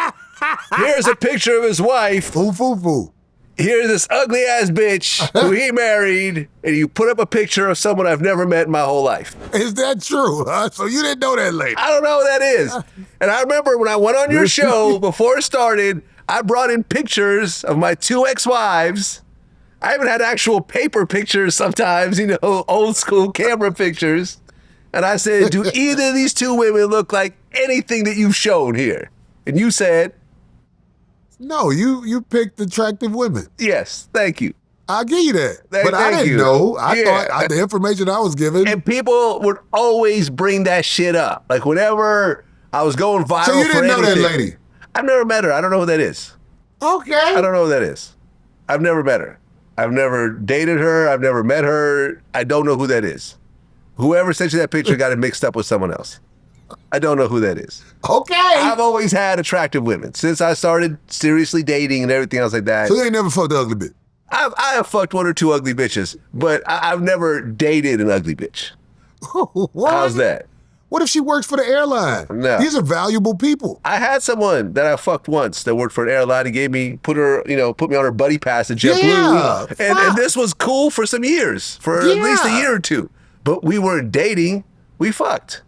Here's a picture of his wife. Foo. here's this ugly ass bitch who he married, and you put up a picture of someone I've never met in my whole life. Is that true? Huh? So you didn't know that lady? I don't know who that is. And I remember when I went on your show before it started, I brought in pictures of my 2 ex-wives. I even had actual paper pictures sometimes, you know, old school camera pictures. And I said, do either of these 2 women look like anything that you've shown here? And you said, No, you picked attractive women. yes, thank you. I'll give you that. But I thank didn't you. know. I Yeah. thought the information I was given. And people would always bring that shit up. Like whenever I was going viral. So you didn't know that anything. lady? I've never met her. I don't know who that is. Okay. I don't know who that is. I've never met her. I've never dated her. I've never met her. I don't know who that is. Whoever sent you that picture got it mixed up with someone else. I don't know who that is. Okay. I've always had attractive women since I started seriously dating and everything else like that. So you ain't never fucked an ugly bitch? I have fucked 1 or 2 ugly bitches, but I've never dated an ugly bitch. What? How's that? What if she works for the airline? No. These are valuable people. I had someone that I fucked once that worked for an airline and put me on her buddy pass at JetBlue. Yeah, And this was cool for some years, for at least a year or 2. But we weren't dating, we fucked.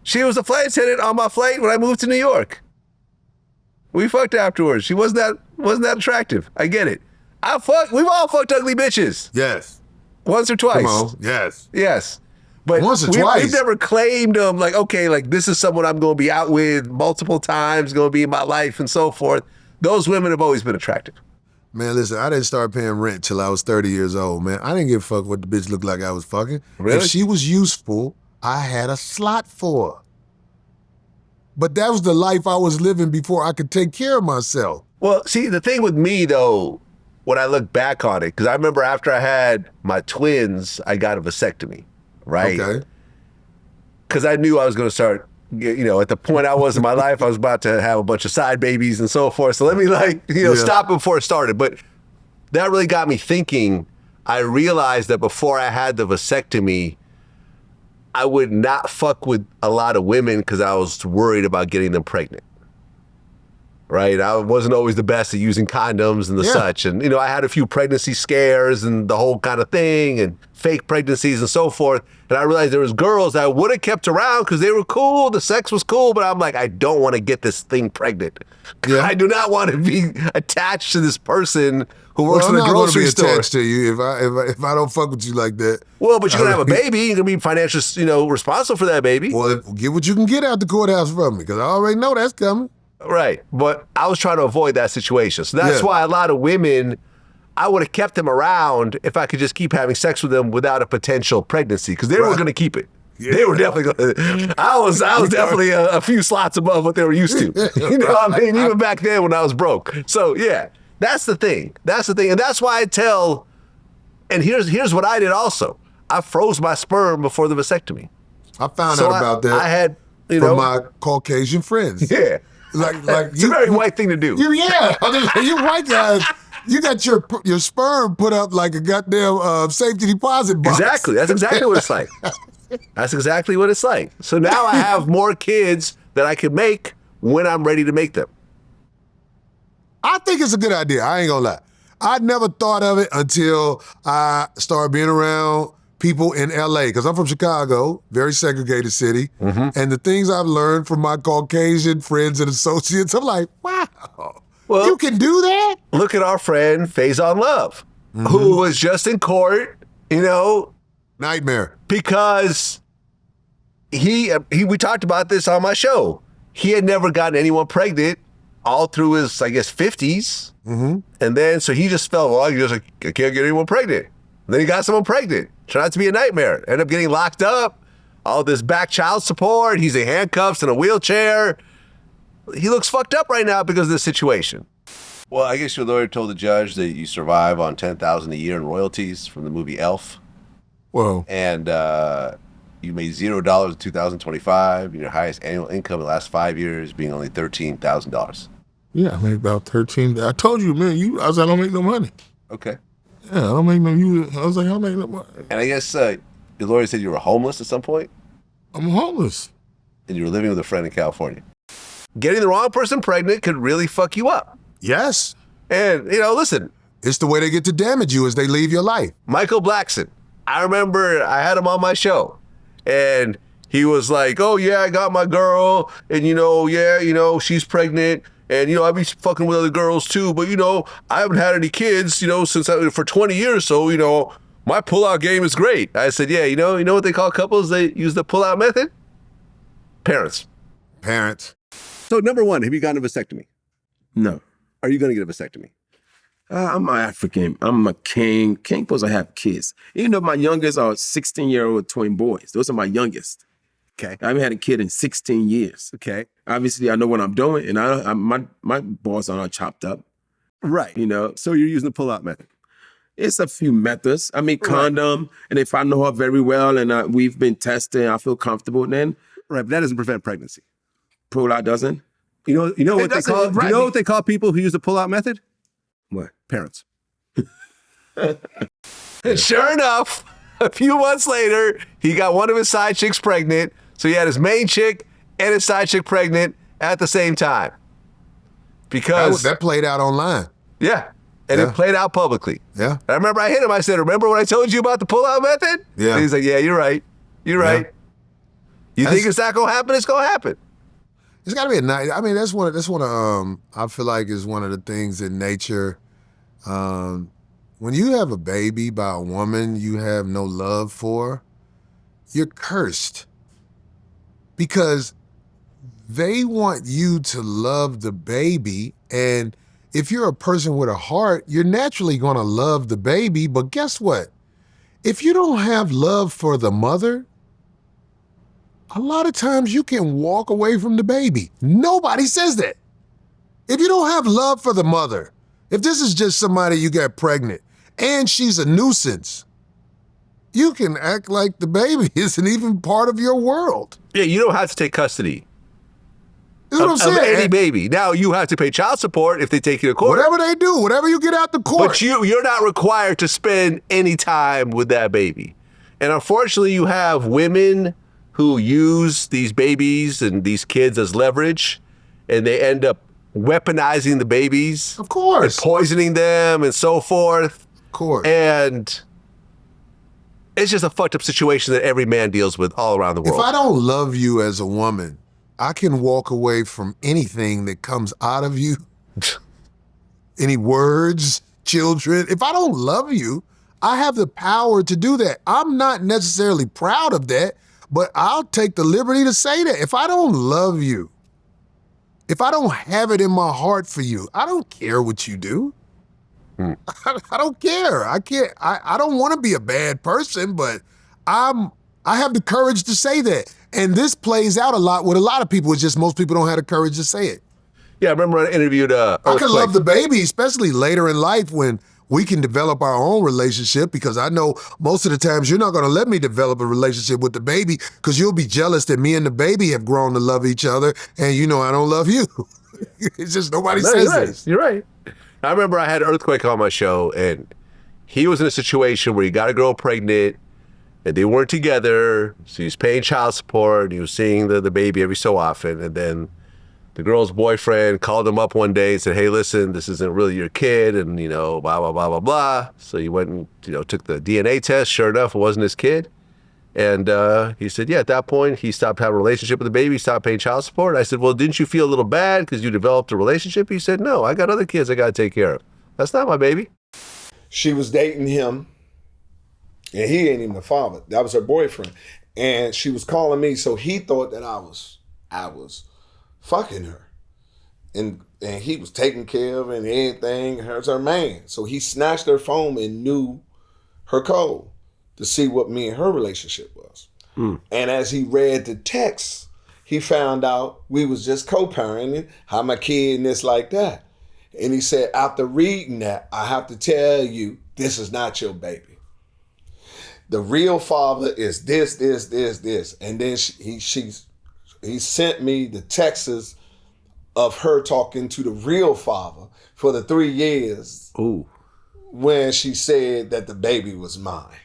She was a flight attendant on my flight when I moved to New York. We fucked afterwards. She wasn't that attractive. I get it. We've all fucked ugly bitches. Yes. Once or twice. Come on. Yes. Yes. But Once or twice. We've never claimed them like, okay, like this is someone I'm going to be out with multiple times, going to be in my life and so forth. Those women have always been attractive. Man, listen, I didn't start paying rent till I was 30 years old, man. I didn't give a fuck what the bitch looked like I was fucking. Really? If she was useful, I had a slot for her. But that was the life I was living before I could take care of myself. Well, see, the thing with me, though, when I look back on it, because I remember after I had my twins, I got a vasectomy, right? Okay. Because I knew I was going to start, at the point I was in my life, I was about to have a bunch of side babies and so forth. So let me, stop before it started. But that really got me thinking. I realized that before I had the vasectomy, I would not fuck with a lot of women because I was worried about getting them pregnant. Right? I wasn't always the best at using condoms and the such. And, I had a few pregnancy scares and the whole kind of thing and fake pregnancies and so forth. And I realized there was girls that I would have kept around because they were cool. The sex was cool. But I'm like, I don't want to get this thing pregnant. Yeah. I do not want to be attached to this person who works in the grocery store. I'm not going to be attached to you if I don't fuck with you like that. Well, but you're going to have a baby. You're going to be financially, responsible for that baby. Well, get what you can get out the courthouse from me because I already know that's coming. Right. But I was trying to avoid that situation. So that's why a lot of women, I would have kept them around if I could just keep having sex with them without a potential pregnancy because they were going to keep it. Yeah. They were definitely going to. I was definitely a few slots above what they were used to. You know what I mean? Even back then when I was broke. So, yeah, that's the thing. That's the thing. And that's why I tell, and here's what I did also. I froze my sperm before the vasectomy. I found out about that I had, from my Caucasian friends. Yeah. Like it's a very white thing to do. You white guys, you got your sperm put up like a goddamn safety deposit box. Exactly. That's exactly what it's like. That's exactly what it's like. So now I have more kids that I can make when I'm ready to make them. I think it's a good idea. I ain't gonna lie. I never thought of it until I started being around people in LA, because I'm from Chicago, very segregated city. Mm-hmm. And the things I've learned from my Caucasian friends and associates, I'm like, wow, you can do that? Look at our friend Faison Love, who was just in court, Nightmare. Because we talked about this on my show. He had never gotten anyone pregnant all through his, 50s. Mm-hmm. And then, so he just felt, I can't get anyone pregnant. And then he got someone pregnant. Turned out to be a nightmare. Ended up getting locked up. All this back child support. He's in handcuffs in a wheelchair. He looks fucked up right now because of this situation. Well, I guess your lawyer told the judge that you survive on $10,000 a year in royalties from the movie Elf. Whoa. And you made $0 in 2025. Your highest annual income in the last 5 years being only $13,000. Yeah, I make about 13. I told you, man. I was like, I don't make no money. Okay. Yeah, I don't make no. I was like, I don't make no money. And I guess your lawyer said you were homeless at some point. I'm homeless. And you were living with a friend in California. Getting the wrong person pregnant could really fuck you up. Yes. And, listen. It's the way they get to damage you as they leave your life. Michael Blackson. I remember I had him on my show, and he was like, oh, yeah, I got my girl, and, she's pregnant, and, I be fucking with other girls, too, but, I haven't had any kids, since for 20 years, so, my pullout game is great. I said, yeah, you know what they call couples? They use the pullout method? Parents. So, number one, have you gotten a vasectomy? No. Are you going to get a vasectomy? I'm an African. I'm a king. King supposed to have kids. Even though my youngest are 16-year-old twin boys. Those are my youngest. Okay. I haven't had a kid in 16 years. Okay. Obviously, I know what I'm doing, and my balls are not chopped up. Right. So you're using the pullout method. It's a few methods. I mean, condom, and if I know her very well and we've been testing, I feel comfortable then. Right, but that doesn't prevent pregnancy. Pullout doesn't? You know what they call? Right. You know what they call people who use the pullout method? What? Parents. And sure enough, a few months later, he got one of his side chicks pregnant. So he had his main chick and his side chick pregnant at the same time. Because That played out online. yeah, and it played out publicly. Yeah. I remember I hit him. I said, remember when I told you about the pullout method? Yeah. And he's like, yeah, you're right. You're right. You think it's not gonna happen? It's gonna happen. It's got to be a nice. I mean, that's one of I feel like is one of the things in nature. When you have a baby by a woman you have no love for, you're cursed because they want you to love the baby, and if you're a person with a heart, you're naturally going to love the baby. But guess what? If you don't have love for the mother, a lot of times you can walk away from the baby. Nobody says that. If you don't have love for the mother, if this is just somebody you got pregnant and she's a nuisance, you can act like the baby isn't even part of your world. Yeah, you don't have to take custody That's what I'm of saying. any baby. Now you have to pay child support if they take you to court. Whatever they do, whatever you get out the court. But you're not required to spend any time with that baby. And unfortunately, you have women who use these babies and these kids as leverage, and they end up weaponizing the babies. Of course. And poisoning them and so forth. Of course. And it's just a fucked up situation that every man deals with all around the world. If I don't love you as a woman, I can walk away from anything that comes out of you. Any words, children. If I don't love you, I have the power to do that. I'm not necessarily proud of that, but I'll take the liberty to say that. If I don't love you, if I don't have it in my heart for you, I don't care what you do. I don't care. I don't want to be a bad person, but I have the courage to say that. And this plays out a lot with a lot of people. It's just most people don't have the courage to say it. Yeah, I remember I interviewed I can Earthquake. love the baby, especially later in life when we can develop our own relationship, because I know most of the times you're not going to let me develop a relationship with the baby because you'll be jealous that me and the baby have grown to love each other, and you know I don't love you. It's just nobody says this. You're right. I remember I had Earthquake on my show, and he was in a situation where he got a girl pregnant, and they weren't together, so he was paying child support, and he was seeing the baby every so often, and then the girl's boyfriend called him up one day and said, hey, listen, this isn't really your kid, and, blah, blah, blah, blah, blah. So he went and, took the DNA test. Sure enough, it wasn't his kid. And he said, yeah, at that point, he stopped having a relationship with the baby, stopped paying child support. I said, well, didn't you feel a little bad because you developed a relationship? He said, no, I got other kids I got to take care of. That's not my baby. She was dating him, and he ain't even the father. That was her boyfriend. And she was calling me, so he thought that I was fucking her. And he was taking care of her and everything. Her's her man. So he snatched her phone and knew her code to see what me and her relationship was. And as he read the text, he found out we was just co-parenting, how my kid and this like that. And he said, after reading that, I have to tell you, this is not your baby. The real father is this. And then he sent me the texts of her talking to the real father for the 3 years. Ooh. When she said that the baby was mine.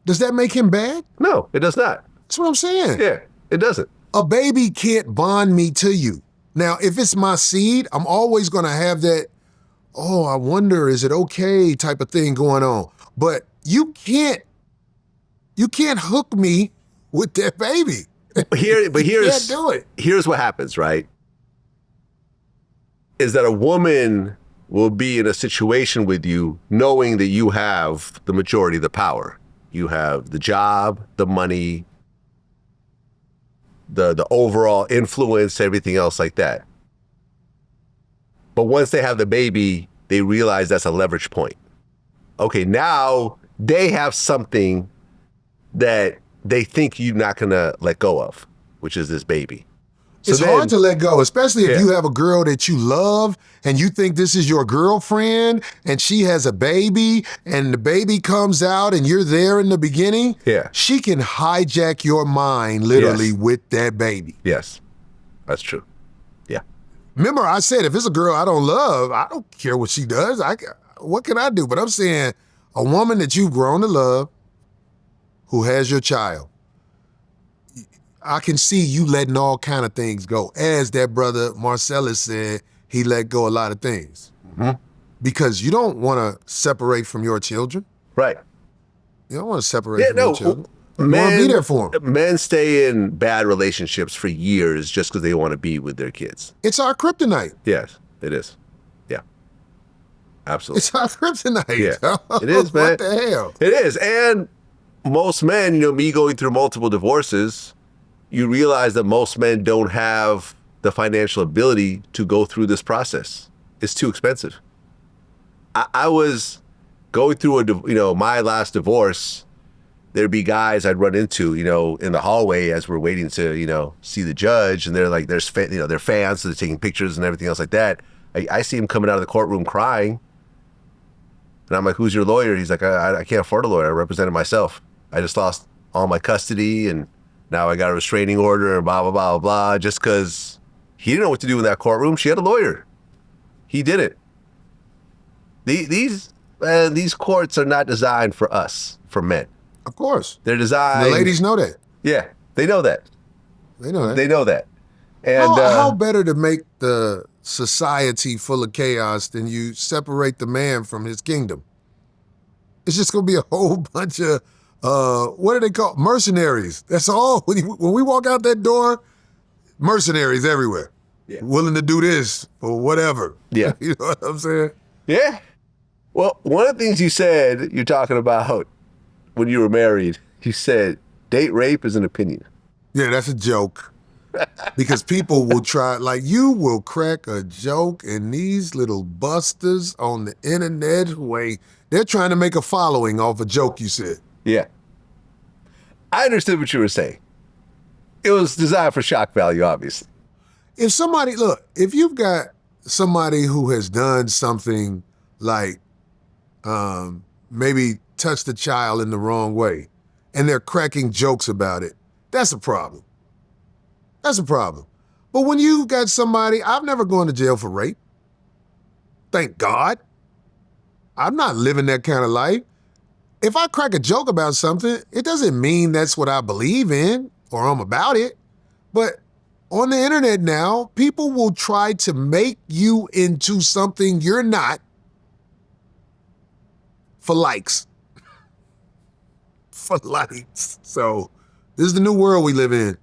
Does that make him bad? No, it does not. That's what I'm saying. Yeah, it doesn't. A baby can't bond me to you. Now, if it's my seed, I'm always going to have that oh, I wonder, is it okay type of thing going on. But you can't hook me with that baby. Here's can't do it. Here's what happens, right? Is that a woman will be in a situation with you knowing that you have the majority of the power. You have the job, the money, the overall influence, everything else like that. But once they have the baby, they realize that's a leverage point. Okay, now they have something that they think you're not gonna let go of, which is this baby. It's hard to let go, especially if you have a girl that you love and you think this is your girlfriend and she has a baby and the baby comes out and you're there in the beginning. Yeah. She can hijack your mind literally with that baby. Yes, that's true. Yeah. Remember I said, if it's a girl I don't love, I don't care what she does. What can I do? But I'm saying a woman that you've grown to love who has your child, I can see you letting all kind of things go. As that brother Marcellus said, he let go a lot of things. Mm-hmm. Because you don't want to separate from your children. Right. You don't want to separate from your children. You want to be there for them. Men stay in bad relationships for years just because they want to be with their kids. It's our kryptonite. Yes, it is. Yeah. Absolutely. It's our kryptonite. Yeah. It is, man. What the hell? It is. And most men, me going through multiple divorces, you realize that most men don't have the financial ability to go through this process. It's too expensive. I was going through my last divorce. There'd be guys I'd run into, in the hallway as we're waiting to, see the judge, and they're like, they're fans, so they're taking pictures and everything else like that. I see him coming out of the courtroom crying, and I'm like, "Who's your lawyer?" He's like, "I can't afford a lawyer. I represented myself. I just lost all my custody, and now I got a restraining order and blah, blah, blah, blah," just because he didn't know what to do in that courtroom. She had a lawyer. He did it. These courts are not designed for us, for men. Of course. They're designed. The ladies know that. Yeah, they know that. They know that. They know that. And how better to make the society full of chaos than you separate the man from his kingdom? It's just going to be a whole bunch of, what are they called? Mercenaries. That's all. When we walk out that door, mercenaries everywhere. Yeah. Willing to do this or whatever. Yeah. You know what I'm saying? Yeah. Well, one of the things you said, you're talking about when you were married, you said date rape is an opinion. Yeah, that's a joke. Because people will try, you will crack a joke, and these little busters on the internet, they're trying to make a following off a joke you said. Yeah. I understood what you were saying. It was designed for shock value, obviously. If you've got somebody who has done something like maybe touched a child in the wrong way, and they're cracking jokes about it, that's a problem. That's a problem. But when you got somebody, I've never gone to jail for rape. Thank God. I'm not living that kind of life. If I crack a joke about something, it doesn't mean that's what I believe in or I'm about it. But on the internet now, people will try to make you into something you're not for likes. For likes. So this is the new world we live in.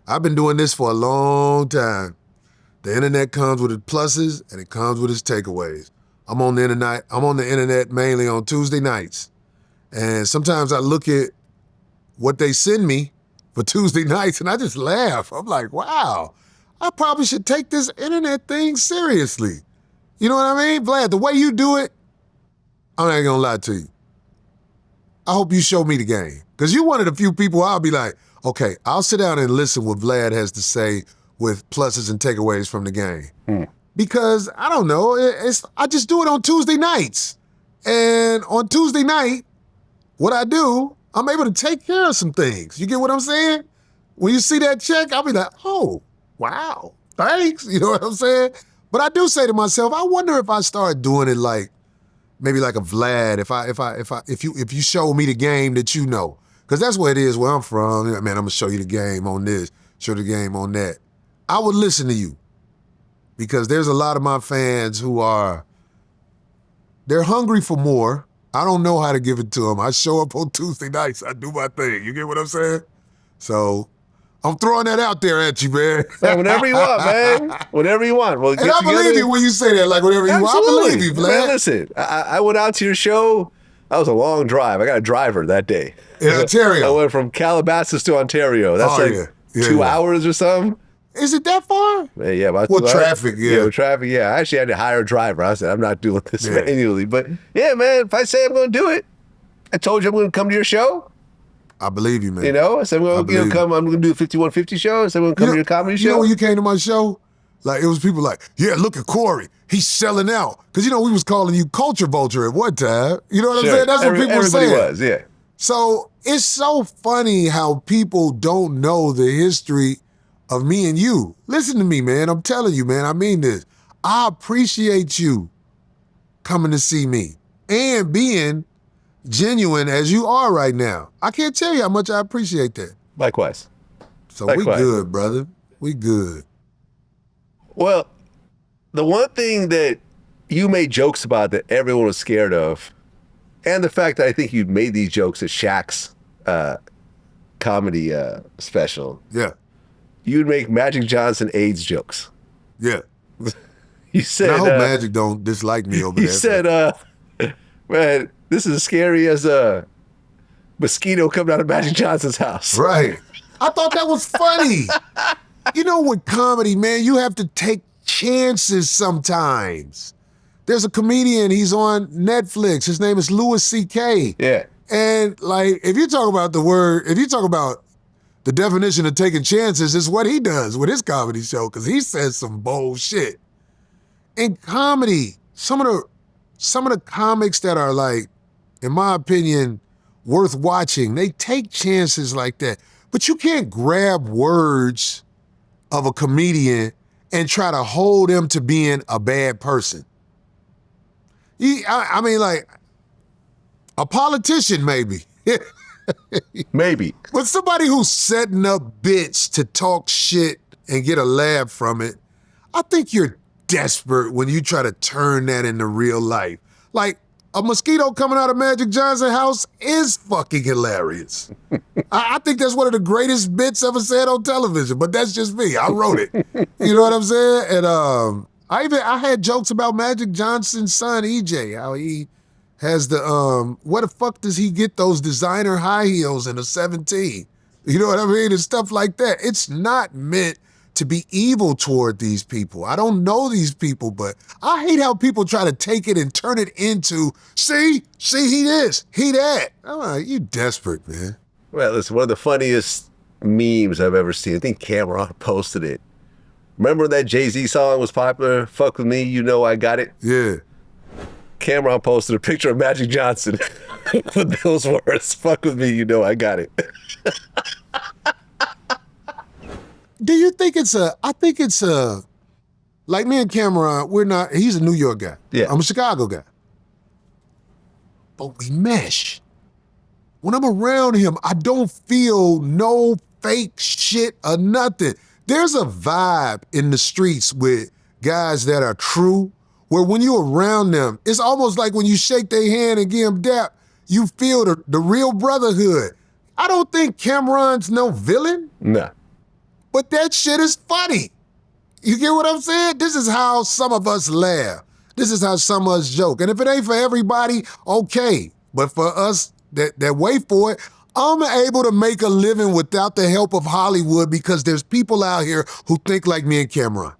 I've been doing this for a long time. The internet comes with its pluses and it comes with its takeaways. I'm on the internet mainly on Tuesday nights. And sometimes I look at what they send me for Tuesday nights and I just laugh. I'm like, wow, I probably should take this internet thing seriously. You know what I mean? Vlad, the way you do it, I'm not gonna lie to you. I hope you show me the game. Because you're one of the few people I'll be like, okay, I'll sit down and listen what Vlad has to say with pluses and takeaways from the game. Because, I don't know, I just do it on Tuesday nights. And on Tuesday night, what I do, I'm able to take care of some things. You get what I'm saying? When you see that check, I'll be like, oh, wow, thanks. You know what I'm saying? But I do say to myself, I wonder if I start doing it maybe like a Vlad, if you show me the game that you know. Because that's what it is where I'm from. Man, I'm going to show you the game on this, show the game on that. I would listen to you because there's a lot of my fans who are They're hungry for more. I don't know how to give it to them. I show up on Tuesday nights. I do my thing. You get what I'm saying? So I'm throwing that out there at you, man. Man, whenever you want, man. Whenever you want. We'll And I believe you when you say that, like whenever you want. I believe you, Vlad. Man, listen, I went out to your show. That was a long drive. I got a driver that day. In Ontario. I went from Calabasas to Ontario. That's 2 hours or something. Is it that far? Yeah, about Well, traffic, yeah. with traffic, yeah. I actually had to hire a driver. I said, I'm not doing this manually. But yeah, man, if I say I'm going to do it, I told you I'm going to come to your show. I believe you, man. You know, I said, well, I'm going to do a 5150 show. I said, I'm going to come to your comedy show. You know when you came to my show? Like, it was people like, yeah, look at Corey. He's selling out. Because, you know, we was calling you culture vulture at one time. You know what I'm saying? That's what people were saying. Everybody was, yeah. So it's so funny how people don't know the history of me and you. Listen to me, man. I'm telling you, man. I mean this. I appreciate you coming to see me and being genuine as you are right now. I can't tell you how much I appreciate that. Likewise. So we good, brother. We good. Well, the one thing that you made jokes about that everyone was scared of, and the fact that I think you made these jokes at Shaq's comedy special. Yeah. You'd make Magic Johnson AIDS jokes. Yeah. You said, and I hope Magic don't dislike me over there. You said, man, this is as scary as a mosquito coming out of Magic Johnson's house. Right. I thought that was funny. You know, with comedy, man, you have to take chances sometimes. There's a comedian, he's on Netflix. His name is Louis C.K. Yeah. And like, if you talk about the definition of taking chances, is what he does with his comedy show, because he says some bold shit. In comedy, some of the comics that are like, in my opinion, worth watching, they take chances like that. But you can't grab words of a comedian and try to hold him to being a bad person. I mean, like, a politician maybe. Maybe. But somebody who's setting up bits to talk shit and get a laugh from it, I think you're desperate when you try to turn that into real life. Like, a mosquito coming out of Magic Johnson's house is fucking hilarious. I think that's one of the greatest bits ever said on television, but that's just me. I wrote it. You know what I'm saying? And I had jokes about Magic Johnson's son, EJ, how he has the, where the fuck does he get those designer high heels in a 17? You know what I mean? And stuff like that. It's not meant to be evil toward these people. I don't know these people, but I hate how people try to take it and turn it into, see, he this, he that. Oh, you desperate, man. Well, listen, one of the funniest memes I've ever seen, I think Cameron posted it. Remember that Jay-Z song was popular? Fuck with me, you know I got it? Yeah. Cameron posted a picture of Magic Johnson with those words, fuck with me, you know I got it. Do you think I think it's like me and Cameron, he's a New York guy. Yeah. I'm a Chicago guy. But we mesh. When I'm around him, I don't feel no fake shit or nothing. There's a vibe in the streets with guys that are true, where when you're around them, it's almost like when you shake their hand and give them dap, you feel the real brotherhood. I don't think Cameron's no villain. Nah. But that shit is funny. You get what I'm saying? This is how some of us laugh. This is how some of us joke. And if it ain't for everybody, okay. But for us that wait for it, I'm able to make a living without the help of Hollywood because there's people out here who think like me and Cameron.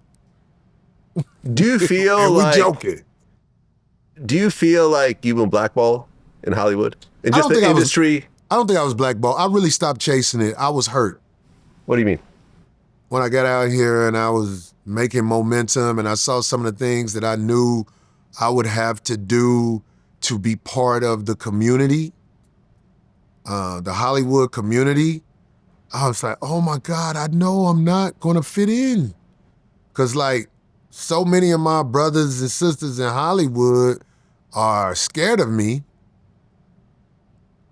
Do you feel and like... we joking. Do you feel like you've been blackballed in Hollywood? And just the industry? I don't think I was blackballed. I really stopped chasing it. I was hurt. What do you mean? When I got out here and I was making momentum and I saw some of the things that I knew I would have to do to be part of the community, the Hollywood community, I was like, oh my God, I know I'm not gonna fit in. Cause like so many of my brothers and sisters in Hollywood are scared of me.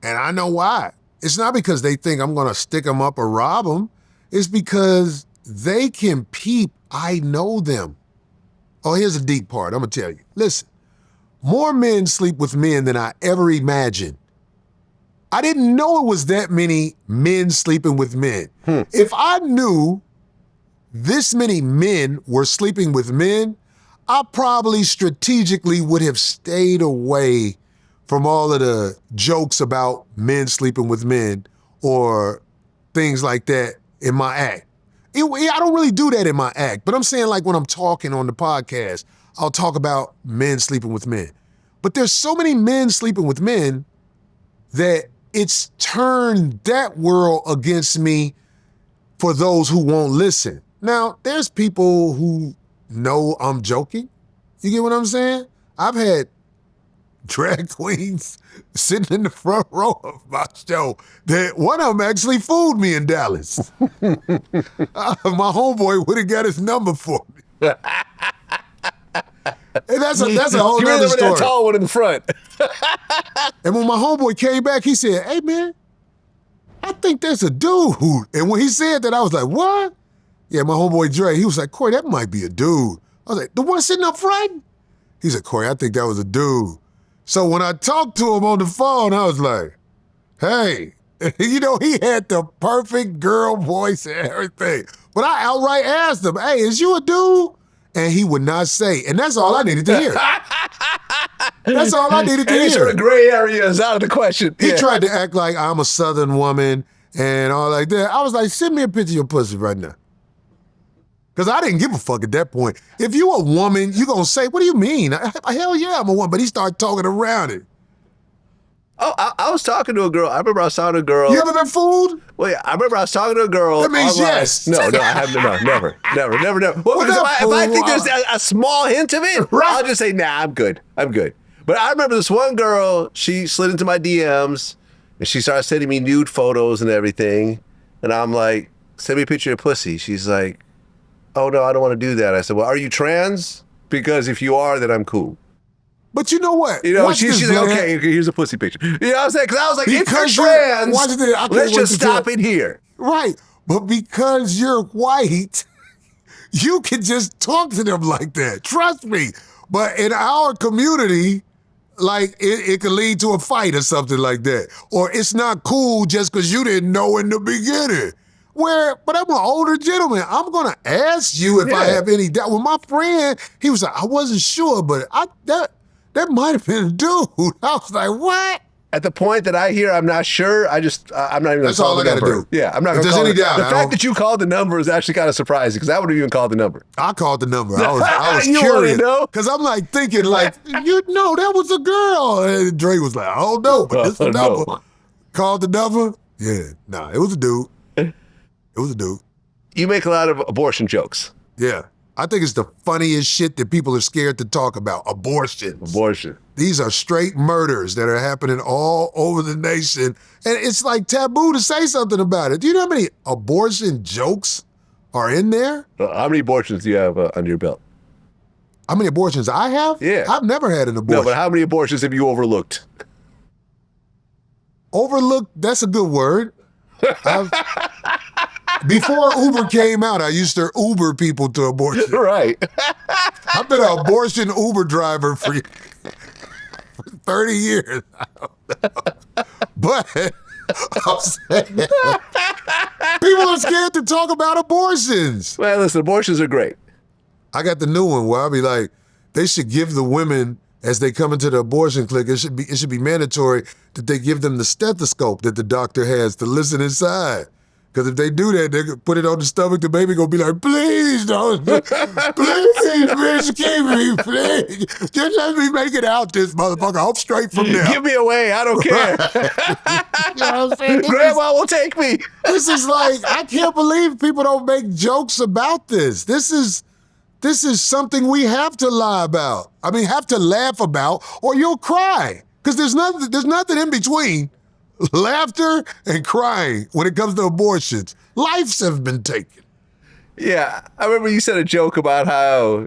And I know why. It's not because they think I'm gonna stick them up or rob them. It's because they can peep, I know them. Oh, here's a deep part, I'm gonna tell you. Listen, more men sleep with men than I ever imagined. I didn't know it was that many men sleeping with men. If I knew this many men were sleeping with men, I probably strategically would have stayed away from all of the jokes about men sleeping with men or things like that in my act. I don't really do that in my act, but I'm saying like when I'm talking on the podcast, I'll talk about men sleeping with men. But there's so many men sleeping with men that it's turned that world against me for those who won't listen. Now, there's people who know I'm joking. You get what I'm saying? I've had drag queens sitting in the front row of my show that one of them actually fooled me in Dallas. My homeboy would have got his number for me. And that's a whole other story. That tall one in the front. And when my homeboy came back, he said, "Hey man, I think there's a dude." And when he said that, I was like, "What?" Yeah, my homeboy Dre, he was like, "Corey, that might be a dude." I was like, "The one sitting up front?" He said, "Corey, I think that was a dude." So when I talked to him on the phone, I was like, "Hey," you know, he had the perfect girl voice and everything. But I outright asked him, "Hey, is you a dude?" And he would not say. And that's all I needed to hear. That's all I needed to Any hear. sort of gray area is out of the question. He tried to act like I'm a Southern woman and all like that. I was like, send me a picture of your pussy right now. Because I didn't give a fuck at that point. If you a woman, you going to say, what do you mean? Hell yeah, I'm a woman. But he started talking around it. Oh, I was talking to a girl. I remember I was talking to a girl. You ever been fooled? Well, yeah, I remember I was talking to a girl. That means online. yes. No, I haven't. No, never. Well, because if I think there's a small hint of it, I'll just say, nah, I'm good. But I remember this one girl, she slid into my DMs, and she started sending me nude photos and everything. And I'm like, send me a picture of your pussy. She's like, oh, no, I don't want to do that. I said, well, are you trans? Because if you are, then I'm cool. But you know what? You know, she's like, okay, here's a pussy picture. You know what I'm saying? Because I was like, if you're trans, let's just stop it here. Right. But because you're white, you can just talk to them like that. Trust me. But in our community, like it could lead to a fight or something like that. Or it's not cool just because you didn't know in the beginning. But I'm an older gentleman. I'm going to ask you if I have any doubt. With my friend, he was like, I wasn't sure, but that might have been a dude. I was like, what? At the point that I hear I'm not sure, I'm not even going to That's all I got to do. Yeah, I'm not going to call it. The fact that you called the number is actually kind of surprising because I would have even called the number. I called the number. I was you curious. Because I'm like thinking like, you know, that was a girl. And Dre was like, I don't know, but this is the number. No. Called the number. Yeah, nah, it was a dude. It was a dude. You make a lot of abortion jokes. Yeah. I think it's the funniest shit that people are scared to talk about. Abortions. Abortion. These are straight murders that are happening all over the nation. And it's like taboo to say something about it. Do you know how many abortion jokes are in there? How many abortions do you have under your belt? How many abortions I have? Yeah. I've never had an abortion. No, but how many abortions have you overlooked? Overlooked, that's a good word. Before Uber came out, I used to Uber people to abortion. Right. I've been an abortion Uber driver for 30 years. But I'm saying, people are scared to talk about abortions. Well, listen, abortions are great. I got the new one where I'll be like, they should give the women, as they come into the abortion clinic, it should be mandatory that they give them the stethoscope that the doctor has to listen inside. Because if they do that, they could put it on the stomach, the baby gonna be like, please don't, please, bitch, keep me, please. Just let me make it out this motherfucker. I'm straight from there. Give me away, I don't care. You know what I'm saying? Grandma will take me. This is like, I can't believe people don't make jokes about this. This is something we have to lie about. I mean, have to laugh about, or you'll cry. Because there's nothing in between. Laughter and crying when it comes to abortions. Lives have been taken. Yeah, I remember you said a joke about how,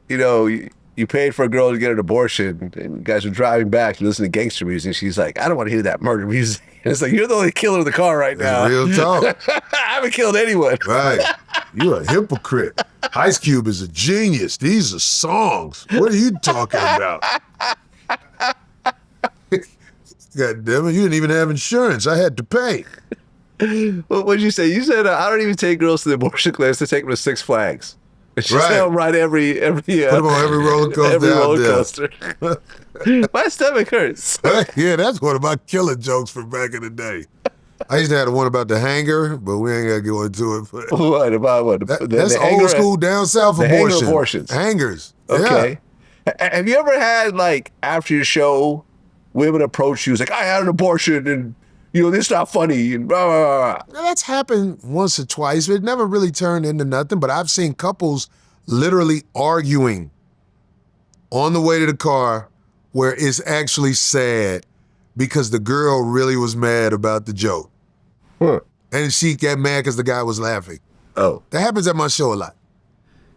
you know, you paid for a girl to get an abortion, and you guys were driving back, you listen to gangster music, she's like, I don't want to hear that murder music. And it's like, you're the only killer in the car right now. Real talk. I haven't killed anyone. Right. You're a hypocrite. Ice Cube is a genius. These are songs. What are you talking about? God damn it, you didn't even have insurance. I had to pay. What did you say? You said, I don't even take girls to the abortion clinics to take them to Six Flags. She said I'm right every Put them on every roller coaster. every out roller there. coaster. My stomach hurts. Yeah, that's one of my killer jokes from back in the day. I used to have the one about the hanger, but we ain't got to go into it. But What about what? that's old school down south the abortion. hanger abortions. Hangers. Okay. Yeah. Have you ever had, like, after your show, women approach you, like, I had an abortion and, this is not funny, and blah, blah, blah. Now, that's happened once or twice. It never really turned into nothing, but I've seen couples literally arguing on the way to the car where it's actually sad because the girl really was mad about the joke. Huh. And she got mad because the guy was laughing. Oh. That happens at my show a lot.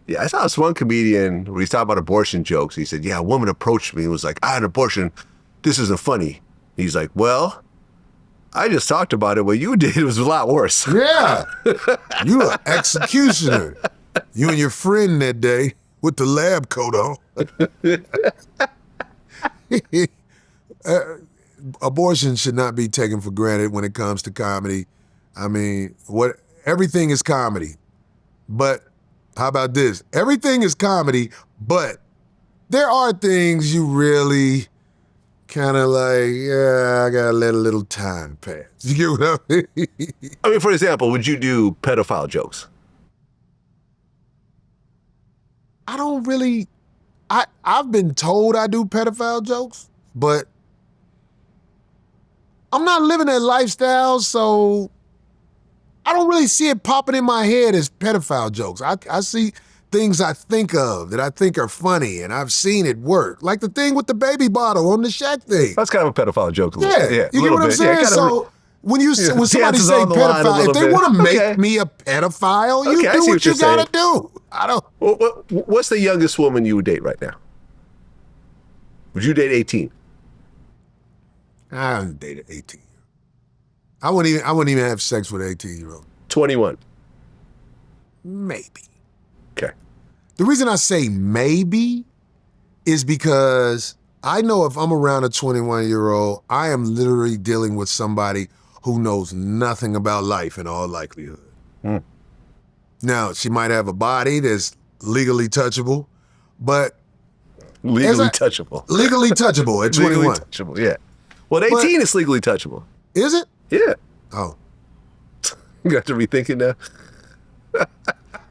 Yeah, I saw this one comedian where he's talking about abortion jokes. He said, a woman approached me and was like, I had an abortion. This isn't funny. He's like, well, I just talked about it. What you did was a lot worse. Yeah. You an executioner. You and your friend that day with the lab coat on. Abortion should not be taken for granted when it comes to comedy. I mean, everything is comedy. But how about this? Everything is comedy, but there are things you really kind of like, I gotta let a little time pass. You get what I mean? I mean, for example, would you do pedophile jokes? I don't really, I've been told I do pedophile jokes, but I'm not living that lifestyle, so I don't really see it popping in my head as pedophile jokes. I see things I think of that I think are funny, and I've seen it work. Like the thing with the baby bottle on the Shaq thing. That's kind of a pedophile joke. Yeah, you get what I'm saying? Yeah, so when somebody dances say on the line a pedophile, if little they bit. want to make Okay. me a pedophile, you Okay, I do see what what you you're gotta saying. do. I don't. What's the youngest woman you would date right now? Would you date 18? I haven't dated 18. I wouldn't even have sex with an 18-year-old. 21. Maybe. Okay. The reason I say maybe is because I know if I'm around a 21-year-old, I am literally dealing with somebody who knows nothing about life in all likelihood. Mm. Now, she might have a body that's legally touchable, but Legally touchable. Legally touchable at 21. Legally touchable, yeah. Well, at 18 it's legally touchable. Is it? Yeah. Oh. You got to rethink it now.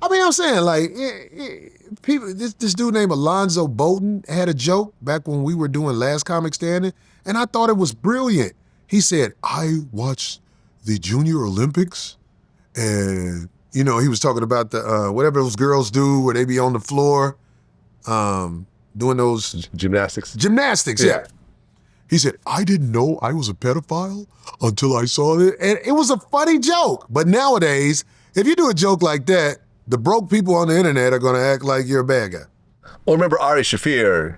I mean, I'm saying, like, people. This dude named Alonzo Bolton had a joke back when we were doing Last Comic Standing, and I thought it was brilliant. He said, I watched the Junior Olympics, and, he was talking about the whatever those girls do where they be on the floor doing those... Gymnastics. Gymnastics, yeah. He said, I didn't know I was a pedophile until I saw it. And it was a funny joke. But nowadays, if you do a joke like that, the broke people on the internet are going to act like you're a bad guy. Well, remember Ari Shaffir,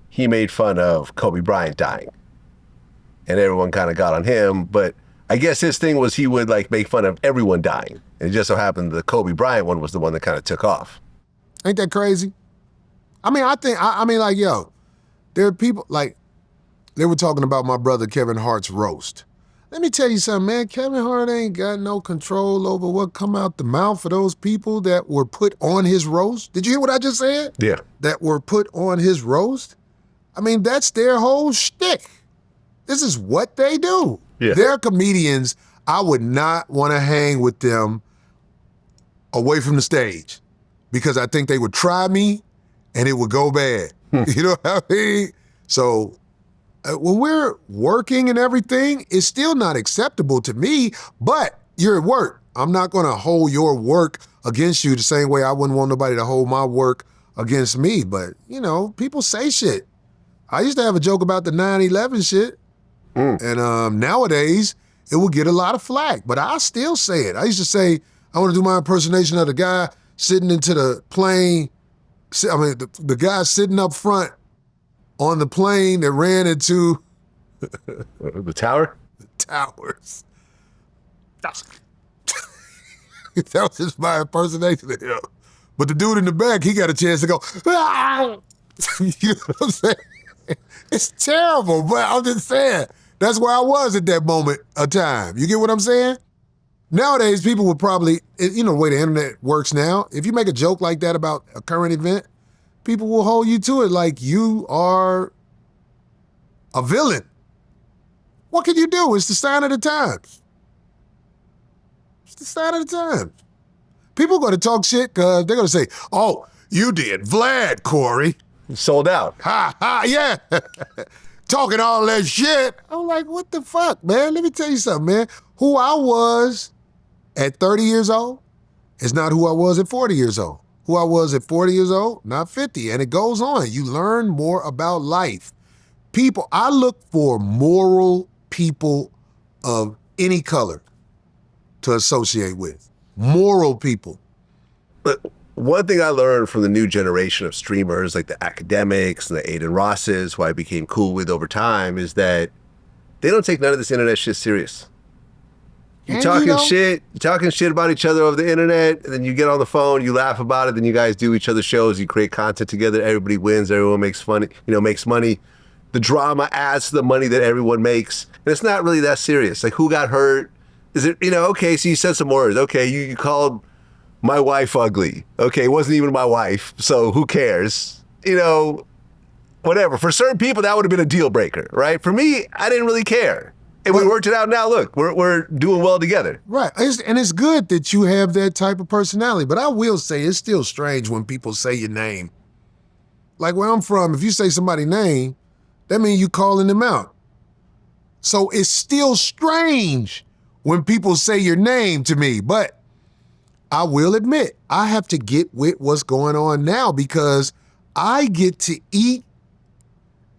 he made fun of Kobe Bryant dying. And everyone kind of got on him. But I guess his thing was he would make fun of everyone dying. And it just so happened the Kobe Bryant one was the one that kind of took off. Ain't that crazy? I mean, yo, there are people, they were talking about my brother Kevin Hart's roast. Let me tell you something, man. Kevin Hart ain't got no control over what come out the mouth of those people that were put on his roast. Did you hear what I just said? Yeah. That were put on his roast? I mean, that's their whole shtick. This is what they do. Yeah. They're comedians. I would not want to hang with them away from the stage because I think they would try me and it would go bad. You know what I mean? So when we're working and everything, it's still not acceptable to me, but you're at work. I'm not going to hold your work against you the same way I wouldn't want nobody to hold my work against me. But, people say shit. I used to have a joke about the 9/11 shit, and nowadays it will get a lot of flack, but I still say it. I used to say, I want to do my impersonation of the guy sitting into the plane, the guy sitting up front on the plane that ran into the tower? The towers. That was just my impersonation of him. But the dude in the back, he got a chance to go, ah! You know what I'm saying? It's terrible, but I'm just saying, that's where I was at that moment of time. You get what I'm saying? Nowadays, people would probably, the way the internet works now, if you make a joke like that about a current event, people will hold you to it like you are a villain. What can you do? It's the sign of the times. It's the sign of the times. People are going to talk shit because they're going to say, oh, you did Vlad, Corey. Sold out. Ha, ha, yeah. Talking all that shit. I'm like, what the fuck, man? Let me tell you something, man. Who I was at 30 years old is not who I was at 40 years old. Who I was at 40 years old, not 50. And it goes on. You learn more about life. People, I look for moral people of any color to associate with. Moral people. But one thing I learned from the new generation of streamers, like the academics and the Aiden Rosses, who I became cool with over time, is that they don't take none of this internet shit serious. You're talking shit about each other over the internet, and then you get on the phone, you laugh about it, then you guys do each other's shows, you create content together, everybody wins, everyone makes money. The drama adds to the money that everyone makes. And it's not really that serious. Like, who got hurt? Is it, okay, so you said some words. Okay, you called my wife ugly. Okay, it wasn't even my wife, so who cares? Whatever. For certain people, that would have been a deal breaker, right? For me, I didn't really care. And we worked it out now. Look, we're doing well together. Right. And it's good that you have that type of personality. But I will say it's still strange when people say your name. Like where I'm from, if you say somebody's name, that means you calling them out. So it's still strange when people say your name to me. But I will admit, I have to get with what's going on now because I get to eat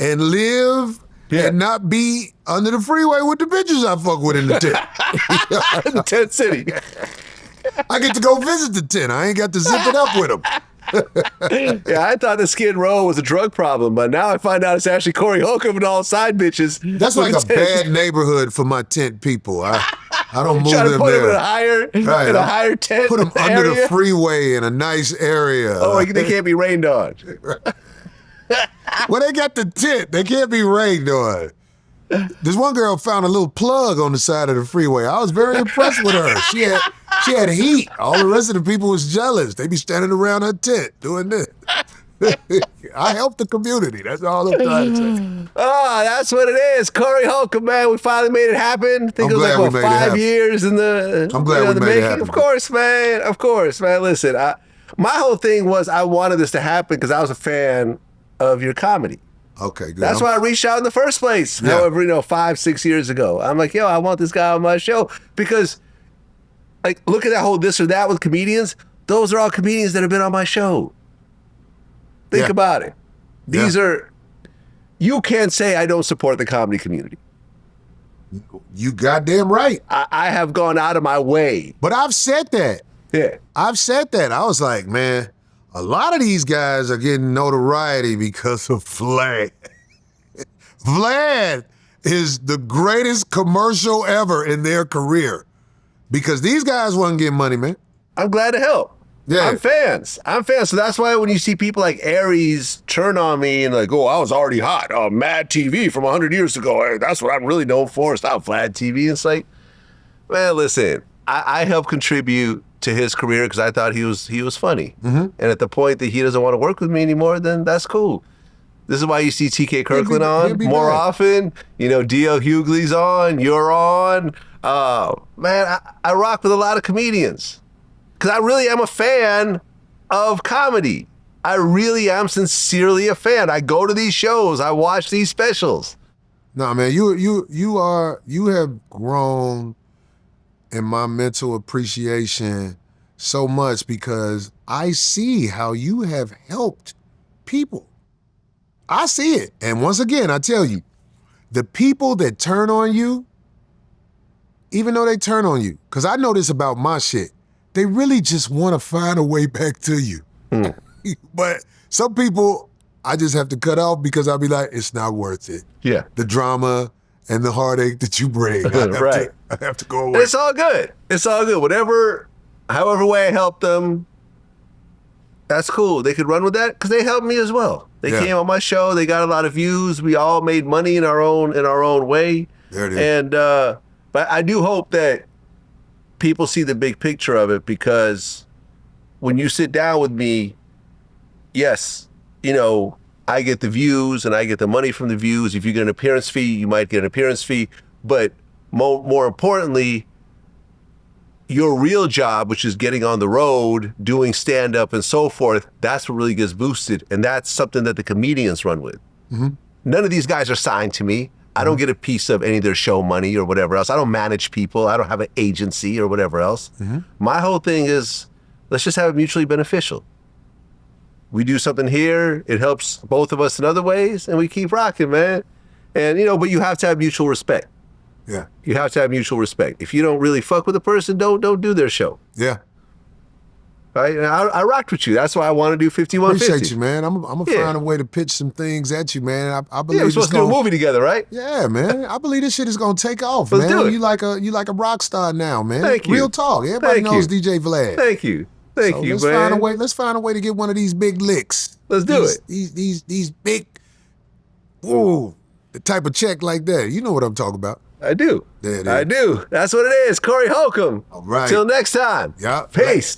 and live and not be under the freeway with the bitches I fuck with in the tent. In the tent city. I get to go visit the tent. I ain't got to zip it up with them. Yeah, I thought the Skid Row was a drug problem, but now I find out it's actually Corey Holcomb and all side bitches. That's like a bad neighborhood for my tent people. I don't move them put there. Them in a higher tent. Put them under the freeway in a nice area. Oh, they can't be rained on. Well, they got the tent. They can't be rained on. This one girl found a little plug on the side of the freeway. I was very impressed with her. She had heat. All the rest of the people was jealous. They be standing around her tent doing this. I help the community. That's all I'm trying to say. Oh, that's what it is. Corey Holcomb, man. We finally made it happen. I think it was like, 5 years in the I'm glad we made it happen. Of course, man. Listen, my whole thing was I wanted this to happen because I was a fan of your comedy. Okay, good. That's why I reached out in the first place. Yeah. However, 5-6 years ago. I'm like, I want this guy on my show because, like, look at that whole this or that with comedians. Those are all comedians that have been on my show. Think about it. These are, you can't say I don't support the comedy community. You goddamn right. I have gone out of my way. But I've said that. Yeah. I've said that. I was like, man, a lot of these guys are getting notoriety because of Vlad. Vlad is the greatest commercial ever in their career because these guys wasn't getting money, man. I'm glad to help. Yeah. I'm fans. So that's why when you see people like Aries turn on me and like, oh, I was already hot. Oh, Mad TV from 100 years ago. Hey, that's what I'm really known for. It's not VladTV. It's like, man, listen, I helped contribute to his career because I thought he was funny. Mm-hmm. And at the point that he doesn't want to work with me anymore, then that's cool. This is why you see TK Kirkland on more often. D.L. Hughley's on. You're on. Man, I rock with a lot of comedians. Because I really am a fan of comedy. I really am sincerely a fan. I go to these shows. I watch these specials. No, man, you have grown in my mental appreciation so much because I see how you have helped people. I see it. And once again, I tell you, the people that turn on you, even though they turn on you, because I know this about my shit, they really just want to find a way back to you. But some people, I just have to cut off because I'll be like, it's not worth it. Yeah. The drama and the heartache that you bring. I have to go away. It's all good. However way I help them, That's cool. They could run with that because they helped me as well. They came on my show. They got a lot of views. We all made money in our own way. There it is. And but I do hope that people see the big picture of it, because when you sit down with me, yes, you know, I get the views and I get the money from the views. If you get an appearance fee, you might get an appearance fee. But more importantly, your real job, which is getting on the road, doing stand-up and so forth, that's what really gets boosted. And that's something that the comedians run with. Mm-hmm. None of these guys are signed to me. I don't get a piece of any of their show money or whatever else. I don't manage people. I don't have an agency or whatever else. Mm-hmm. My whole thing is, let's just have it mutually beneficial. We do something here, it helps both of us in other ways, and we keep rocking, man. And, you know, but you have to have mutual respect. Yeah. You have to have mutual respect. If you don't really fuck with a person, don't do their show. Yeah. Right? And I rocked with you. That's why I want to do 5150. Appreciate you, man. I'm gonna find a way to pitch some things at you, man. I believe We're supposed to do a movie together, right? Yeah, man. I believe this shit is gonna take off, Let's man. do it. You like a rock star now, man. Thank you. Real talk. Everybody Thank knows you. DJ Vlad. Thank you. Thank you, let's man. find a way. Let's find a way to get one of these big licks. Let's do it. These big, whoa, the type of check like that. You know what I'm talking about. I do. There it is. I do. That's what it is. Corey Holcomb. All right. Till next time. Yeah. Peace.